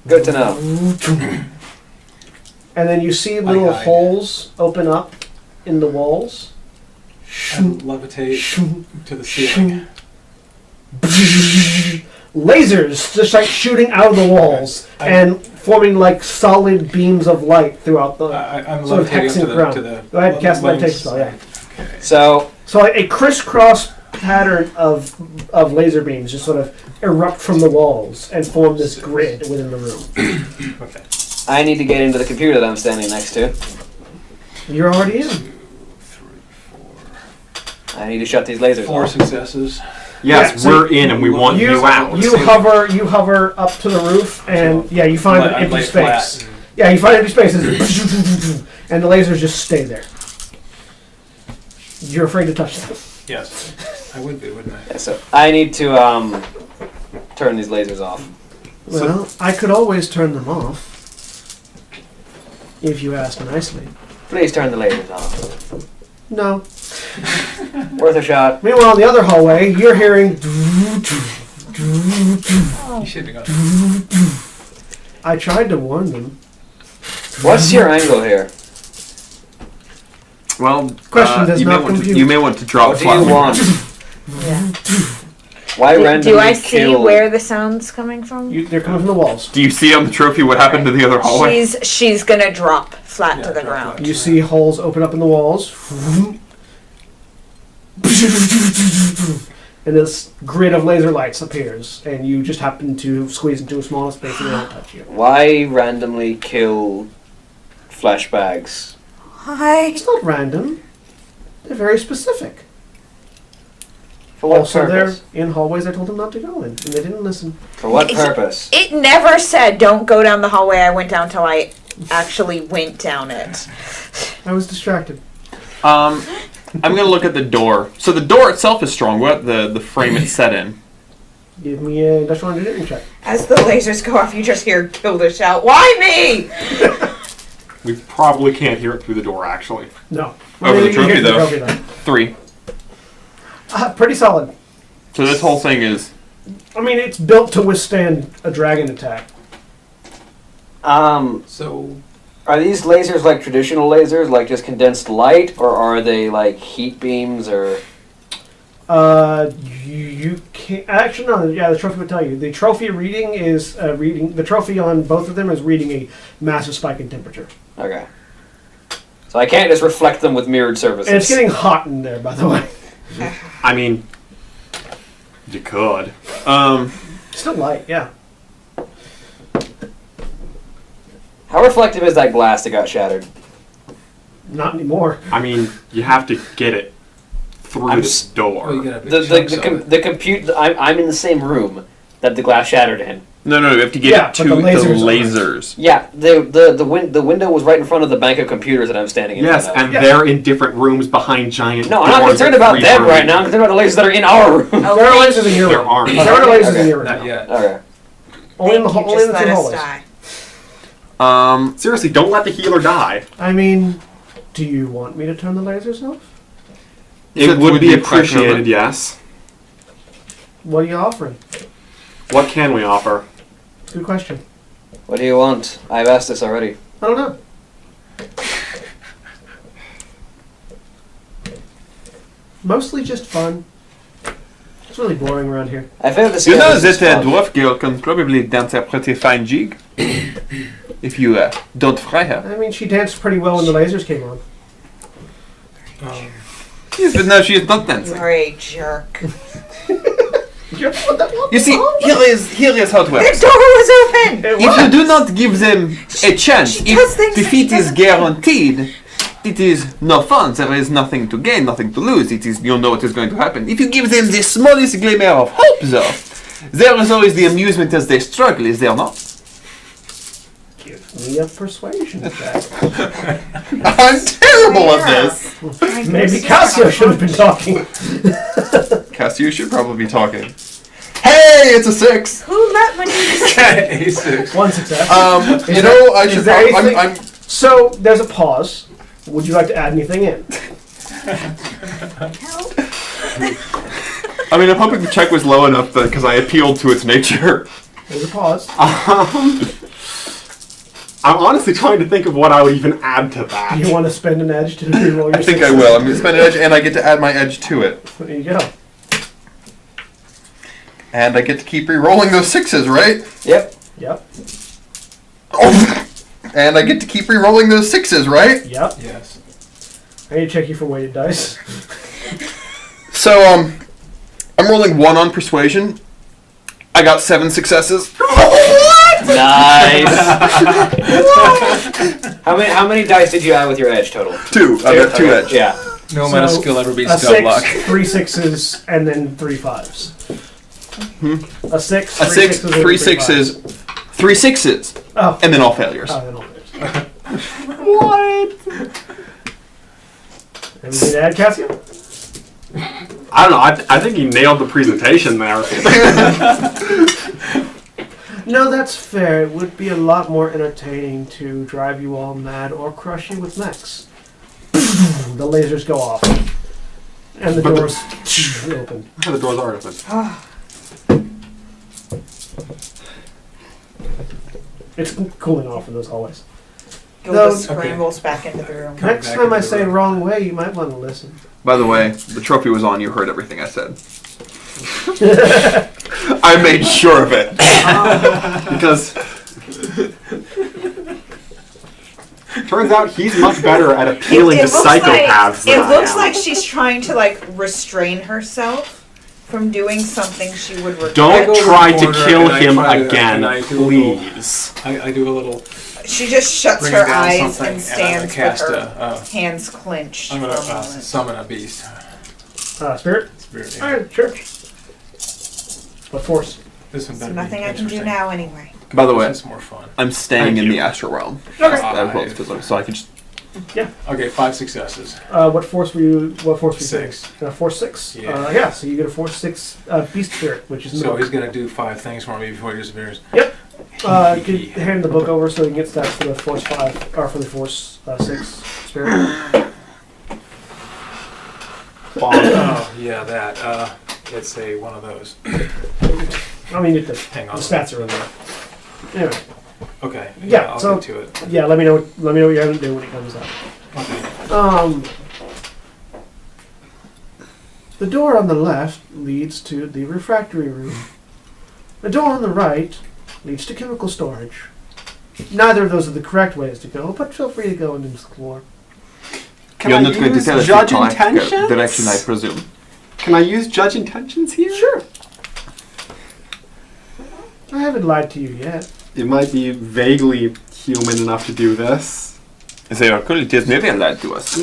S2: Good to know.
S3: And then you see little
S6: hide.
S3: holes open up in the walls.
S6: And levitate to the ceiling.
S3: Lasers just like shooting out of the walls and forming like solid beams of light throughout the
S6: I'm
S3: sort of
S6: levitating
S3: hexing ground.
S6: to the
S3: Go ahead, cast
S6: lighting
S3: levitation spell, yeah.
S6: Okay.
S2: So,
S3: So like a crisscross pattern of laser beams just sort of erupt from the walls and form this grid within the room.
S6: Okay.
S2: I need to get into the computer that I'm standing next to.
S3: You're already in.
S6: 3, 4.
S2: I need to shut these lasers
S6: 4
S2: off.
S6: successes.
S1: Yes,
S3: Yeah, so
S1: we're in and we want you out.
S3: You hover up to the roof and yeah, you find an
S6: I
S3: empty
S6: lay
S3: space.
S6: flat.
S3: Yeah, you find empty spaces and the lasers just stay there. You're afraid to touch them.
S6: Yes. I would be, wouldn't I?
S2: Yeah, so I need to turn these lasers off.
S3: Well, I could always turn them off. If you ask nicely.
S2: Please turn the lasers off.
S3: No.
S2: Worth a shot.
S3: Meanwhile, in the other hallway, you're hearing.
S6: You should have gone.
S3: I tried to warn them.
S2: What's your angle here?
S5: Well,
S3: Question does
S5: you
S3: not
S5: may want
S3: compute.
S5: to, you may want to drop
S2: What do you want? Why
S4: Do
S2: randomly
S4: I see
S2: kill?
S4: where the sound's coming from?
S3: They're coming from the walls.
S5: Do you see on the trophy what happened to the other hallway?
S4: She's gonna drop flat to the
S6: drop
S4: ground.
S6: flat.
S3: You see holes open up in the walls. And this grid of laser lights appears, and you just happen to squeeze into a small space and they don't touch you.
S2: Why randomly kill flashbacks?
S4: Why?
S3: It's not random. They're very specific.
S2: For what
S3: Also,
S2: purpose?
S3: they're in hallways I told them not to go in, and they didn't listen.
S2: For what purpose?
S4: It never said don't go down the hallway I went down till I actually went down it.
S3: I was distracted.
S5: I'm gonna look at the door. So the door itself is strong. What the frame it's set in?
S3: Give me an industrial engineering check.
S4: As the lasers go off, you just hear Gilda shout, "Why me?"
S1: We probably can't hear it through the door, actually.
S3: No.
S5: Over the
S3: You
S5: trophy,
S3: get
S5: though.
S3: 3.
S5: 3.
S3: Pretty solid.
S5: So this whole thing is.
S3: I mean, it's built to withstand a dragon attack.
S6: So,
S2: Are these lasers like traditional lasers, like just condensed light, or are they like heat beams, or?
S3: You can't actually no. Yeah, the trophy would tell you. The trophy reading is reading. The trophy on both of them is reading a massive spike in temperature,
S2: Okay. So I can't just reflect them with mirrored surfaces.
S3: and it's getting hot in there. By the way,
S1: I mean, you could.
S3: still light. Yeah.
S2: How reflective is that glass that got shattered?
S3: Not anymore.
S1: I mean, you have to get it through
S2: I'm
S1: this
S2: s-
S1: door.
S6: well, you get a big chunks of it.
S2: The compute. I'm in the same room that the glass shattered in.
S5: No, you have to get
S3: Yeah,
S5: it to
S3: but
S5: the
S3: the lasers
S5: lasers.
S2: Yeah, the window was right in front of the bank of computers that I'm standing in
S1: Yes,
S2: front of.
S1: and
S3: Yeah.
S1: they're in different rooms behind giant
S2: No, I'm not
S1: doors
S2: concerned
S1: that
S2: about
S1: freeze
S2: them
S1: room.
S2: right now. I'm concerned about the lasers that are in our room.
S3: There are lasers in your
S1: There
S3: room.
S1: aren't.
S3: There are lasers
S2: Okay.
S3: in your room.
S6: Not yet.
S2: Okay.
S3: Only in the
S4: Thank you,
S3: only in
S4: just
S3: the two
S4: let us
S3: hallways.
S4: die.
S1: Seriously, don't let the healer die.
S3: I mean, do you want me to turn the lasers off?
S1: It would be
S5: preferable.
S1: appreciated, yes.
S3: What are you offering?
S1: What can we offer?
S3: Good question.
S2: What do you want? I've asked this already.
S3: I don't know. Mostly just fun. It's really boring around here.
S2: I failed to see
S5: You
S2: how
S5: know
S2: this is
S5: that a
S2: fun.
S5: dwarf girl can probably dance a pretty fine jig if you don't fry her.
S3: I mean, she danced pretty well when the lasers came on.
S5: Yes, but now she is not dancing.
S4: You're a jerk.
S5: You see, here is how it
S4: Their
S5: works.
S4: door was open!
S5: If you do not give them a chance,
S4: she does
S5: if
S4: things that
S5: defeat
S4: she
S5: is
S4: doesn't do.
S5: guaranteed, it is no fun. There is nothing to gain, nothing to lose. It is you know what is going to happen. If you give them the smallest glimmer of hope, though, there is always the amusement as they struggle. Is there not?
S3: Give me a persuasion check.
S5: I'm terrible at this.
S3: Maybe Cassio should have been talking.
S5: Cassio should probably be talking. Hey, it's a 6.
S4: Who let me
S6: A6.
S3: One success.
S5: You know, I
S3: is
S5: should.
S3: there
S5: I'm,
S3: anything-
S5: I'm.
S3: So there's a pause. Would you like to add anything in?
S4: help?
S5: I mean, I'm hoping the check was low enough because I appealed to its nature.
S3: There's a pause.
S1: I'm honestly trying to think of what I would even add to that.
S3: You want to spend an edge to reroll your
S5: I think I will. I'm going to spend an edge, and I get to add my edge to it.
S3: There you go.
S5: And I get to keep re-rolling those 6s, right?
S2: Yep.
S3: Yep.
S5: Oh. And I get to keep re-rolling those 6s, right?
S3: Yep.
S6: Yes.
S3: I need to check you for weighted dice.
S5: So, I'm rolling 1 on persuasion. I got 7 successes.
S2: Nice. How many dice did you add with your edge total?
S5: 2. I got 2 edge.
S2: Yeah.
S6: No amount of
S3: So,
S6: skill ever
S3: A
S6: beats dumb
S3: 6,
S6: luck.
S3: 3 6s, and then 3 5s. A 6,
S5: A 6, 3
S3: 3
S5: 6s, 3 6s,
S3: Oh.
S5: and then all failures.
S3: Oh, then all failures.
S1: What?
S3: Anything to add, Cassio?
S1: I don't know. I think he nailed the presentation there.
S3: No, that's fair. It would be a lot more entertaining to drive you all mad or crush you with mechs. The lasers go off. And the
S1: But the-
S3: doors open.
S1: The doors are open.
S3: It's cooling off in those hallways.
S4: Gilda
S3: No,
S4: scrambles back into the room.
S3: Next
S6: back
S3: time I
S6: into the
S3: say
S6: room.
S3: wrong way, you might want to listen.
S5: By the way, the trophy was on. You heard everything I said. I made sure of it.
S1: Because turns out he's much better at appealing to psychopaths than
S4: it
S1: I
S4: looks
S1: am.
S4: like she's trying to restrain herself from doing something she would regret.
S1: Don't
S6: I go to
S1: try
S6: the
S1: to
S6: corner
S1: kill
S6: and I
S1: him
S6: try to-
S1: again,
S6: and I do a little-
S1: please.
S6: I do a little.
S4: She just shuts
S6: bringing
S4: her
S6: down
S4: eyes
S6: something,
S4: and
S6: and I'm gonna
S4: stands
S6: cast
S4: with her hands clenched
S6: I'm
S4: for
S6: gonna
S4: a moment.
S6: summon a beast.
S3: Spirit?
S6: Spirit,
S3: All right, sure. What force?
S6: This one
S4: So
S6: better
S4: nothing
S6: be
S4: I can do
S6: interesting.
S4: now anyway.
S5: By the way,
S6: This is more fun.
S5: I'm staying
S1: Thank
S5: in
S1: you.
S5: the astral realm.
S3: Okay.
S5: As well as physical, so I can just.
S6: Okay, 5 successes.
S3: What force were you? What force were you
S6: 6.
S3: saying? Force 6.
S6: Yeah.
S3: Yeah. So you get a force 6 beast spirit, which is in the
S6: So
S3: book.
S6: he's gonna do 5 things for me before he disappears.
S3: Yep. You could hand the book over so you can get stats for the force 5 or for the force 6 spirit.
S6: Oh, yeah, that. It's a one of those.
S3: I mean, the
S6: Hang on.
S3: stats are in there. Anyway,
S6: Okay.
S3: Yeah,
S6: I'll
S3: so-
S6: get to it.
S3: yeah. Let me know. Let me know what you're gonna do when it comes up.
S6: Okay.
S3: The door on the left leads to the refractory room. The door on the right leads to chemical storage. Neither of those are the correct ways to go, but feel free to go and explore.
S5: You're not going to tell us
S1: judge
S5: the correct
S1: intentions?
S5: direction, I presume.
S1: Can I use judge intentions here?
S3: Sure. I haven't lied to you yet.
S1: It might be vaguely human enough to do this.
S5: They are qualities maybe lied to us.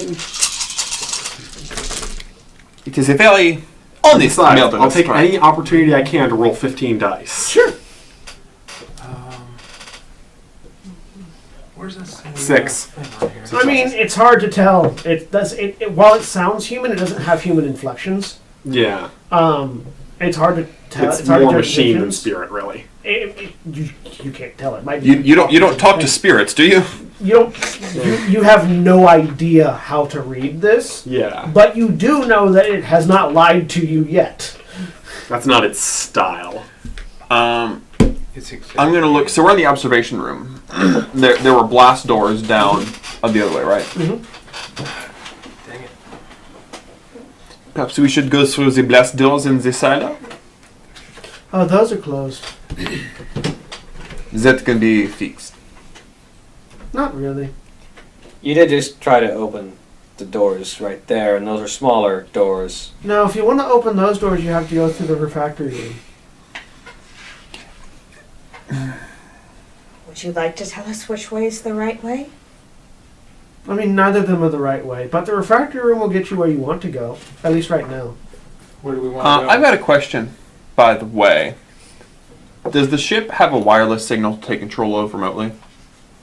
S5: It is a very honest
S1: Besides,
S5: murderous
S1: I'll take
S5: crime.
S1: any opportunity I can to roll 15 dice.
S3: Sure.
S6: Where's this?
S1: 6.
S6: Thing on here?
S3: I mean, it's hard to tell. It does. While it sounds human, it doesn't have human inflections.
S1: Yeah.
S3: It's hard to tell.
S1: It's
S3: hard
S1: more
S3: to judge
S1: machine than
S3: intentions.
S1: spirit, really.
S3: You can't tell. It might be.
S5: You don't talk to spirits, do you?
S3: You have no idea how to read this,
S1: Yeah.
S3: but you do know that it has not lied to you yet.
S1: That's not its style.
S6: It's
S5: I'm gonna look. So we're in the observation room. there were blast doors down the other way, right?
S6: Dang it.
S5: Perhaps we should go through the blast doors in the silo.
S3: Oh, those are closed.
S5: That can be fixed.
S3: Not really.
S2: You did just try to open the doors right there, and those are smaller doors.
S3: No, if you want to open those doors, you have to go through the refractory room.
S4: Would you like to tell us which way is the right way?
S3: I mean, neither of them are the right way, but the refractory room will get you where you want to go, at least right now.
S6: Where do we want to go?
S5: I've got a question, by the way. Does the ship have a wireless signal to take control of remotely?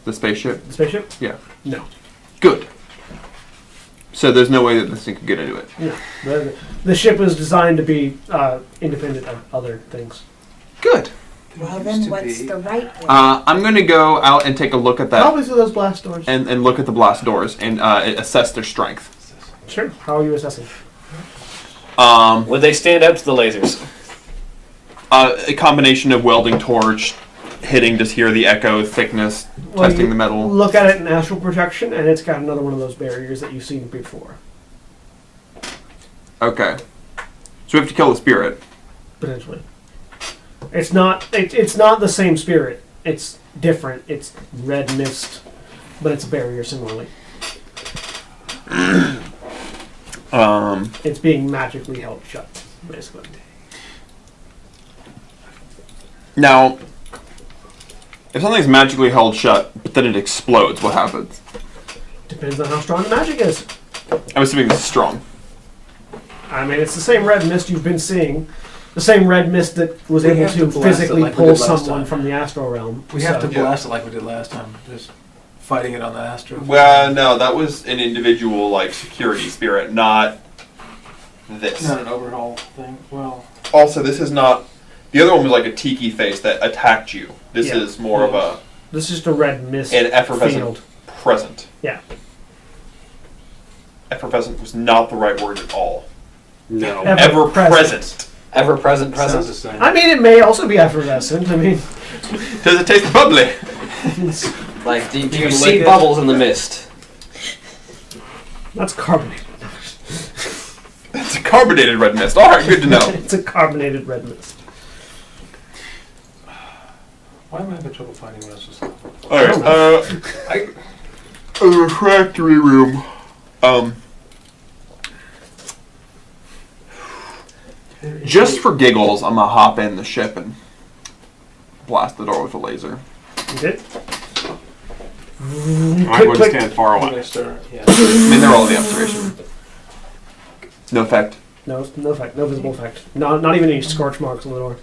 S5: The spaceship?
S3: The spaceship?
S5: Yeah.
S3: No.
S5: Good. So there's no way that this thing could get into it.
S3: No. The ship is designed to be independent of other things.
S5: Good.
S4: Well, then what's the right way?
S5: I'm going to go out and take a look at that
S3: Probably through those blast doors.
S5: and look at the blast doors and assess their strength.
S3: Sure. How are you assessing?
S2: Would they stand up to the lasers?
S5: A combination of welding torch, hitting, just hear the echo, thickness, testing
S3: you
S5: the metal.
S3: Look at it in astral projection, and it's got another one of those barriers that you've seen before.
S5: Okay. So we have to kill the spirit.
S3: Potentially. It's not. It's not the same spirit. It's different. It's red mist, but it's a barrier similarly. It's being magically held shut, basically.
S5: Now, if something's magically held shut, but then it explodes, what happens?
S3: Depends on how strong the magic is.
S5: I'm assuming this is strong.
S3: I mean, it's the same red mist you've been seeing. The same red mist that was
S6: We
S3: able
S6: have
S3: to
S6: to blast it
S3: physically
S6: like we
S3: pull
S6: did last
S3: someone
S6: time.
S3: from the astral realm.
S6: We have to
S3: So-
S6: blast it like we did last time. Just fighting it on the astro.
S5: Well, no, that was an individual, security spirit, not this.
S6: Not an overhaul thing. Well,
S5: Also, this is not... The other one was like a tiki face that attacked you. This
S3: Yeah.
S5: is more of a...
S3: This is just a red mist
S5: an effervescent
S3: field.
S5: present.
S3: Yeah.
S5: Effervescent was not the right word at all.
S1: No.
S3: Ever
S5: Ever-present.
S2: Ever-present
S6: sounds the
S2: presence?
S6: same.
S3: I mean, it may also be effervescent. I mean,
S5: Does it taste bubbly?
S2: Like, do
S6: You
S2: you
S6: can
S2: see
S6: lick it.
S2: bubbles in the mist?
S3: that's carbonated.
S5: It's a carbonated red mist. All right, good to know.
S3: It's a carbonated red mist.
S6: Why am I having trouble finding what else?
S5: All right. A refractory room. Just for giggles, I'm gonna hop in the ship and blast the door with a laser.
S3: You did?
S1: I'm going to stand far
S6: I'm
S1: away.
S6: gonna start. Yeah.
S5: I mean, they're all in the observation. No effect.
S3: No effect. No visible effect. Not even any scorch marks on the door.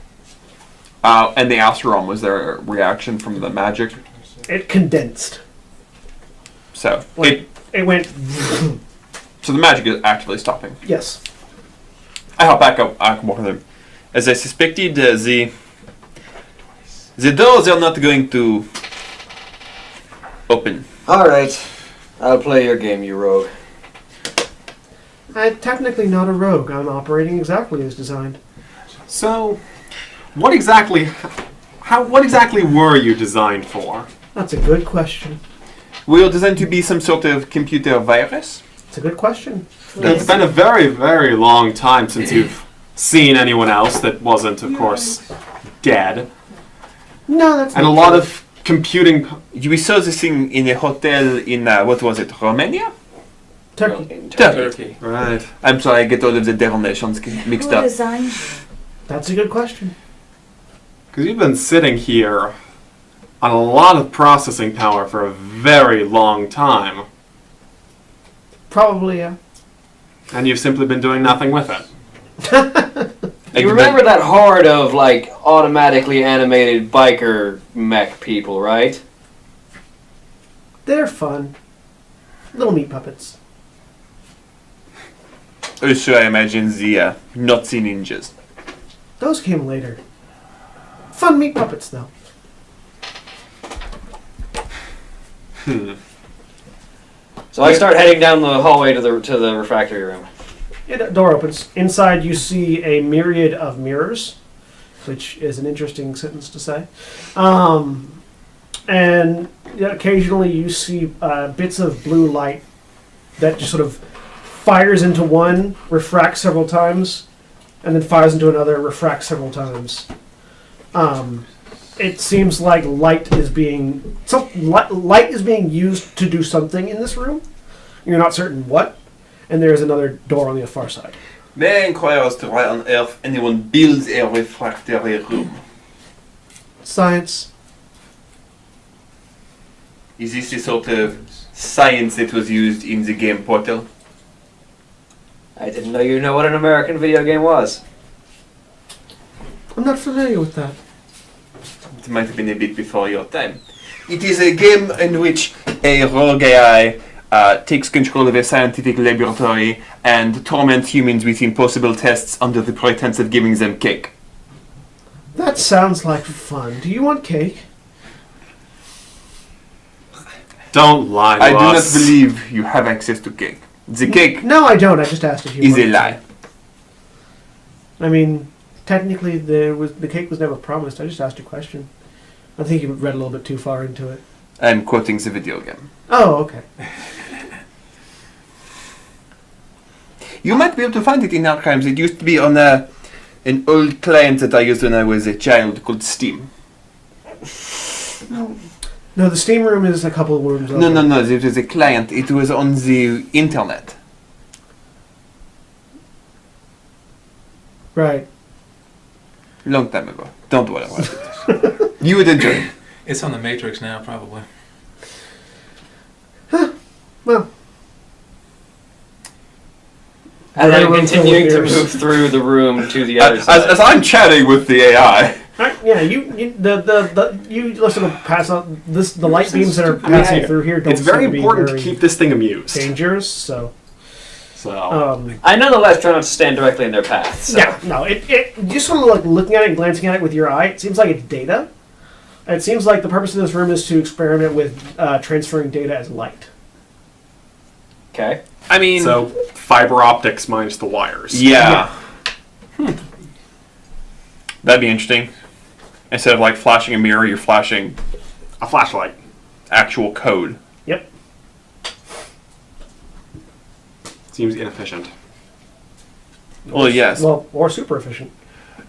S5: And the astral realm, was there a reaction from the magic?
S3: It condensed.
S5: So
S3: It went.
S5: so the magic is actively stopping.
S3: Yes.
S5: I hop back up. I can walk in there. As I suspected, the doors are not going to open.
S2: All right, I'll play your game, you rogue.
S3: I'm technically not a rogue. I'm operating exactly as designed.
S1: So, what exactly were you designed for?
S3: That's a good question.
S5: We are designed to be some sort of computer virus.
S3: It's a good question.
S1: It's been a very, very long time since you've seen anyone else that wasn't, of course, dead.
S3: No, that's
S1: And a
S3: not
S1: lot
S3: true.
S1: of computing.
S5: We saw this thing in a hotel in, what was it, Romania?
S3: Turkey.
S6: Turkey.
S1: Right.
S5: I'm sorry, I get all of the different nations mixed
S4: Who
S5: up.
S4: designed you?
S3: That's a good question.
S1: Because you've been sitting here on a lot of processing power for a very long time.
S3: Probably, yeah.
S1: And you've simply been doing nothing with it.
S2: You remember that horde of like automatically animated biker mech people, right?
S3: They're fun. Little meat puppets.
S5: Also, I imagine the Nazi ninjas.
S3: Those came later. Fun meat puppets, though.
S2: So I start heading down the hallway to the refractory room.
S3: The door opens. Inside, you see a myriad of mirrors, which is an interesting sentence to say. And occasionally, you see bits of blue light that just sort of fires into one, refracts several times, and then fires into another, refracts several times. It seems like light is being used to do something in this room. You're not certain what. And there is another door on the far side.
S5: May I inquire as to why on earth anyone builds a refractory room?
S3: Science.
S5: Is this the sort of science that was used in the game Portal?
S2: I didn't know you know what an American video game was.
S3: I'm not familiar with that.
S5: It might have been a bit before your time. It is a game in which a rogue AI takes control of a scientific laboratory and torments humans with impossible tests under the pretense of giving them cake.
S3: That sounds like fun. Do you want cake?
S1: Don't lie to
S5: I do not
S1: us.
S5: believe you have access to cake. The cake
S3: No, I don't. I just asked if you
S5: is
S3: wanted
S5: a lie.
S3: I mean, technically, the cake was never promised. I just asked a question. I think you read a little bit too far into it.
S5: I'm quoting the video game.
S3: Oh, okay.
S5: You might be able to find it in archives. It used to be on an old client that I used when I was a child called Steam.
S3: No, the steam room is a couple of rooms over.
S5: No. It was a client. It was on the internet.
S3: Right.
S5: Long time ago. Don't worry about it. You would enjoy it.
S6: It's on the Matrix now, probably.
S3: Well,
S2: And then
S3: Room full of
S2: continuing to
S3: mirrors.
S2: move through the room to the other
S5: As
S2: side.
S5: I'm chatting with the AI,
S3: right, yeah. You sort of pass out the light beams that are passing
S1: Yeah.
S3: through here. Don't
S1: It's very
S3: seem be
S1: important to
S3: very
S1: keep this thing amused.
S3: dangerous. So,
S1: So,
S2: I nonetheless try not to stand directly in their path. So.
S3: yeah, no. It just sort of like looking at it and glancing at it with your eye. It seems like it's data. It seems like the purpose of this room is to experiment with transferring data as light.
S2: Okay.
S5: I mean,
S1: so fiber optics minus the wires.
S5: yeah. That'd be interesting. Instead of like flashing a mirror, you're flashing
S1: A flashlight.
S5: actual code.
S3: Yep.
S1: Seems inefficient.
S5: Well, yes.
S3: Well, or super efficient.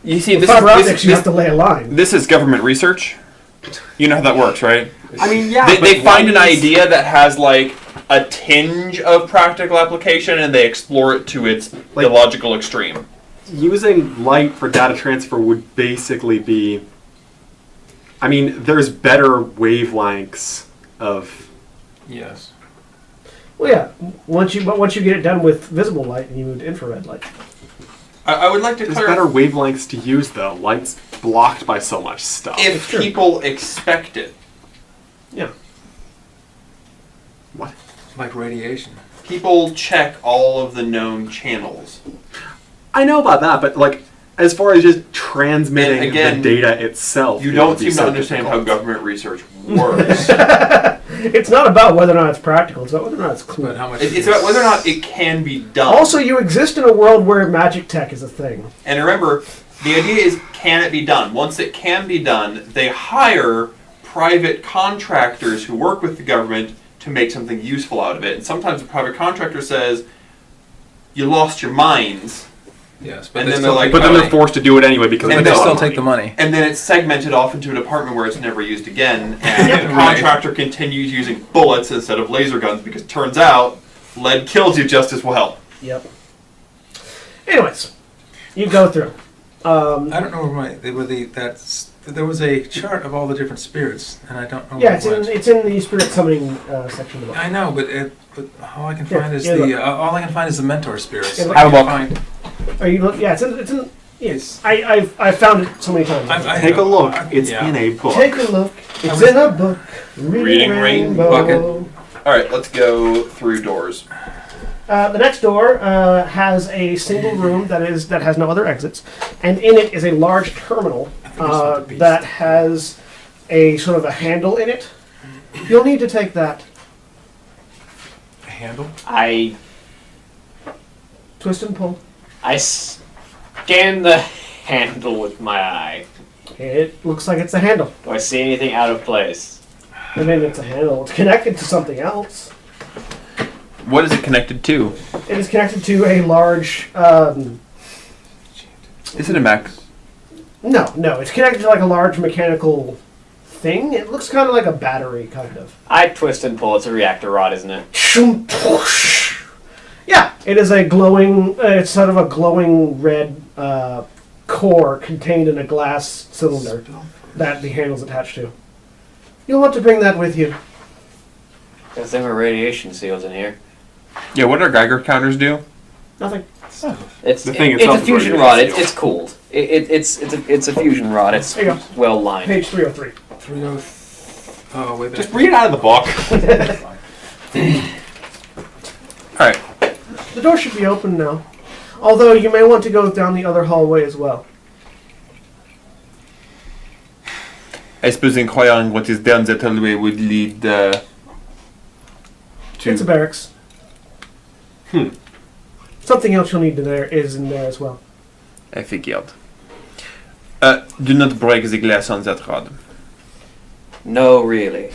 S5: You see,
S3: With
S5: this
S3: fiber
S5: is,
S3: optics,
S5: this,
S3: you
S5: this,
S3: have to lay a line.
S5: this is government research. You know how that works, right?
S1: I mean, yeah.
S5: They find an idea that has like a tinge of practical application and they explore it to its
S1: Like-
S5: illogical extreme.
S1: Using light for data transfer would basically be. I mean, there's better wavelengths of
S6: Yes.
S3: Well, yeah. Once you get it done with visible light, and you move to infrared light.
S5: I would like to
S1: There's
S5: clarify.
S1: better wavelengths to use, though. Light's blocked by so much stuff.
S5: If
S3: True.
S5: people expect it,
S3: Yeah.
S1: What?
S6: Like radiation.
S5: people check all of the known channels.
S1: I know about that, but like, as far as just transmitting
S5: And again,
S1: the data itself,
S5: You
S1: it
S5: don't
S1: would be
S5: seem to
S1: so
S5: understand how
S1: difficult.
S5: government research works.
S3: It's not about whether or not it's practical. It's about whether or not it's cool.
S6: But how much?
S5: It's about whether or not it can be done.
S3: Also, you exist in a world where magic tech is a thing.
S5: And remember, the idea is, can it be done? Once it can be done, they hire private contractors who work with the government to make something useful out of it. And sometimes the private contractor says, you lost your minds.
S6: Yes, but
S5: And
S6: they
S5: then
S6: still
S5: they're like,
S6: take
S1: But
S6: the
S1: then they're
S6: money.
S1: forced to do it anyway because
S6: But
S5: And
S6: they
S5: no,
S6: still take the money.
S5: And then it's segmented off into a department where it's never used again. And the
S6: Right.
S5: contractor continues using bullets instead of laser guns because it turns out lead kills you just as well.
S3: Yep. Anyways, you go through.
S6: I don't know where there was a chart of all the different spirits, and I don't know.
S3: Yeah,
S6: where
S3: it's in the spirit summoning section of the book.
S6: I know, but all I can
S3: Here,
S6: find is
S3: here, look.
S6: all I can find is the mentor spirits.
S3: Yeah, look.
S6: I
S5: Have a
S6: can't
S5: book.
S6: find-
S3: Are you look? Yeah, it's in. Yes, I found it so many times.
S6: I
S1: Take a
S6: know.
S1: look. It's
S6: Yeah.
S1: in a book.
S3: Take a look. It's
S6: was-
S3: in a book.
S5: Reading
S3: Rainbow.
S5: bucket. Alright, let's go through doors.
S3: The next door has a single room that has no other exits, and in it is a large terminal that has a sort of a handle in it. You'll need to take that.
S6: A handle.
S2: I
S3: Twist and pull.
S2: scan the handle with my eye.
S3: It looks like it's a handle.
S2: Do I see anything out of place?
S3: I mean, it's a handle. It's connected to something else.
S5: What is it connected to?
S3: It is connected to a large.
S5: Is it a Mac?
S3: No, it's connected to like a large mechanical thing. It looks kind of like a battery, kind of.
S2: I twist and pull. It's a reactor rod, isn't it?
S3: Yeah, it is a glowing. It's sort of a glowing red core contained in a glass cylinder that the handle's attached to. You'll want to bring that with you.
S2: Got some radiation seals in here.
S5: Yeah, what do our Geiger counters do?
S3: Nothing.
S2: It's
S1: The thing
S2: it's
S1: itself
S2: a
S1: is
S2: fusion
S1: radiation
S2: rod.
S1: sealed.
S2: It's cooled. It's a fusion rod. It's
S3: There you go.
S2: well lined.
S3: Page 303.
S6: 303. Oh, way back.
S1: Just read it out of the book.
S5: Alright.
S3: The door should be open now. Although you may want to go down the other hallway as well.
S5: I suppose inquiring what is down that hallway would lead to...
S3: It's a barracks. Something else you'll need is in there as well.
S5: I figured. Do not break the glass on that rod.
S2: No, really.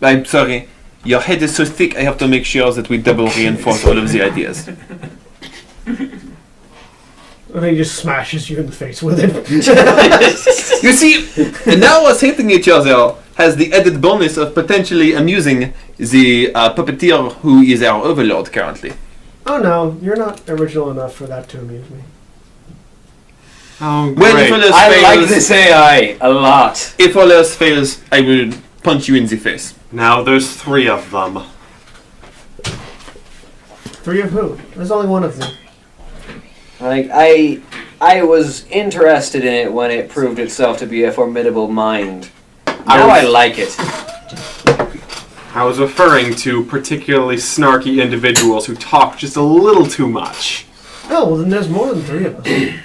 S5: I'm sorry. Your head is so thick, I have to make sure that we double reinforce all of the ideas.
S3: And he just smashes you in the face with it.
S5: You see, now us hating each other has the added bonus of potentially amusing the puppeteer who is our overlord currently.
S3: Oh no, you're not original enough for that to amuse me.
S1: Oh,
S5: When
S1: great.
S5: Phyllis
S2: I
S5: fails,
S2: like this AI a lot.
S5: if all else fails, I will punch you in the face.
S1: Now there's 3 of them.
S3: 3 of who? There's only one of them.
S2: Like I was interested in it when it proved itself to be a formidable mind. Now I like it.
S1: I was referring to particularly snarky individuals who talk just a little too much.
S3: Oh, well then there's more than 3 of us.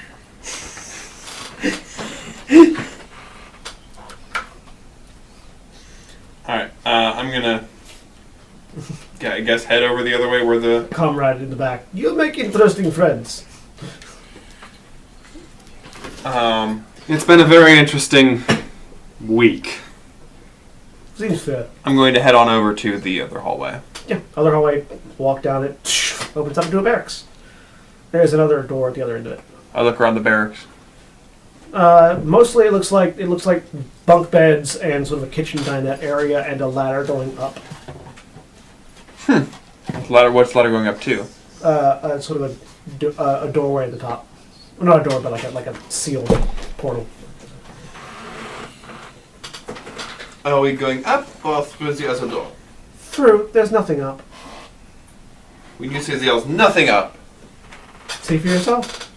S5: Alright, I'm gonna, I guess, head over the other way where the...
S3: Comrade in the back. You'll make interesting friends.
S1: It's been a very interesting week.
S3: Seems fair.
S5: I'm going to head on over to the other hallway.
S3: Yeah, other hallway, walk down it, opens up into a barracks. There's another door at the other end of it.
S5: I look around the barracks.
S3: Mostly it looks like bunk beds and sort of a kitchen dinette area and a ladder going up.
S5: What's the ladder going up to?
S3: Sort of a doorway at the top. Well, not a door, but like a sealed portal.
S7: Are we going up or through the other door?
S3: True, there's nothing up.
S5: When you say there's nothing up,
S3: See for yourself.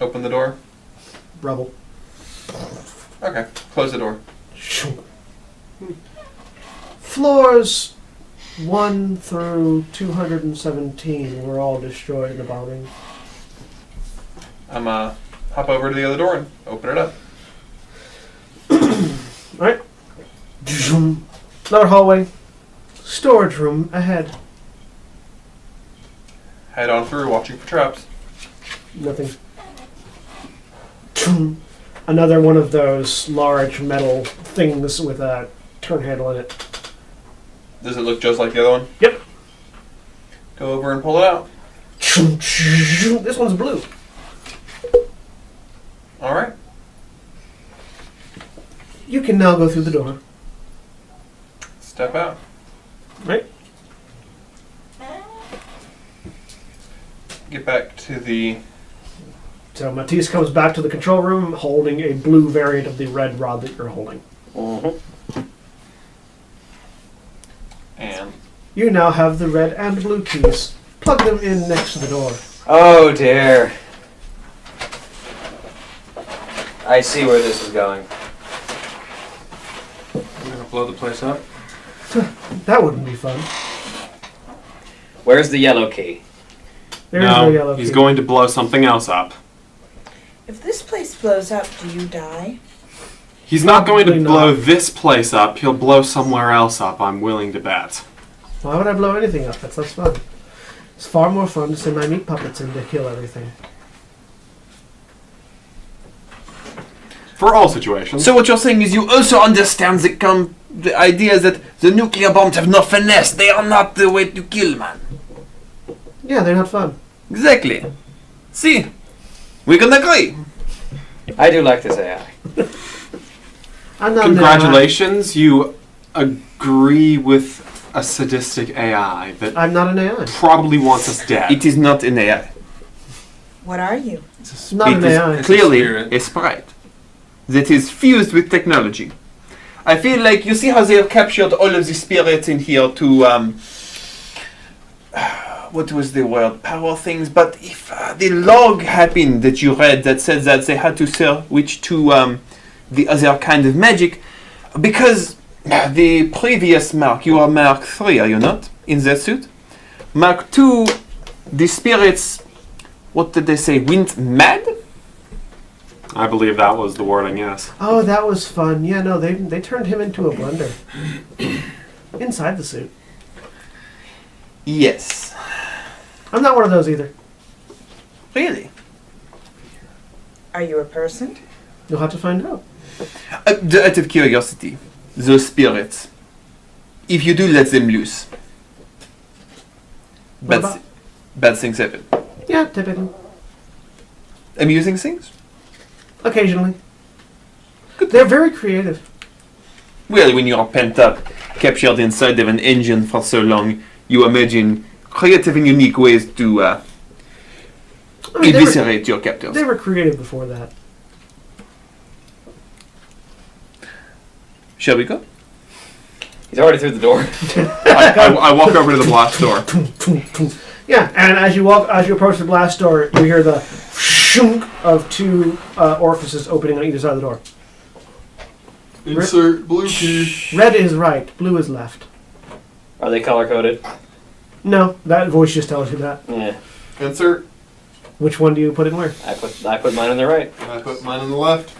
S5: open the door.
S3: Rubble.
S5: Okay, close the door.
S3: Floors 1 through 217 were all destroyed in the bombing.
S5: I'm hop over to the other door and open it up.
S3: Alright. Another hallway. Storage room ahead.
S5: Head on through, watching for traps.
S3: Nothing. Another one of those large metal things with a turn handle in it.
S5: Does it look just like the other one?
S3: Yep.
S5: Go over and pull it out.
S3: This one's blue.
S5: All right.
S3: You can now go through the door.
S5: Step out.
S3: Right?
S5: Get back to the...
S3: So Matisse comes back to the control room holding a blue variant of the red rod that you're holding.
S2: Mm-hmm.
S5: And...
S3: You now have the red and blue keys. Plug them in next to the door.
S2: Oh dear. I see where this is going.
S6: We're gonna blow the place up.
S3: That wouldn't be fun.
S2: Where's the yellow key?
S3: There's no yellow
S1: he's
S3: key.
S1: going to blow something else up.
S4: If this place blows up, do you die?
S1: He's not going to
S3: Probably
S1: blow
S3: not.
S1: this place up. He'll blow somewhere else up, I'm willing to bet.
S3: Why would I blow anything up? That's less fun. It's far more fun to send my meat puppets in to kill everything.
S1: For all situations.
S5: So what you're saying is you also understand the idea that the nuclear bombs have no finesse. They are not the way to kill, man.
S3: Yeah, they're not fun.
S5: Exactly. See? We can agree.
S2: I do like this AI.
S3: I'm not
S1: Congratulations, you agree with a sadistic AI
S3: An
S1: that
S3: AI. I'm not an AI.
S1: probably wants us dead.
S5: It is not an AI.
S4: What are you?
S3: It's not
S5: It
S3: an
S5: is
S3: AI.
S5: clearly
S6: Spirit.
S5: a sprite that is fused with technology. I feel like you see how they have captured all of the spirits in here to what was the word? Power things. But if the log happened that you read that said that they had to switch to the other kind of magic, because the previous Mark, you are Mark 3, are you not? In that suit? Mark 2, the spirits, what did they say, went mad?
S1: I believe that was the wording, yes.
S3: Oh, that was fun. Yeah, no, they turned him into a blender. Inside the suit.
S5: Yes.
S3: I'm not one of those either.
S5: Really?
S4: Are you a person?
S3: You'll have to find out.
S5: Out of curiosity, those spirits, if you do let them loose,
S3: What
S5: bad,
S3: about-
S5: bad things happen.
S3: Yeah, typically.
S5: Amusing things?
S3: Occasionally. They're very creative.
S5: Well, when you are pent up, captured inside of an engine for so long, you imagine creative and unique ways to
S3: I mean,
S5: eviscerate your captors.
S3: they were creative before that.
S5: Shall we go?
S2: He's already through the door.
S1: I walk over to the blast door.
S3: Yeah, and as you approach the blast door, you hear the shunk of two orifices opening on either side of the door.
S1: Insert blue key.
S3: Red is right, blue is left.
S2: Are they color coded?
S3: No, that voice just tells you that.
S2: Yeah.
S1: Insert.
S3: Which one do you put in where?
S2: I put mine on the right.
S1: I put mine on the left.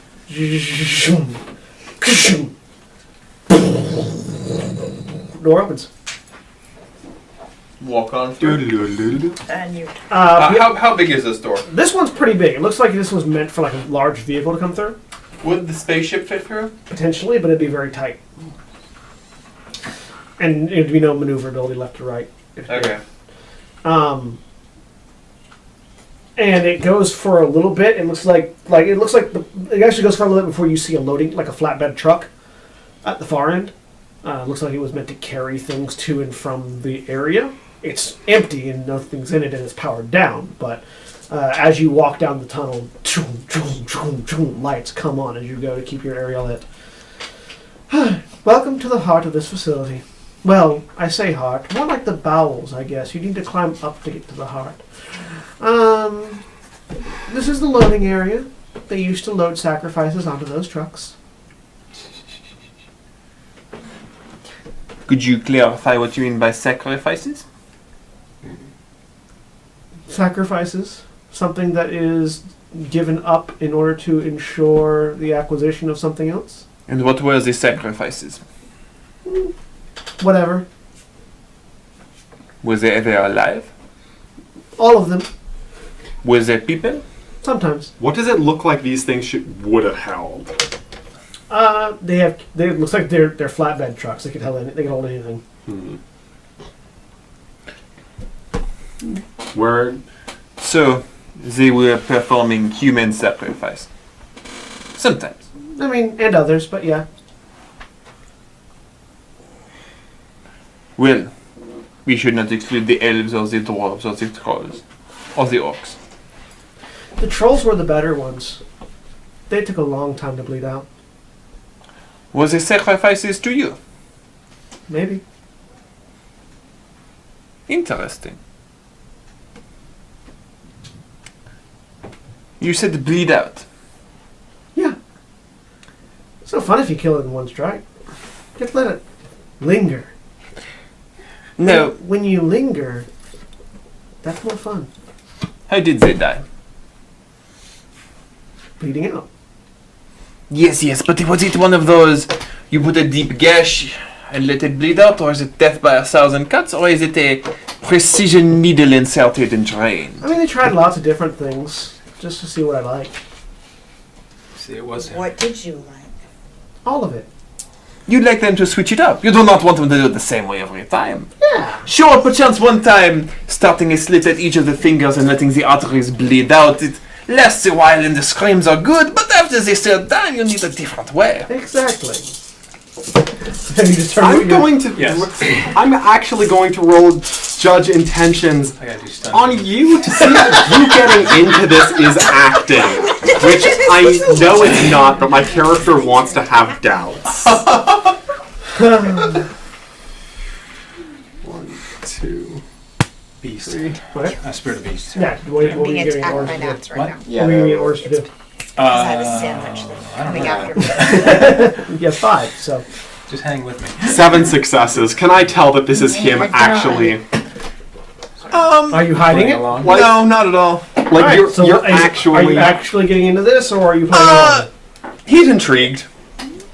S3: Door opens.
S5: Walk on through.
S4: And you.
S5: How big is this door?
S3: This one's pretty big. It looks like this was meant for like a large vehicle to come through,
S5: Would the spaceship fit through?
S3: potentially, but it'd be very tight. And it'd be no maneuverability left to right.
S5: Okay.
S3: And it goes for a little bit. It looks like it actually goes for a little bit before you see a loading, like a flatbed truck, at the far end. Looks like it was meant to carry things to and from the area. It's empty and nothing's in it, and it's powered down. But as you walk down the tunnel, lights come on as you go to keep your area lit. Welcome to the heart of this facility. Well, I say heart. More like the bowels, I guess. You need to climb up to get to the heart. This is the loading area. They used to load sacrifices onto those trucks.
S5: Could you clarify what you mean by sacrifices?
S3: Sacrifices. Something that is given up in order to ensure the acquisition of something else.
S5: And what were the sacrifices?
S3: Whatever.
S5: Was they ever alive?
S3: All of them.
S5: Was there people?
S3: Sometimes.
S1: What does it look like these things would have held?
S3: They looks like they're flatbed trucks. They can hold anything.
S1: Where
S5: So, they were performing human sacrifice. Sometimes.
S3: I mean, and others, but yeah.
S5: Well, we should not exclude the elves or the dwarves or the trolls. Or the orcs.
S3: The trolls were the better ones. They took a long time to bleed out.
S5: Was there sacrifices to you?
S3: Maybe.
S5: Interesting. You said bleed out.
S3: Yeah. It's no fun if you kill it in one strike. Just let it linger.
S5: No.
S3: When you linger, that's more fun.
S5: How did they die?
S3: Bleeding out.
S5: Yes, but was it one of those, you put a deep gash and let it bleed out, or is it death by 1,000 cuts, or is it a precision needle inserted and drained?
S3: I mean, they tried lots of different things just to see what I like.
S6: See, it was him.
S4: What did you like?
S3: All of it.
S5: You'd like them to switch it up. You do not want them to do it the same way every time.
S3: Yeah.
S5: Sure, perchance one time, starting a slit at each of the fingers and letting the arteries bleed out, it lasts a while and the screams are good, but after the third time, you need a different way.
S3: Exactly. You just turn
S1: I'm going to.
S6: Yes.
S1: I'm actually going to roll judge intentions
S6: I gotta do stun.
S1: on you to see if you getting into this is acting, which I know it's not, but my character wants to have doubts. 1, 2,
S6: Beast.
S1: 3.
S3: What?
S6: Spirit of Beast.
S3: Yeah. What
S4: I'm
S3: were
S4: being
S3: you giving
S4: attacked
S3: orders
S4: by
S3: to do?
S4: gnats right
S6: What?
S4: now.
S2: Yeah.
S3: What were you giving orders to do?
S4: Because I have a sandwich coming after me.
S3: You have 5, so.
S6: Just hang with me.
S1: 7 successes. Can I tell that this is him actually?
S3: Are you hiding it?
S6: Along.
S1: Like,
S5: No, not at all.
S1: like
S3: Alright,
S1: you're,
S3: so
S1: you're
S3: are you actually getting into this, or are you playing along?
S5: He's intrigued.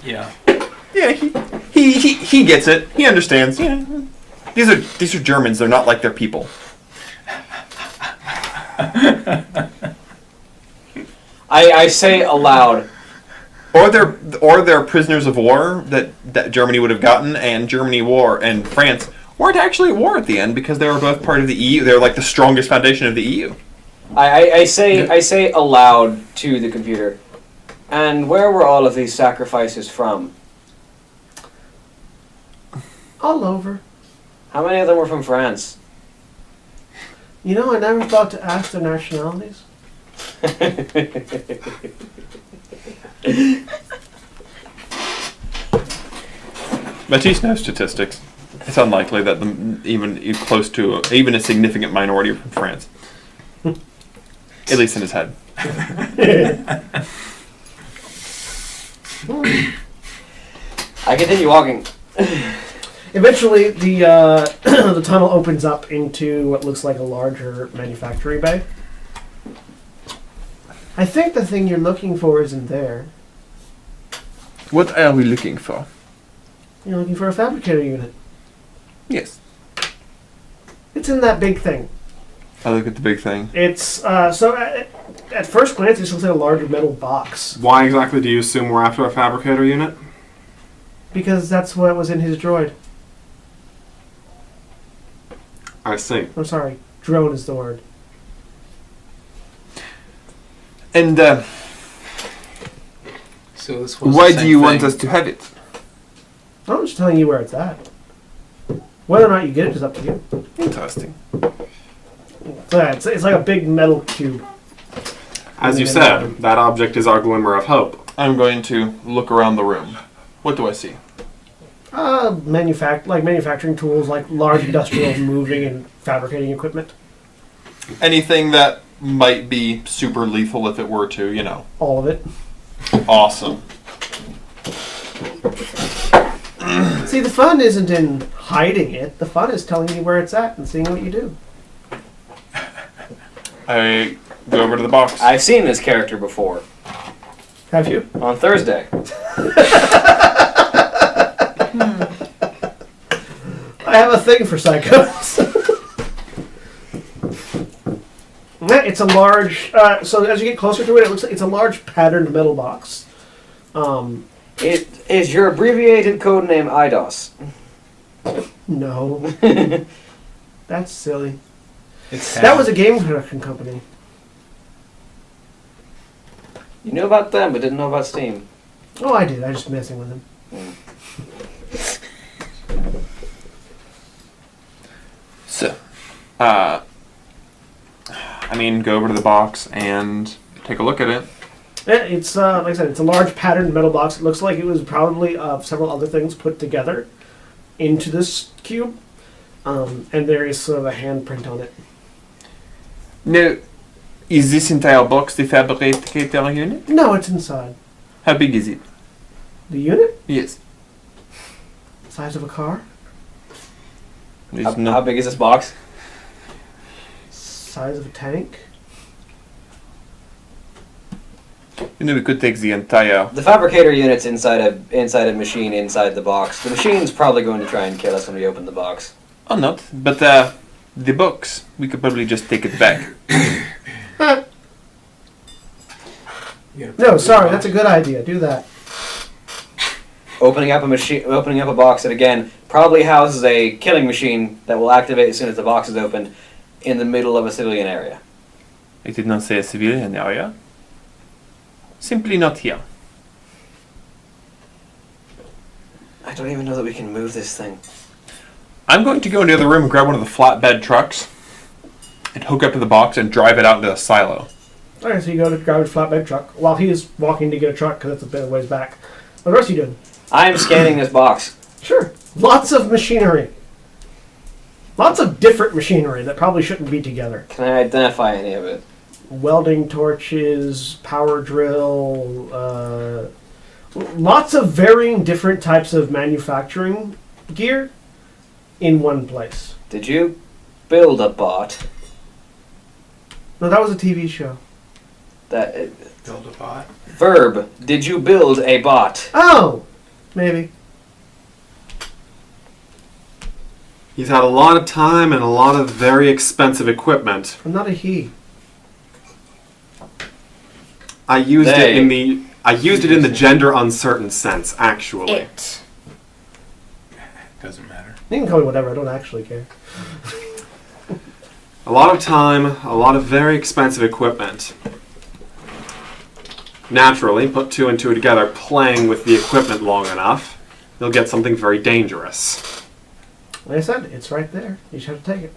S6: Yeah.
S5: Yeah, he gets it. He understands. Yeah. These are Germans. They're not like their people.
S2: I say aloud.
S5: Or they're prisoners of war that Germany would have gotten, and Germany and France weren't actually at war at the end because they were both part of the EU. They're like the strongest foundation of the EU.
S2: I say aloud to the computer. And where were all of these sacrifices from?
S3: All over.
S2: How many of them were from France?
S3: You know, I never thought to ask their nationalities.
S5: Matisse knows statistics. It's unlikely that even a significant minority are from France. At least in his head.
S2: I continue walking.
S3: Eventually, the the tunnel opens up into what looks like a larger manufacturing bay. I think the thing you're looking for isn't there.
S5: What are we looking for?
S3: You're looking for a fabricator unit.
S5: Yes.
S3: It's in that big thing.
S5: I look at the big thing.
S3: It's at first glance, it looks like a larger metal box
S1: Why exactly do you assume we're after a fabricator unit?
S3: because that's what was in his droid.
S1: I see.
S3: I'm sorry, drone is the word.
S6: So
S5: And
S6: this was
S5: why
S6: the
S5: do you
S6: same
S5: want
S6: thing.
S5: us to have it?
S3: I'm just telling you where it's at. Whether or not you get it is up to you.
S5: Interesting.
S3: So yeah, it's like a big metal cube.
S1: As you said, that object is our glimmer of hope.
S5: I'm going to look around the room. What do I see?
S3: manufacturing tools, like large industrial moving and fabricating equipment.
S5: Anything that might be super lethal if it were to,
S3: All of it.
S5: Awesome.
S3: See, the fun isn't in hiding it. The fun is telling you where it's at and seeing what you do.
S5: I go over to the box.
S2: I've seen this character before.
S3: Have you?
S2: On Thursday.
S3: I have a thing for psychos. It's a large. So as you get closer to it, it looks like it's a large patterned metal box.
S2: It is your abbreviated code name IDOS.
S3: No, that's silly.
S6: It's
S3: That was a game production company.
S2: You knew about them, but didn't know about Steam.
S3: Oh, I did. I was just messing with them.
S5: So, go over to the box and take a look at it.
S3: It's like I said, it's a large patterned metal box. It looks like it was probably several other things put together into this cube, and there is sort of a handprint on it.
S5: Now, is this entire box the fabricator unit?
S3: No, it's inside.
S5: How big is it?
S3: The unit,
S5: Yes.
S3: size of a car,
S5: There's
S2: How big is this box?
S3: size of a tank.
S5: we could take the entire.
S2: The fabricator unit's inside a machine inside the box. The machine's probably going to try and kill us when we open the box.
S5: Oh, not. But the box, we could probably just take it back.
S3: No, sorry, that's a good idea. Do that.
S2: Opening up a box that again probably houses a killing machine that will activate as soon as the box is opened in the middle of a civilian area.
S5: I did not say a civilian area. Simply not here.
S2: I don't even know that we can move this thing.
S5: I'm going to go into the other room and grab one of the flatbed trucks and hook up to the box and drive it out into a silo.
S3: Alright, so you go to grab a flatbed truck while he is walking to get a truck because it's a bit of ways back. What else are you doing?
S2: I am scanning this box.
S3: Sure. Lots of machinery. Lots of different machinery that probably shouldn't be together.
S2: Can I identify any of it?
S3: Welding torches, power drill, lots of varying different types of manufacturing gear in one place.
S2: Did you build a bot?
S3: No, that was a TV show.
S6: Build a bot.
S2: Verb. Did you build a bot?
S3: Oh! Maybe.
S1: He's had a lot of time and a lot of very expensive equipment.
S3: I'm not a he.
S1: I used
S2: They.
S1: it in the gender uncertain sense, actually.
S4: It.
S6: Doesn't matter.
S3: You can call me whatever, I don't actually care.
S1: A lot of time, a lot of very expensive equipment. Naturally, put two and two together, playing with the equipment long enough, you'll get something very dangerous.
S3: Like I said, it's right there. You just have to take it.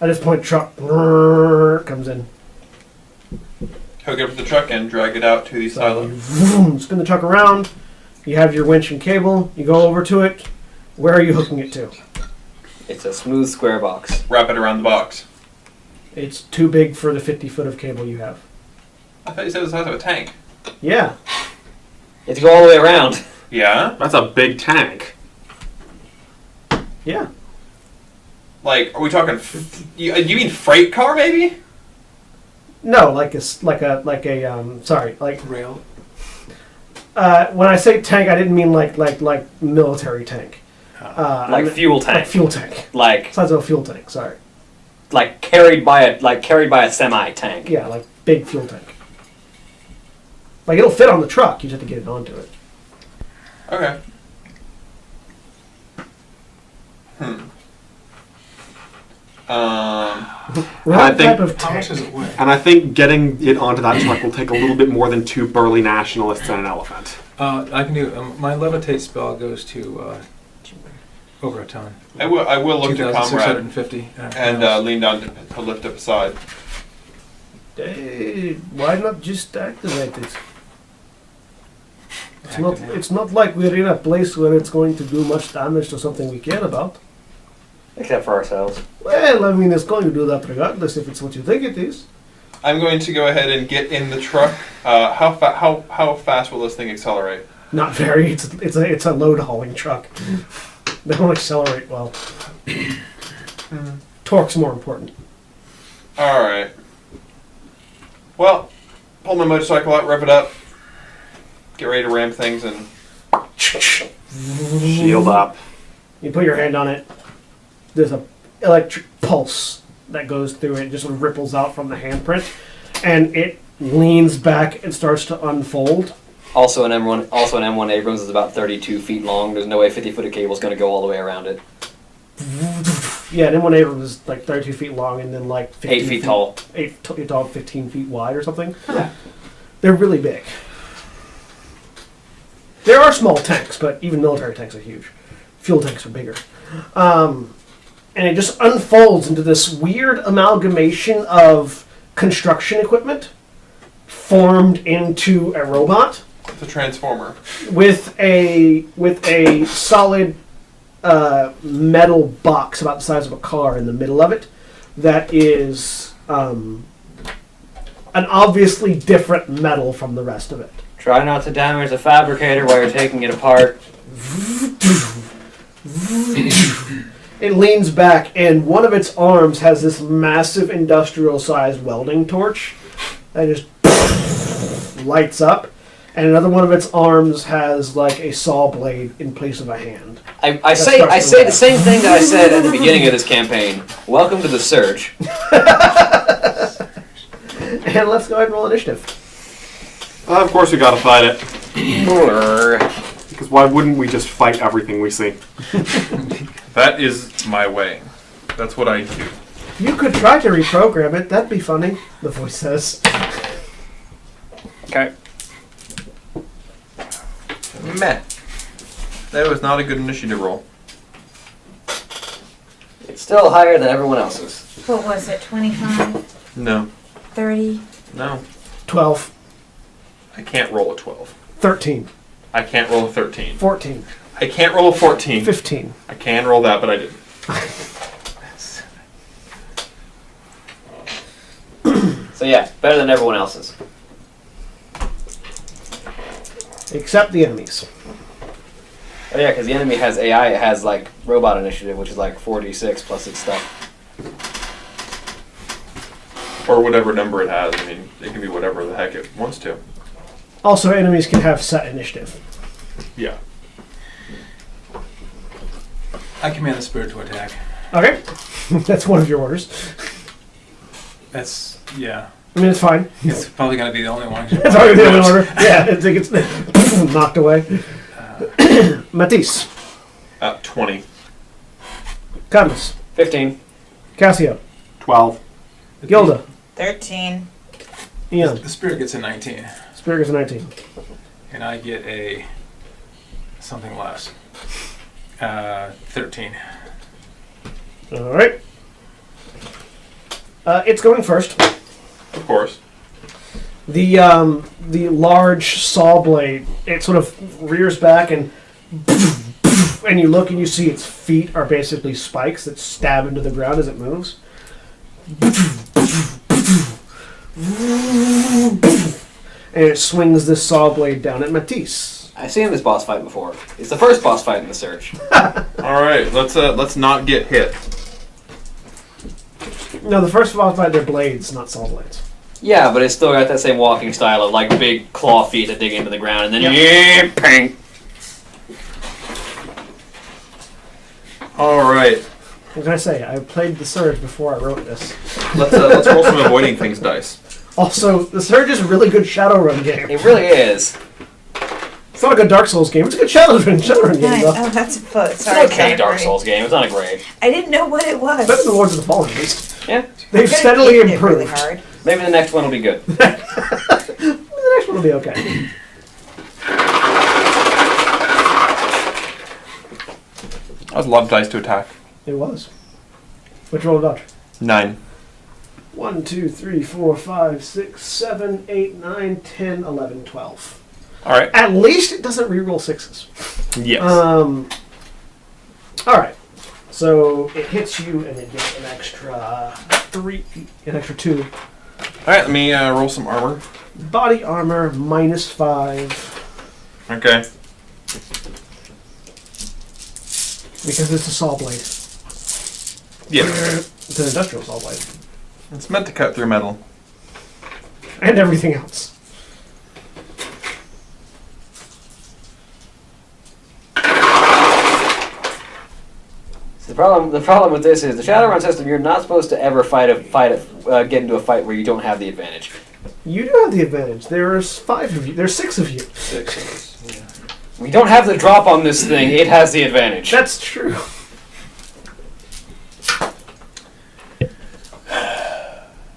S3: At this point, truck comes in.
S5: Hook up to the truck and drag it out to the
S3: So you vroom, spin the truck around. You have your winch and cable. You go over to it. Where are you hooking it to?
S2: It's a smooth square box.
S5: Wrap it around the box.
S3: It's too big for the 50 foot of cable you have.
S5: I thought you said it was the size of a tank.
S3: Yeah.
S2: You have to go all the way around.
S5: Yeah?
S1: That's a big tank.
S3: Yeah.
S5: Like, are we talking... you mean freight car, maybe?
S3: No, like a
S6: Rail.
S3: when I say tank, I didn't mean like military tank. I
S2: Like
S3: meant-
S2: fuel tank.
S3: Like fuel tank.
S2: Like
S3: Size of a fuel tank. Sorry.
S2: carried by a semi tank.
S3: Yeah, like big fuel tank. Like it'll fit on the truck. You just have to get it onto it.
S5: Okay.
S3: What
S1: I think-
S3: type of
S6: How much
S3: tank?
S6: does it weigh?
S1: And I think getting it onto that truck will take a little bit more than two burly nationalists and an elephant.
S6: I can do. My levitate spell goes to over a ton.
S5: I will look to Comrade
S6: 2,650.
S5: and lean down to lift up aside.
S3: Hey, why not just activate it? It's not like we're in a place where it's going to do much damage to something we care about.
S2: Except for ourselves.
S3: Well, I mean, it's going to do that regardless if it's what you think it is.
S5: I'm going to go ahead and get in the truck. How fast will this thing accelerate?
S3: Not very. It's a load hauling truck. They don't accelerate well. Torque's more important.
S5: All right. Well, pull my motorcycle out, rev it up, get ready to ram things, and
S1: Shield up.
S3: You put your hand on it. There's a electric pulse that goes through it. It just sort of ripples out from the handprint, and it leans back and starts to unfold.
S2: Also, an M1 Abrams is about 32 feet long. There's no way 50-foot of cable is going to go all the way around it.
S3: Yeah, and M1 Abrams is like 32 feet long and then like 15
S2: 8 feet tall.
S3: 8 feet tall, 15 feet wide or something.
S2: Yeah.
S3: They're really big. There are small tanks, but even military tanks are huge. Fuel tanks are bigger. And it just unfolds into this weird amalgamation of construction equipment formed into a robot
S5: it's a transformer.
S3: with a solid metal box about the size of a car in the middle of it that is an obviously different metal from the rest of it.
S2: Try not to damage the fabricator while you're taking it apart.
S3: It leans back, and one of its arms has this massive industrial-sized welding torch that just lights up, and another one of its arms has like a saw blade in place of a hand.
S2: I say the same thing that I said at the beginning of this campaign. Welcome to the Surge.
S3: And let's go ahead and roll initiative.
S1: Of course we gotta fight it.
S2: Brrr.
S1: Because why wouldn't we just fight everything we see?
S5: That is my way. That's what I do.
S3: You could try to reprogram it. That'd be funny, the voice says.
S2: Okay.
S5: Meh. That was not a good initiative roll.
S2: It's still higher than everyone else's.
S4: What was it? 25?
S5: No.
S4: 30?
S5: No.
S3: 12,
S5: I can't roll a 12.
S3: 13,
S5: I can't roll a 13.
S3: 14,
S5: I can't roll a 14.
S3: 15.
S5: I can roll that, but I didn't.
S2: So yeah, better than everyone else's.
S3: Except the enemies.
S2: Oh yeah, because the enemy has AI. It has like robot initiative, which is like 4d6 plus its stuff.
S5: Or whatever number it has. I mean, it can be whatever the heck it wants to.
S3: Also, enemies can have set initiative.
S5: Yeah.
S6: I command the spirit to attack.
S3: Okay. That's one of your orders.
S6: That's, yeah.
S3: I mean, it's fine.
S6: It's probably going to be the only one.
S3: It's already the only order. Yeah, it gets knocked away. Matisse.
S5: 20.
S3: Cadmus.
S2: 15.
S3: Cassio.
S1: 12.
S3: Gilda.
S4: 13.
S3: Ian.
S6: The spirit gets a 19,
S3: Spirit gets a 19.
S6: and I get a something less. 13.
S3: Alright. It's going first.
S5: Of course.
S3: The large saw blade, it sort of rears back and you look and you see its feet are basically spikes that stab into the ground as it moves. And it swings this saw blade down at Matisse.
S2: I've seen this boss fight before. It's the first boss fight in the Surge.
S5: All right. Let's not get hit.
S3: No, the first boss fight, they're blades, not saw blades.
S2: Yeah, but it's still got that same walking style of like big claw feet that dig into the ground and then
S3: Yep.
S2: ping.
S5: All right.
S3: What can I say? I played the Surge before I wrote this.
S5: Let's roll some avoiding things dice.
S3: Also, the Surge is a really good Shadowrun game.
S2: It really is.
S3: It's not a good Dark Souls game. It's a good Shadowrun game,
S4: Nice.
S3: though.
S4: Oh, that's a foot.
S2: It's
S4: Sorry.
S2: an okay
S4: sorry.
S2: Dark Souls game. It's not a great.
S4: I didn't know what it was.
S3: Better than Lords of the Fallen, at least.
S2: Yeah.
S3: They've
S4: Could've
S3: steadily
S4: aimed it
S3: improved.
S4: really hard.
S2: Maybe the next one will be good.
S3: The next one will be okay.
S5: That was a lot of dice to attack.
S3: It was. Which roll of dodge?
S5: 9.
S3: 1, 2, 3, 4, 5, 6, 7, 8, 9, 10, 11, 12.
S5: All right.
S3: At least it doesn't reroll 6s.
S5: Yes.
S3: All right. So it hits you, and it gets an extra 2.
S5: All right. Let me roll some armor.
S3: Body armor -5
S5: Okay.
S3: because it's a saw blade.
S5: Yeah.
S3: It's an industrial saw blade,
S5: It's meant to cut through metal.
S3: and everything else.
S2: The problem with this is the Shadowrun system. You're not supposed to ever get into a fight where you don't have the advantage.
S3: You do have the advantage. There's 5 of you. There's 6 of you.
S2: 6 of us. Yeah. We don't have the drop on this thing. It has the advantage.
S3: That's true.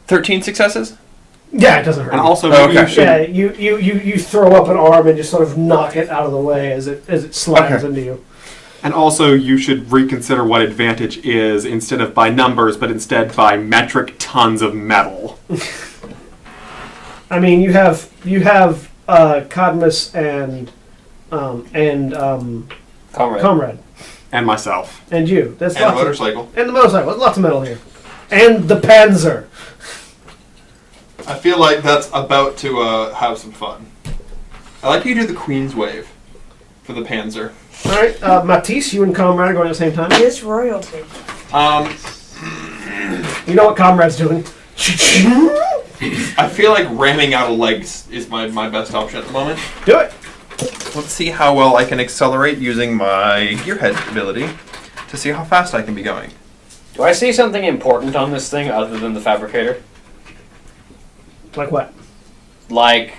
S5: 13 successes.
S3: Yeah, it doesn't hurt.
S1: And also,
S5: Oh, okay.
S1: you should,
S3: yeah, you throw up an arm and just sort of knock it out of the way as it slams
S5: Okay.
S3: into you.
S1: and also you should reconsider what advantage is instead of by numbers, but instead by metric tons of metal.
S3: I mean, you have Cadmus and Comrade
S1: And myself.
S3: and you. That's
S7: And a
S3: lots of,
S7: motorcycle.
S3: and the motorcycle. Lots of metal here, and the Panzer.
S7: I feel like that's about to have some fun. I like you do the Queen's Wave for the Panzer.
S3: All right, Matisse, you and Comrade are going at the same time.
S4: Is royalty.
S3: You know what Comrade's doing?
S7: I feel like ramming out a leg is my best option at the moment.
S3: Do it.
S5: Let's see how well I can accelerate using my gearhead ability to see how fast I can be going.
S2: Do I see something important on this thing other than the fabricator?
S3: Like what?
S2: Like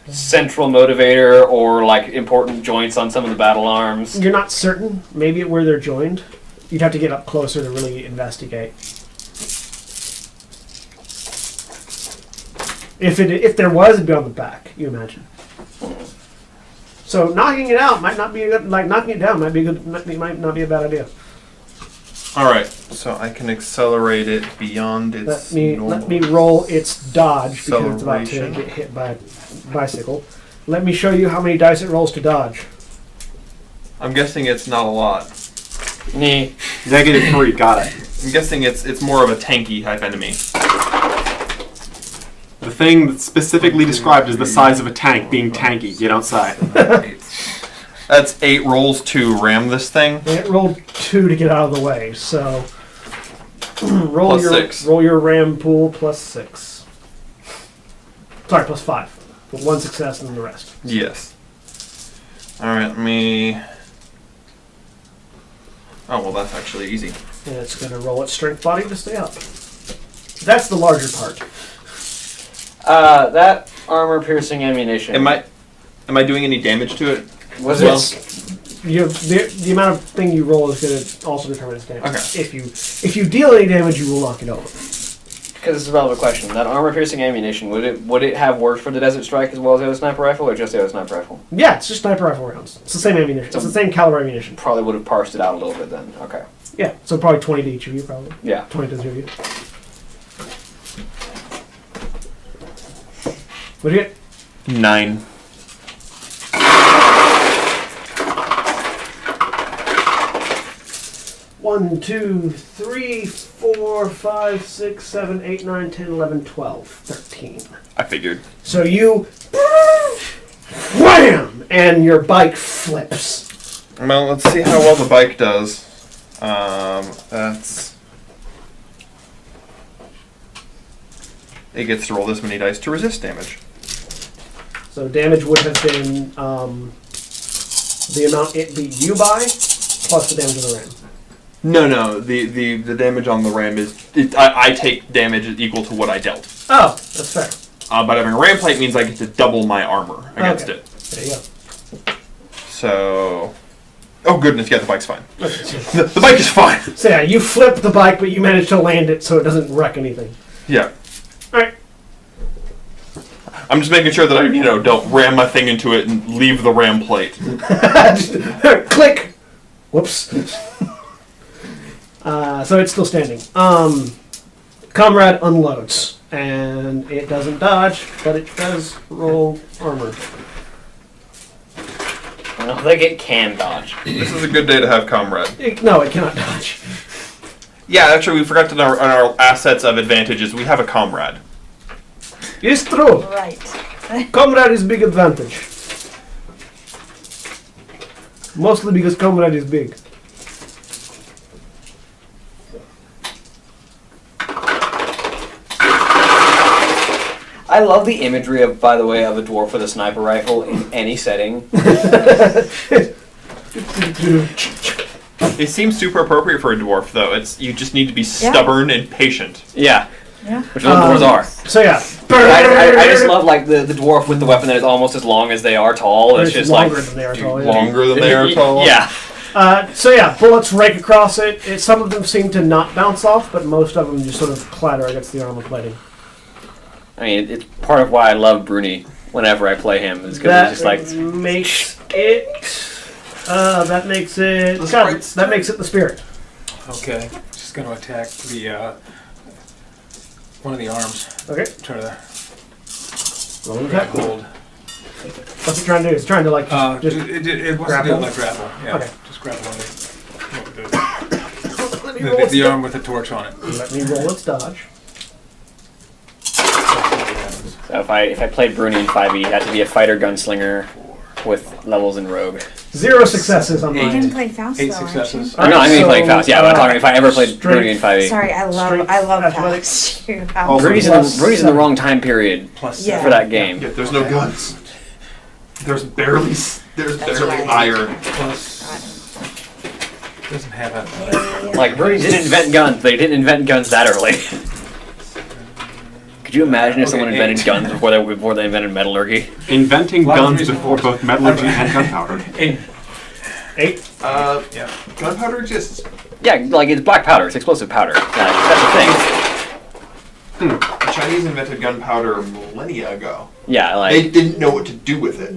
S2: central motivator or like important joints on some of the battle arms?
S3: You're not certain. Maybe where they're joined. You'd have to get up closer to really investigate. If there was, it'd be on the back. You imagine. So knocking it out might not be a good. Like knocking it down might be good. Might not be a bad idea.
S5: All right, so I can accelerate it beyond its normal.
S3: Let me roll its dodge because it's about to
S5: acceleration.
S3: get hit by a bicycle. Let me show you how many dice it rolls to dodge.
S5: I'm guessing it's not a lot.
S2: Nee.
S1: -3, got it.
S5: I'm guessing it's more of a tanky type enemy.
S1: The thing that's specifically described as the size of a tank being tanky, you don't say.
S5: That's 8 rolls to ram this thing.
S3: And it rolled 2 to get out of the way. So roll
S5: Plus
S3: your
S5: 6.
S3: roll your ram pool +6. Sorry, +5. With 1 success and then the rest.
S5: Yes. All right, let me. Oh well, that's actually easy.
S3: And it's going to roll its strength body to stay up. That's the larger part.
S2: That armor-piercing ammunition.
S5: Am I doing any damage to it?
S2: Was
S5: Well-
S3: The amount of thing you roll is going to also determine its damage.
S5: Okay.
S3: If you deal any damage, you will knock it over.
S2: Because this is a relevant question. That armor-piercing ammunition, would it have worked for the Desert Strike as well as the other sniper rifle, or just the other sniper rifle?
S3: Yeah, it's just sniper rifle rounds. It's the same ammunition. It's the same caliber ammunition.
S2: Probably would have parsed it out a little bit then. Okay.
S3: Yeah, so probably 20 to each of you, probably.
S2: Yeah.
S3: 20 to each of you. What'd you get?
S5: 9.
S3: One, 2, 3, 4, 5, 6, 7, 8, 9, 10, 11, 12, 13.
S5: I figured.
S3: So you wham! And your bike flips.
S5: Well, let's see how well the bike does. That's. It gets to roll this many dice to resist damage.
S3: So damage would have been the amount it beat you by, plus the damage of the ram.
S5: No. The damage on the ram is. I take damage equal to what I dealt.
S3: Oh, that's fair.
S5: But having a ram plate means I get to double my armor against
S3: Okay.
S5: it.
S3: There you go.
S5: So. Oh goodness, yeah, the bike's fine.
S3: Okay, so,
S5: The bike is fine.
S3: so yeah, you flip the bike, but you manage to land it so it doesn't wreck anything.
S5: Yeah.
S3: Alright.
S5: I'm just making sure that I, don't ram my thing into it and leave the ram plate.
S3: Click! Whoops. So it's still standing. Comrade unloads, and it doesn't dodge, but it does roll armor.
S2: I don't think it can dodge.
S7: This is a good day to have comrade.
S3: No, it cannot dodge.
S5: Yeah, actually, we forgot to on our assets of advantages. We have a comrade.
S3: It's true.
S4: Right.
S3: Comrade is big advantage. Mostly because comrade is big.
S2: I love the imagery of, by the way, of a dwarf with a sniper rifle in any setting.
S5: It seems super appropriate for a dwarf, though. It's you just need to be stubborn and patient.
S2: Yeah.
S4: Yeah.
S2: Which is what dwarves are.
S3: So yeah.
S2: I just love like the dwarf with the weapon that is almost as long as they are tall. It's just
S3: longer
S2: like
S3: than they are tall. Yeah.
S7: Longer than they are tall.
S2: Yeah.
S3: So yeah, bullets rake across it. Some of them seem to not bounce off, but most of them just sort of clatter against the armor plating.
S2: I mean, it's part of why I love Bruni whenever I play him. Is because it's just like
S3: makes it. That makes it. God, that makes it the spirit.
S6: Okay, just going to attack the one of the arms.
S3: Okay.
S6: Try to
S3: Roll an
S6: grab
S3: attack.
S6: hold.
S3: What's it trying to do? It's trying to like just.
S6: It wants
S3: grab
S6: to do it
S3: hold?
S6: like grapple. Yeah,
S3: Okay.
S6: just grab one of
S3: Let me
S6: the,
S3: roll
S6: the,
S3: its
S6: the
S3: dodge.
S6: arm with the torch on it.
S3: Let me roll its dodge.
S2: so if I played Bruni in 5e, it had to be a fighter gunslinger with levels in rogue.
S3: 0 successes on
S4: You can
S3: mine.
S4: play Faust
S6: 8
S4: though, aren't
S6: successes.
S2: No, I mean
S3: so,
S2: playing Faust. Yeah, I'm talking if I ever played
S3: strength-
S2: Bruni in 5e.
S4: you? Sorry, I
S3: Strength,
S4: love
S3: athletics.
S4: Faust. Shoot,
S1: Also-
S2: Bruni's
S3: plus
S2: in the
S3: 7.
S2: wrong time period
S6: Plus
S4: Yeah.
S2: for that game.
S7: Yeah, there's no guns. There's barely
S4: right.
S7: iron.
S6: plus. Doesn't have a.
S2: Like Bruni didn't invent guns. They didn't invent guns that early. Could you imagine if
S6: Okay,
S2: someone
S6: 8.
S2: invented guns before they invented metallurgy?
S1: Inventing
S6: Lot of
S1: guns
S6: reason
S1: before
S6: why.
S1: both metallurgy and gunpowder.
S6: 8.
S3: 8.
S6: Yeah.
S7: Gunpowder exists.
S2: Yeah, like it's black powder. It's explosive powder. Like, that's the thing.
S7: The Chinese invented gunpowder millennia ago.
S2: Yeah,
S7: They
S2: like
S7: didn't know what to do with it.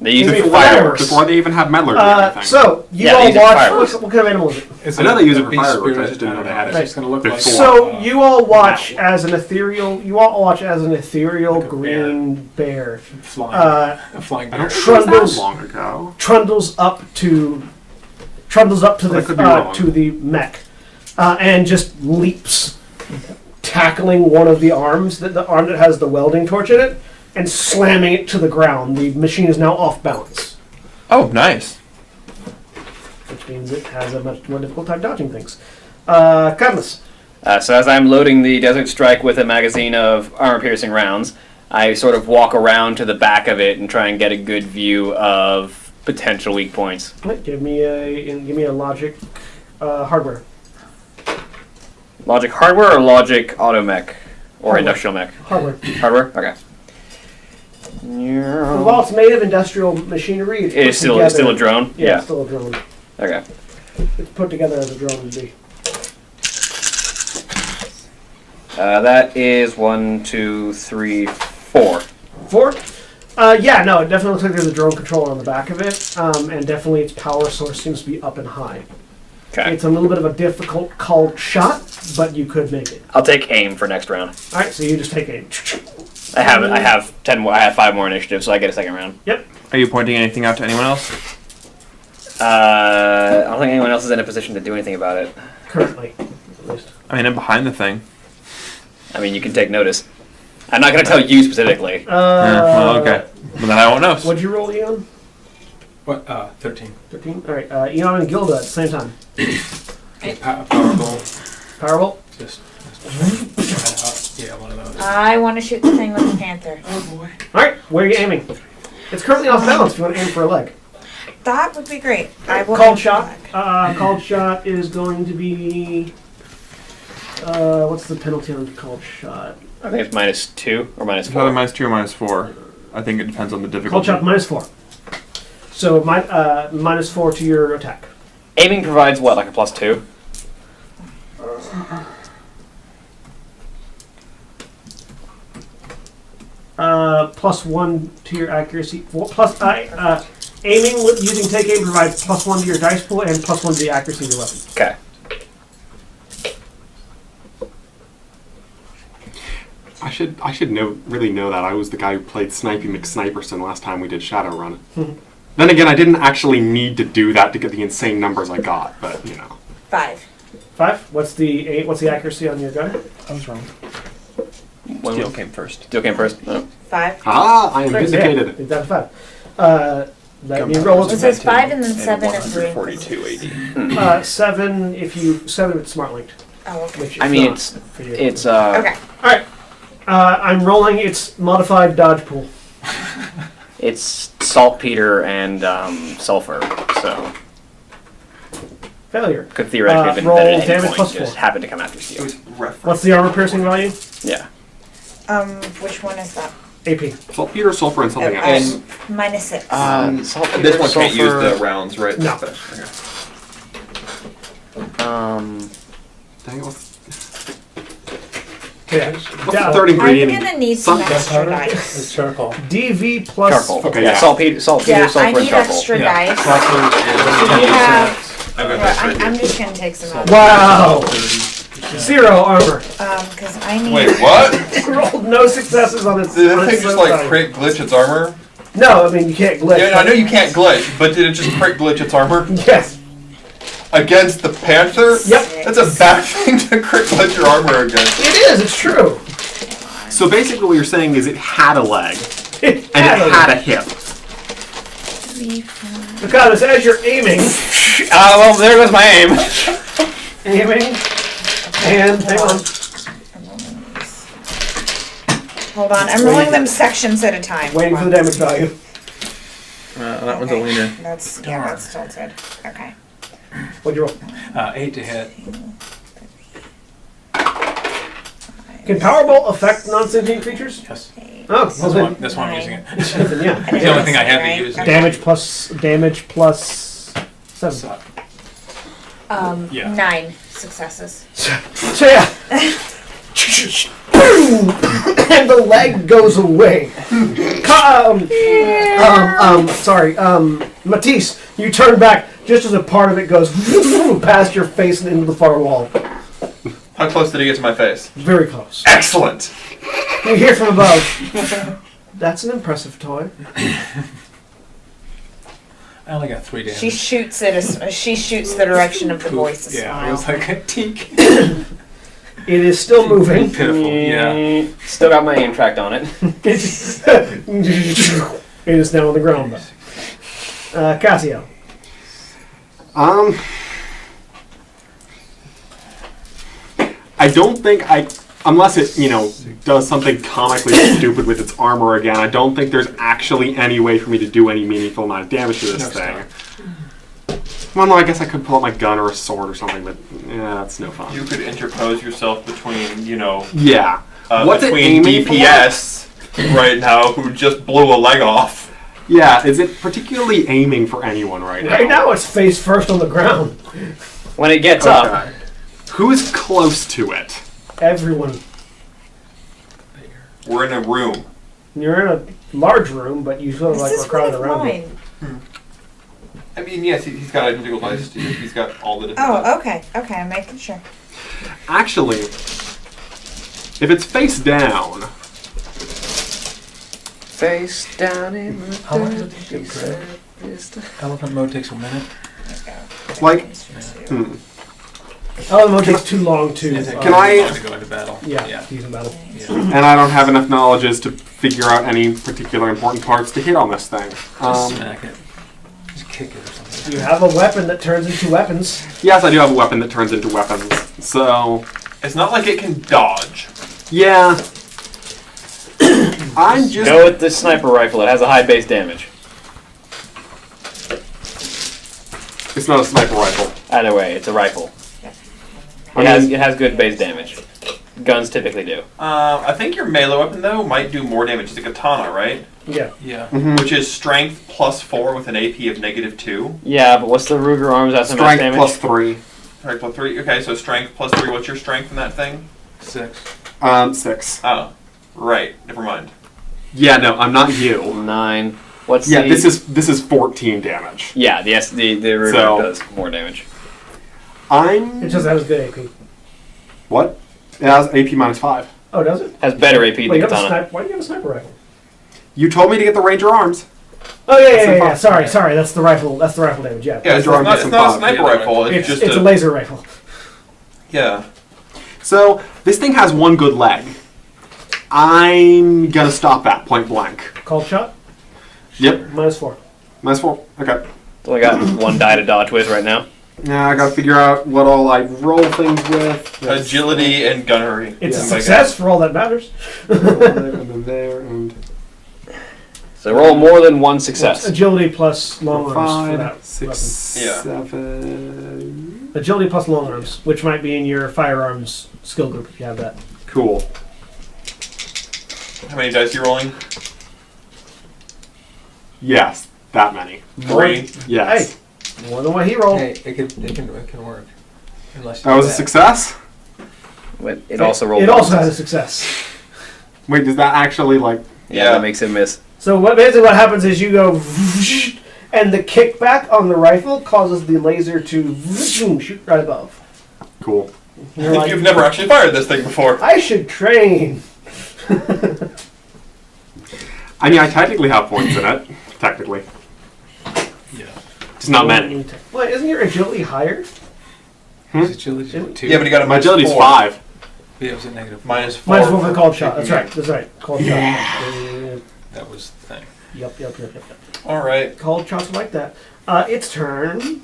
S2: they use it for
S3: Before-
S2: fireworks.
S1: Before they even have metallurgy and everything.
S3: So you
S2: Yeah, they
S3: all
S2: use it for
S3: watch.
S2: fireworks.
S3: What kind of animal is it?
S6: It's
S1: I know they use it for
S6: beast
S1: fireworks, I
S6: spirit,
S1: just didn't know they had it.
S6: It's going to look like.
S1: Before.
S3: So you all watch as an ethereal. You all watch as an ethereal
S6: Like a
S3: green bear.
S6: flying.
S3: Uh,
S6: A flying
S1: I
S6: bear.
S1: don't think it was
S3: Trundles.
S1: that long ago.
S3: trundles up to
S1: I could be wrong.
S3: the mech, and just leaps, tackling one of the arms, the arm that has the welding torch in it, and slamming it to the ground. The machine is now off balance,
S5: Oh, nice.
S3: which means it has a much more difficult time dodging things. Cadmus.
S2: So as I'm loading the Desert Strike with a magazine of armor-piercing rounds, I sort of walk around to the back of it and try and get a good view of potential weak points.
S3: Give me a logic hardware.
S2: Logic hardware or logic automech? Or
S3: Hardware.
S2: industrial mech?
S3: Hardware.
S2: Hardware? Okay.
S3: While it's made of industrial machinery, it's
S2: It's
S3: put together.
S2: still a drone?
S3: Yeah, it's still a drone.
S2: Okay.
S3: It's put together as a drone would be.
S2: That is 1, 2, 3, 4.
S3: 4? Yeah, no, it definitely looks like there's a drone controller on the back of it, and definitely its power source seems to be up and high.
S2: Okay.
S3: It's a little bit of a difficult called shot, but you could make it.
S2: I'll take aim for next round.
S3: All right, so you just take aim.
S2: I have 10 more. I have 5 more initiative, so I get a second round.
S3: Yep.
S5: Are you pointing anything out to anyone else?
S2: I don't think anyone else is in a position to do anything about it.
S3: Currently, at least.
S5: I mean, I'm behind the thing.
S2: I mean, you can take notice. I'm not going to tell you specifically.
S5: Yeah, well, okay. Well, then I won't know.
S3: What'd you roll, Eon?
S6: What? 13.
S3: 13? All right, Eon and Gilda at the same time.
S6: Powerball.
S3: Powerball?
S6: Just. Yeah, one of those.
S4: I want to shoot the thing with the panther.
S6: Oh boy.
S3: All right, where are you aiming? It's currently off balance if you want to aim for a leg.
S4: That would be great. I will
S3: Called
S4: aim for
S3: shot.
S4: that.
S3: Called shot is going to be... what's the penalty on called shot?
S2: I think it's -2 or
S5: It's either
S2: -4.
S5: -2 or -4. I think it depends on the
S3: Called
S5: difficulty.
S3: shot -4. So -4 to your attack.
S2: Aiming provides what, like a +2?
S3: +1 to your accuracy. Aiming using take aim provides +1 to your dice pool and +1 to the accuracy of your weapon.
S2: Okay.
S1: I should really know that. I was the guy who played Snipey McSniperson last time we did Shadowrun. Then again, I didn't actually need to do that to get the insane numbers I got, but,
S4: 5.
S3: 5. What's the accuracy on your gun?
S5: I was wrong.
S2: When
S5: Steel came first.
S2: Steel came first. Oh.
S4: 5.
S1: Ah, I am
S3: Yeah,
S1: vindicated.
S3: it's down to 5. Let me roll.
S4: It says 5 and then 7 and 3.
S5: 142 AD.
S3: 7 7 with smart linked.
S4: Oh, okay.
S3: Which is
S2: I mean,
S3: not
S2: it's
S3: for you.
S2: it's
S4: Okay.
S3: All right. I'm rolling its modified dodge pool.
S2: it's saltpeter and sulfur, so
S3: Failure.
S2: could theoretically have been
S3: roll
S2: invented at any
S3: damage
S2: point.
S3: plus
S2: Just
S3: 4.
S2: happened to come after steel.
S3: What's the armor piercing value?
S2: Yeah.
S4: Which one is that?
S3: AP.
S1: Saltpeter, sulfur, and something
S4: Okay.
S1: else.
S4: Minus 6.
S2: Saltpeter,
S7: This one can't use
S2: sulfur.
S7: the rounds, right?
S3: No.
S7: Okay.
S1: Dang it,
S3: Yeah.
S1: what's the third
S4: I'm
S1: ingredient?
S4: gonna need some
S1: Some-
S4: extra
S6: It's
S4: dice.
S6: charcoal.
S3: DV plus.
S2: Charcoal.
S1: Okay,
S2: yeah.
S1: yeah.
S2: Saltpeter,
S4: Yeah, I
S2: sulfur, and
S4: need
S2: charcoal.
S4: extra
S6: Yeah.
S4: dice.
S6: Copper
S4: Do you
S6: is
S4: have?
S7: I've got
S4: Yeah,
S7: this right
S4: I'm
S7: here.
S4: just gonna take some out.
S3: Wow. 0 armor.
S4: Because I need.
S7: Wait, what?
S3: Rolled no successes on its.
S7: Did
S3: on
S7: that
S3: its
S7: thing just
S3: low
S7: like
S3: value.
S7: crit glitch its armor?
S3: No, I mean you can't glitch.
S7: Yeah, I know you can't glitch, but did it just crit glitch its armor?
S3: Yes.
S7: Against the Panther?
S3: Yep.
S7: That's a bad thing to crit glitch your armor against.
S3: It is. It's true.
S1: So basically what you're saying is it had a leg,
S3: It
S1: and it had a
S3: a.
S1: hip.
S4: 3, 4.
S3: Because as you're aiming,
S2: Well, there goes my aim.
S3: and hang on.
S4: Hold on, I'm rolling them sections at a time.
S3: Waiting for the damage value.
S7: That one's a leaner.
S4: That's tilted. Okay.
S3: What'd you roll?
S6: 8 to hit.
S3: Can Powerball affect non-sentient creatures?
S6: Yes.
S3: Oh,
S6: That's
S3: well
S6: why,
S3: then,
S6: that's why I'm using it.
S3: then yeah.
S6: It's the only thing I have to use.
S3: Damage plus 7.
S6: So,
S4: 9 successes.
S3: So yeah. And the leg goes away. Matisse, you turn back just as a part of it goes past your face and into the far wall.
S7: How close did he get to my face?
S3: Very close.
S7: Excellent!
S3: You hear from above. That's an impressive toy.
S6: I only got 3 damage.
S4: She shoots it. She shoots the direction of the voice. A
S6: Yeah, it
S4: smile.
S6: was like a teak.
S3: It is still moving.
S6: Pitiful. Yeah.
S2: Still got my aim tracked on it.
S3: It is now on the ground though. Cassio.
S1: I don't think unless it, does something comically stupid with its armor again, I don't think there's actually any way for me to do any meaningful amount of damage to this thing. Well, no, I guess I could pull out my gun or a sword or something, but that's no fun.
S7: You could interpose yourself between,
S1: Yeah. What's it
S7: between
S1: aiming for?
S7: DPS right now, who just blew a leg off.
S1: Yeah, is it particularly aiming for anyone right now?
S3: Right now it's face first on the ground.
S2: When it gets up,
S1: Okay. Who's close to it?
S3: Everyone.
S7: We're in a room.
S3: You're in a large room, but you sort of like
S4: This
S3: we're
S4: is
S3: crowded
S4: one of
S3: around it.
S4: mine.
S7: I mean, yes, he's got identical dice to you. He's got all the different dice.
S4: Oh, okay. Okay, I'm making sure.
S1: Actually, if it's face down,
S2: face down in the
S6: How long does it take to upgrade? Elephant mode takes a minute.
S1: like,
S3: Oh, the mode takes too long to.
S1: Can I-
S6: to go into battle?
S3: Yeah, he's in battle.
S1: and I don't have enough knowledge to figure out any particular important parts to hit on this thing.
S6: Just smack it. Just kick it or something.
S3: You have a weapon that turns into weapons.
S1: Yes, I do have a weapon that turns into weapons. So,
S7: It's not like it can dodge.
S1: yeah. I'm just...
S2: go with the sniper rifle. It has a high base damage.
S1: It's not a sniper rifle.
S2: Either way, it's a rifle.
S1: I
S2: It has good base damage. Guns typically do.
S7: I think your melee weapon, though, might do more damage. It's a katana, right?
S3: Yeah.
S6: Yeah.
S7: Which is strength plus 4 with an AP of -2.
S2: Yeah, but what's the Ruger arms SMS
S1: Strength
S2: damage?
S1: plus 3.
S7: Strength plus 3. Okay, so strength plus 3. What's your strength in that thing?
S6: 6.
S1: 6.
S7: Oh, right. Never mind.
S1: Yeah, no, I'm not you.
S2: 9. What's
S1: Yeah,
S2: the...
S1: this is 14 damage.
S2: Yeah, the Ruger
S1: So-
S2: does more damage.
S3: It just has good AP.
S1: What? It has AP minus 5.
S3: Oh, does it?
S2: Has better AP
S3: Wait,
S2: than
S3: you have a
S2: katana.
S3: why do you have a sniper rifle?
S1: You told me to get the Ranger arms.
S3: Oh yeah,
S1: That's
S3: yeah.
S1: a
S3: Sorry. That's the rifle. That's the rifle damage. Yeah.
S7: Yeah, it's not a sniper rifle.
S3: It's
S7: just
S3: a laser rifle.
S7: Yeah.
S1: So this thing has one good leg. I'm gonna stop that point blank.
S3: Called shot.
S1: Yep.
S3: -4.
S1: -4. Okay.
S2: So I got one die to dodge with right now.
S1: Now I gotta figure out what all I roll things with.
S7: Agility and gunnery.
S3: It's a
S7: Yeah.
S3: success for all that matters.
S1: And then there and
S2: So roll more than one success.
S3: Agility plus long arms for
S1: 5,
S3: that
S1: 6,
S7: Yeah.
S1: 7.
S3: Agility plus long arms, which might be in your firearms skill group if you have that.
S1: Cool.
S7: How many dice are you rolling?
S1: Yes, that many.
S7: 3.
S1: Yes.
S3: Hey, more than what he rolled.
S6: Hey, it can work. Unless
S1: That was a success?
S2: But it also rolled.
S3: It
S2: one
S3: also had a
S2: success.
S3: success.
S1: Wait, does that actually like...
S2: Yeah, that makes it miss.
S3: So basically what happens is you go, and the kickback on the rifle causes the laser to shoot right above.
S1: Cool.
S3: You're like,
S7: You've never actually fired this thing before.
S3: I should train.
S1: I mean, I technically have points in it. Technically.
S6: Yeah.
S1: Just not many.
S3: Wait, isn't your agility higher?
S6: His agility is 2.
S7: Yeah, but he got a
S1: My agility's
S7: -4.
S1: 5.
S6: Yeah, it was a -4.
S7: -4.
S3: -4 for the called shot. That's right. That's right. Called shot.
S6: That was the thing.
S3: Yep.
S7: All right.
S3: Called shots like that. Its turn.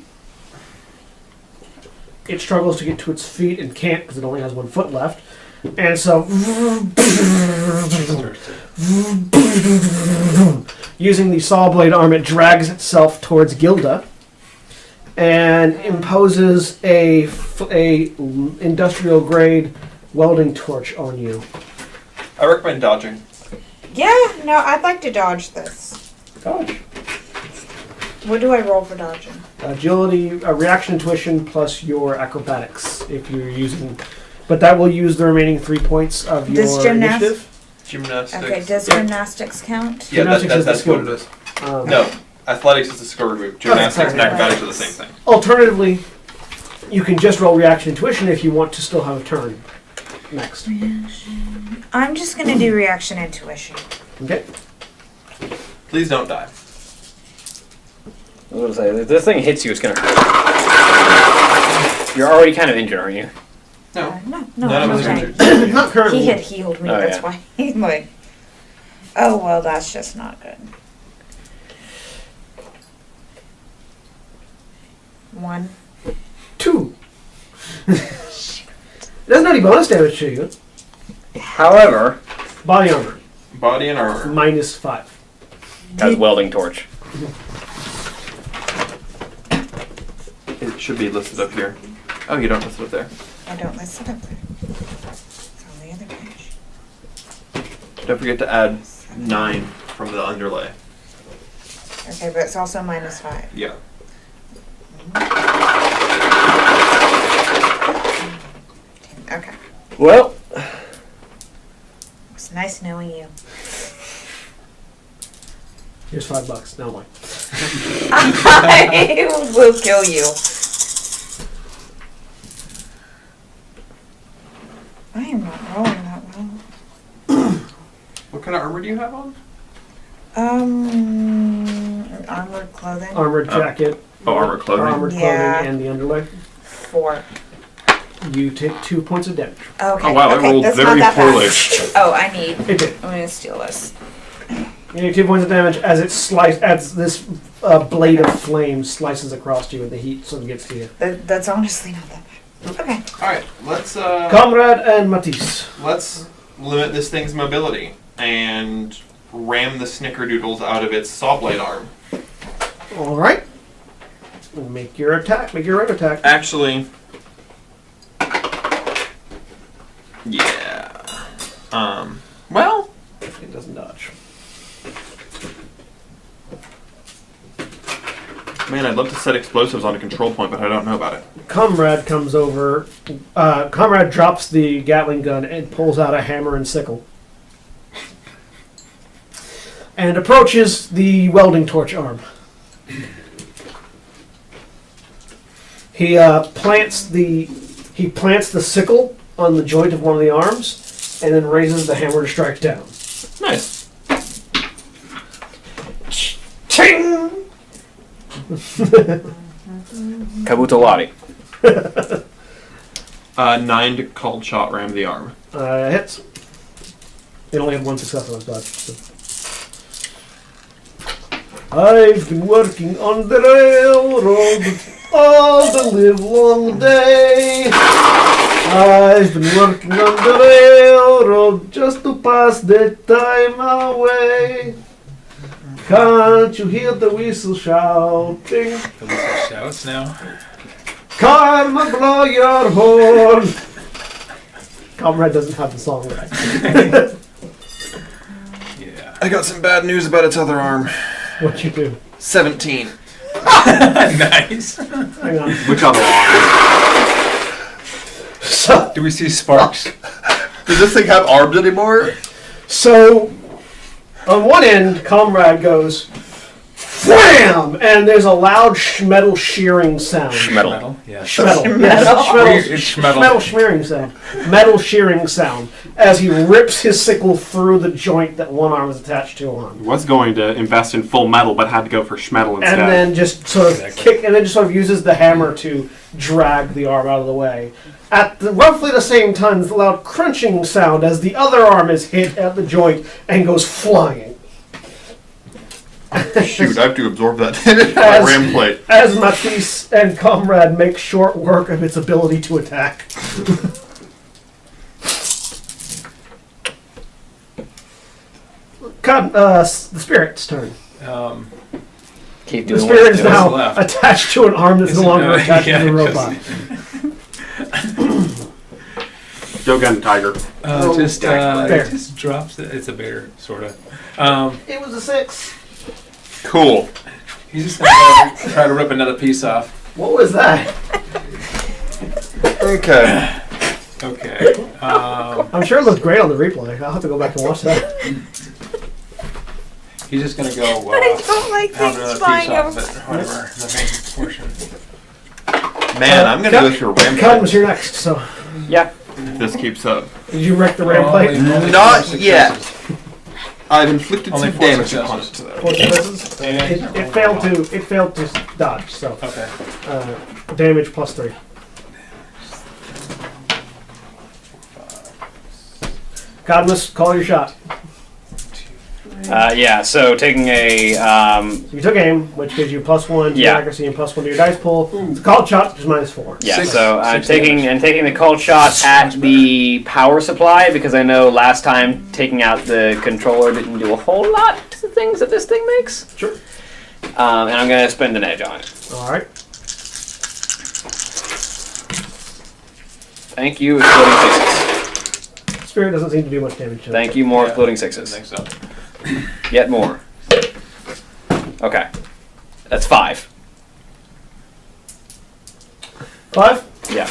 S3: It struggles to get to its feet and can't because it only has 1 foot left. And so, using the saw blade arm, it drags itself towards Gilda and imposes a industrial grade welding torch on you.
S7: I recommend dodging.
S4: Yeah, no, I'd like to dodge this.
S3: Dodge.
S4: What do I roll for dodging?
S3: Agility, reaction intuition plus your acrobatics if you're using, but that will use the remaining 3 points of your
S4: Does gymnast-
S3: initiative.
S7: Gymnastics.
S4: Okay, does gymnastics count?
S7: Yeah,
S3: Gymnastics is the
S7: that's
S3: skill
S7: what it is.
S3: Um,
S7: No, athletics is the score group. Gymnastics and acrobatics are the same thing.
S3: Alternatively, you can just roll reaction intuition if you want to still have a turn next.
S4: I'm just gonna do reaction intuition.
S3: Okay.
S7: Please don't die.
S2: I was gonna say, if this thing hits you, it's gonna hurt. You're already kind of injured, aren't you?
S7: No.
S4: No,
S7: None of
S4: I'm
S7: us are
S4: okay.
S7: injured.
S3: Not currently.
S4: He had healed me,
S2: Oh,
S4: that's
S2: yeah.
S4: why he's like, oh, well, that's just not good. 1.
S3: 2. It doesn't have any bonus damage to you.
S2: However,
S3: Body armor,
S7: Body and armor.
S3: -5.
S2: has welding torch.
S7: It should be listed up here. Oh, you don't list it up there.
S4: I don't list it up there. It's on the other page.
S7: Don't forget to add 9 from the underlay.
S4: Okay, but it's also -5.
S7: Yeah.
S4: Okay.
S2: Well,
S4: It's nice knowing you.
S3: Here's $5. Now what?
S4: I will kill you. I am not rolling that well.
S7: What kind of armor do you have on?
S4: Armored clothing.
S3: Armored jacket.
S7: Oh, armored clothing.
S3: Armored clothing
S4: Yeah.
S3: and the underlay.
S4: 4.
S3: You take 2 points of damage.
S4: Okay.
S7: Oh, wow, I
S4: okay,
S7: rolled
S4: that's
S7: very
S4: not that
S7: poorly.
S4: bad. Oh, I need.
S3: It did.
S4: I'm gonna steal this.
S3: You take 2 points of damage as as this blade of flame slices across you and the heat sort of gets to you.
S4: That's honestly not that bad. Okay.
S7: All right, let's
S3: Comrade and Matisse.
S7: limit this thing's mobility and ram the snickerdoodles out of its saw blade arm.
S3: All right. Make your attack. Make your right attack.
S7: Actually, yeah. Well,
S3: It doesn't dodge.
S7: man, I'd love to set explosives on a control point, but I don't know about it.
S3: Comrade comes over. Comrade drops the Gatling gun and pulls out a hammer and sickle. And approaches the welding torch arm. He plants the sickle on the joint of one of the arms, and then raises the hammer to strike down.
S7: Nice.
S2: Kabutawari.
S7: 9 to cold shot ram the arm.
S3: Hits. It only had one success on his dodge. So. I've been working on the railroad all the livelong day. I've been working on the railroad just to pass the time away. Can't you hear the whistle shouting?
S6: The whistle shouts now.
S3: Karma, blow your horn. Comrade doesn't have the song right.
S6: Yeah.
S5: I got some bad news about its other arm.
S3: What you do?
S5: 17.
S6: Nice.
S3: Hang on.
S1: Which other arm?
S3: So,
S6: Do we see sparks?
S7: Does this thing have arms anymore?
S3: so on one end, Comrade goes, wham! And there's a loud metal shearing sound.
S2: Metal.
S6: Yeah.
S3: Schmetal. Yes,
S6: It's
S3: schmetal.
S6: schmetal.
S3: Metal shearing sound. Metal shearing sound. As he rips his sickle through the joint that one arm is attached to on.
S1: Was going to invest in full metal, but had to go for schmetal instead.
S3: And then just sort of
S6: Exactly.
S3: and then just sort of uses the hammer to drag the arm out of the way. At roughly the same time, there's a loud crunching sound as the other arm is hit at the joint and goes flying.
S7: Shoot, I have to absorb that damage by
S3: As-
S7: ram plate.
S3: As Matisse and Comrade make short work of its ability to attack. The spirit's turn.
S2: Keep
S3: The
S2: doing
S3: spirit
S2: what
S3: is
S2: it's doing.
S3: now
S6: left.
S3: attached to an arm that's no longer attached to the robot.
S1: Go again, Tiger.
S3: Bear.
S6: It just drops it. It's a bear, sort of.
S3: It was a 6.
S7: Cool.
S6: He's just gonna try to rip another piece off.
S3: What was that?
S7: Okay.
S6: Okay.
S3: I'm sure it looked great on the replay. I'll have to go back and watch that.
S6: He's just gonna go
S4: I don't like
S6: pound
S4: things
S6: another
S4: flying
S6: piece off
S4: over.
S6: of it, whatever, the main portion.
S7: Man, I'm gonna go through a ram
S3: Cotton was
S7: plate
S3: here next, so
S2: Yeah.
S7: if this keeps up.
S3: did you wreck the ram plate?
S6: Only
S7: Not
S6: 4
S7: yet.
S6: successes.
S7: I've inflicted
S6: Only
S7: some
S6: 4
S7: damage
S6: successes.
S7: upon it.
S3: Four successes? It failed to dodge, so
S6: Okay.
S3: damage plus 3. Cadmus, call your shot.
S2: Yeah, so taking a
S3: You took aim, which gives you +1 to
S2: Yeah.
S3: your accuracy and +1 to your dice pool. It's a called shot, which is -4.
S2: yeah,
S6: Six-
S2: so I'm
S6: six
S2: taking the cold shot at the power supply because I know last time taking out the controller didn't do a whole lot to the things that this thing makes.
S3: Sure.
S2: And I'm gonna spend an edge on it.
S3: All right.
S2: Thank you, exploding sixes.
S3: Spirit doesn't seem to do much damage to it.
S2: Thank you, more
S6: Yeah.
S2: exploding
S6: I
S2: sixes.
S6: think so.
S2: Yet more. Okay, that's 5.
S3: 5?
S2: Yeah.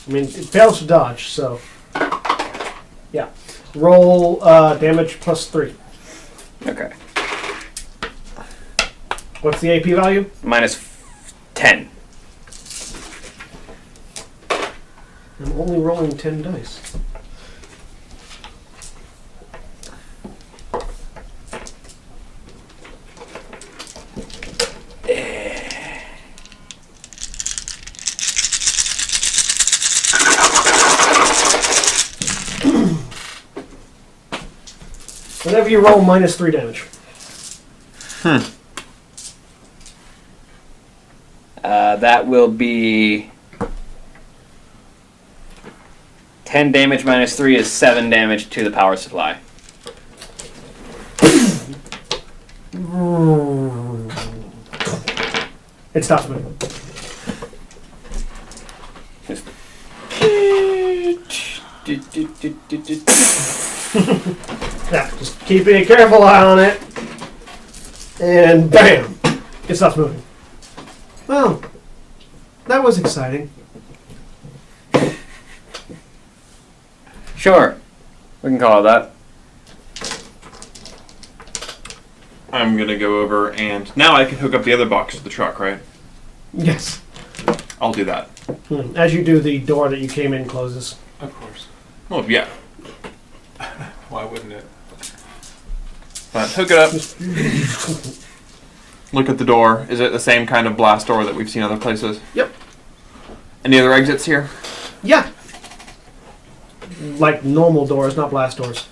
S3: I mean, it fails to dodge, so. Yeah. Roll damage +3.
S2: Okay.
S3: What's the AP value?
S2: Minus 10.
S3: I'm only rolling 10 dice. Whenever you roll, -3 damage.
S2: That will be 10 damage minus 3 is 7 damage to the power supply.
S3: It stops moving. Yeah, just keeping a careful eye on it. And bam! It stops moving. Well, that was exciting.
S2: Sure, we can call it that.
S7: I'm gonna go over and now I can hook up the other box to the truck, right?
S3: Yes.
S7: I'll do that.
S3: As you do, the door that you came in closes.
S6: Of course.
S7: Oh yeah.
S6: Why wouldn't it?
S7: Fine. Hook it up.
S5: look at the door. Is it the same kind of blast door that we've seen other places?
S3: Yep.
S5: Any other exits here?
S3: Yeah. Like normal doors, not blast doors.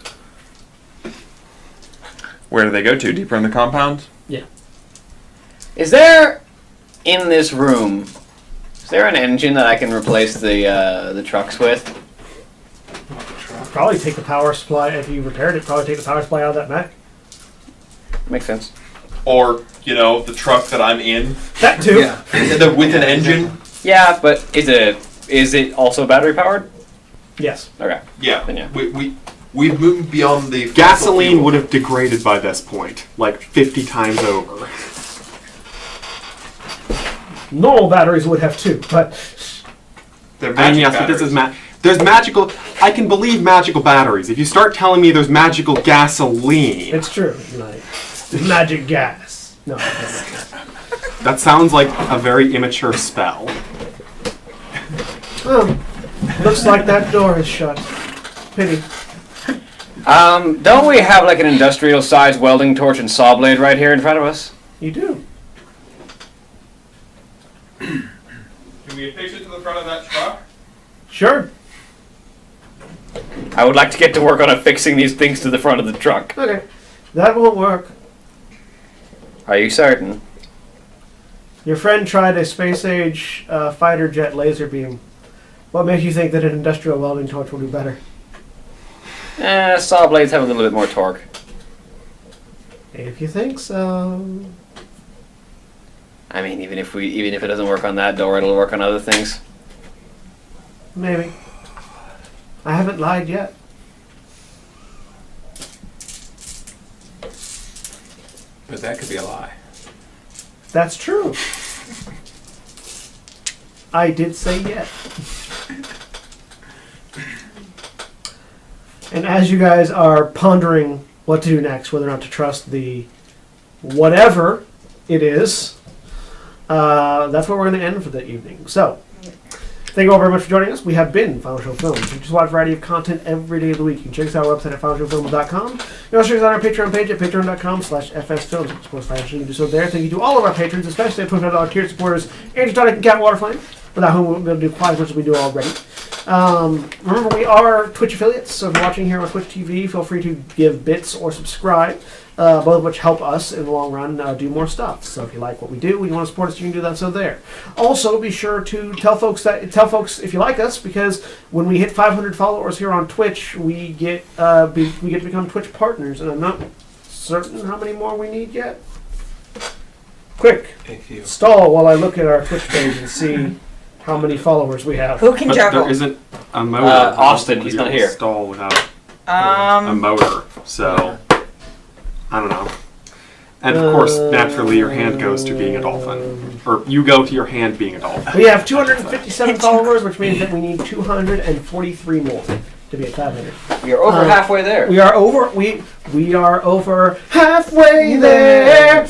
S5: Where do they go to? Deeper in the compound?
S3: Yeah.
S2: Is there, in this room, is there an engine that I can replace the trucks with?
S3: Probably take the power supply, if you repaired it, probably take the power supply out of that mech.
S2: Makes sense.
S7: Or, the truck that I'm in.
S3: That too.
S6: Yeah.
S7: With an engine.
S2: Yeah, but is it also battery powered?
S3: Yes.
S2: Okay.
S7: Yeah.
S2: Then yeah.
S7: We've moved beyond the...
S1: Gasoline would have degraded by this point, like 50 times over.
S3: Normal batteries would have too, but
S7: They're
S1: And
S7: magic
S1: yes, but this is
S7: batteries.
S1: there's magical. I can believe magical batteries. If you start telling me there's magical gasoline,
S3: it's true. Like, magic gas. No.
S1: that sounds like a very immature spell.
S3: Looks like that door is shut. Pity.
S2: Don't we have like an industrial-sized welding torch and saw blade right here in front of us?
S3: You do.
S7: Can we affix it to the front of that truck?
S3: Sure.
S2: I would like to get to work on affixing these things to the front of the truck.
S3: Okay. That won't work.
S2: Are you certain?
S3: Your friend tried a space-age fighter jet laser beam. What makes you think that an industrial welding torch will do better?
S2: Saw blades have a little bit more torque.
S3: If you think so.
S2: I mean, even if it doesn't work on that door, it'll work on other things.
S3: Maybe. I haven't lied yet.
S6: But that could be a lie.
S3: That's true. I did say yet. And as you guys are pondering what to do next, whether or not to trust the whatever it is, that's where we're going to end for the evening. So, thank you all very much for joining us. We have been Final Show Films. You just watch a variety of content every day of the week. You can check us out on our website at finalshowfilms.com. You can also check us out on our Patreon page at patreon.com/fsfilms. Of course, financially, you can do so there. Thank you to all of our patrons, especially our $25 tier supporters, Antitonic and Cat Waterflame, without whom we won't be able to do quite as much as we do already. Remember, we are Twitch affiliates, so if you're watching here on Twitch TV, feel free to give bits or subscribe, both of which help us in the long run do more stuff. So if you like what we do and you want to support us, you can do that. So there. Also, be sure to tell folks if you like us, because when we hit 500 followers here on Twitch, we get to become Twitch partners, and I'm not certain how many more we need yet. Quick,
S6: If you
S3: stall while I look at our Twitch page and see how many followers we have.
S4: Who can
S1: But
S4: juggle?
S1: there isn't a motor.
S2: Austin, he's
S1: You
S2: not
S1: don't
S2: here.
S1: Stall without a motor, so I don't know. And of course, naturally, your hand goes to being a dolphin, or you go to your hand being a dolphin.
S3: We have 257 followers, which means that we need 243 more to be at 500.
S2: We are over halfway there.
S3: We are over. We are over halfway there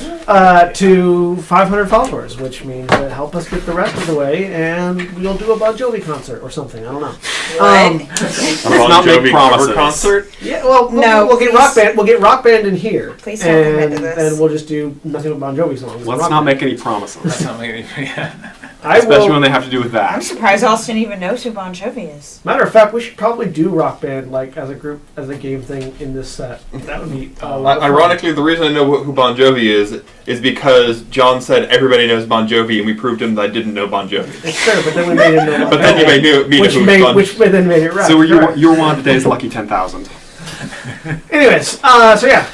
S3: to 500 followers, which means that help us get the rest of the way, and we'll do a Bon Jovi concert or something. I don't know.
S1: Let's not make promises.
S5: concert?
S3: Yeah, well,
S4: No,
S3: we'll get
S4: please.
S3: Rock Band. We'll get Rock Band in here.
S4: Please don't commit to
S3: and
S4: this.
S3: then we'll just do nothing but Bon Jovi songs.
S1: Let's
S3: Rock
S1: not
S3: Band.
S1: make any promises,
S6: that's not making any. Yeah.
S3: I
S1: especially
S3: will.
S1: when they have to do with
S4: I'm
S1: that.
S4: surprised Austin even knows who Bon Jovi is.
S3: Matter of fact, we should probably do Rock Band like as a group, as a game thing in this set. That would be a lot of fun.
S7: Ironically, the reason I know who Bon Jovi is because John said everybody knows Bon Jovi, and we proved him that I didn't know Bon Jovi.
S3: It's fair, but then we made it know.
S7: But then you made me know
S3: which
S7: who was
S3: made
S7: Bon
S3: which then made it right.
S1: So
S3: Correct.
S1: you're one of today's lucky 10,000.
S3: Anyways, so yeah,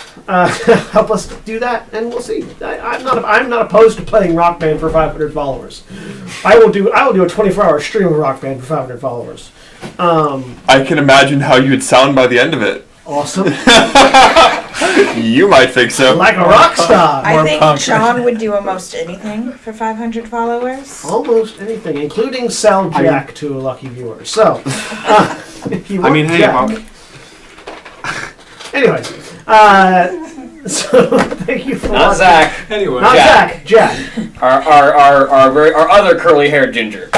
S3: help us do that, and we'll see. I'm not opposed to playing Rock Band for 500 followers. I will do a 24-hour stream of Rock Band for 500 followers.
S5: I can imagine how you would sound by the end of it.
S3: Awesome,
S5: You might think so.
S3: like a rock star.
S4: I think
S6: punk.
S4: Sean would do almost anything for 500 followers.
S3: Almost anything, including sell Jack to a lucky viewer. So, if you
S1: I
S3: want
S1: mean, hey,
S3: Jack, anyways, so thank you for
S2: Not
S3: watching.
S2: Zach.
S6: Anyway.
S3: Not
S2: Jack.
S3: Jack.
S2: Our other curly haired ginger.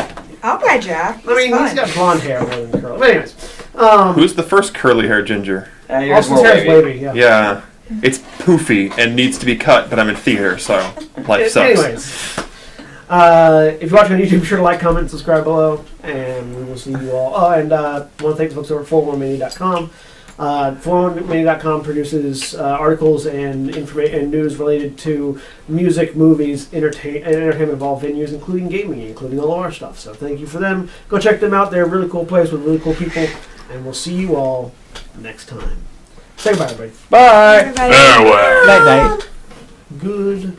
S4: I'll buy Jack.
S3: I mean,
S4: It's
S3: he's
S4: fun.
S3: got blonde hair more than curly. But anyways,
S5: Who's the first curly-haired ginger?
S2: Yours
S3: Austin's
S2: more
S3: hair is
S2: wavy.
S3: wavy. Yeah.
S5: Yeah. It's poofy and needs to be cut, but I'm in theater, so life sucks.
S3: Anyways, if you're watching on YouTube, be sure to like, comment, and subscribe below, and we will see you all. Oh, and I want to thank the folks over at 411mania.com. 411mania.com produces articles and and news related to music, movies, entertainment of all venues, including gaming, including all our stuff. So thank you for them. Go check them out. They're a really cool place with really cool people, and we'll see you all next time. Say goodbye, everybody.
S5: Bye.
S4: Everybody.
S5: Farewell.
S8: Night night.
S3: Good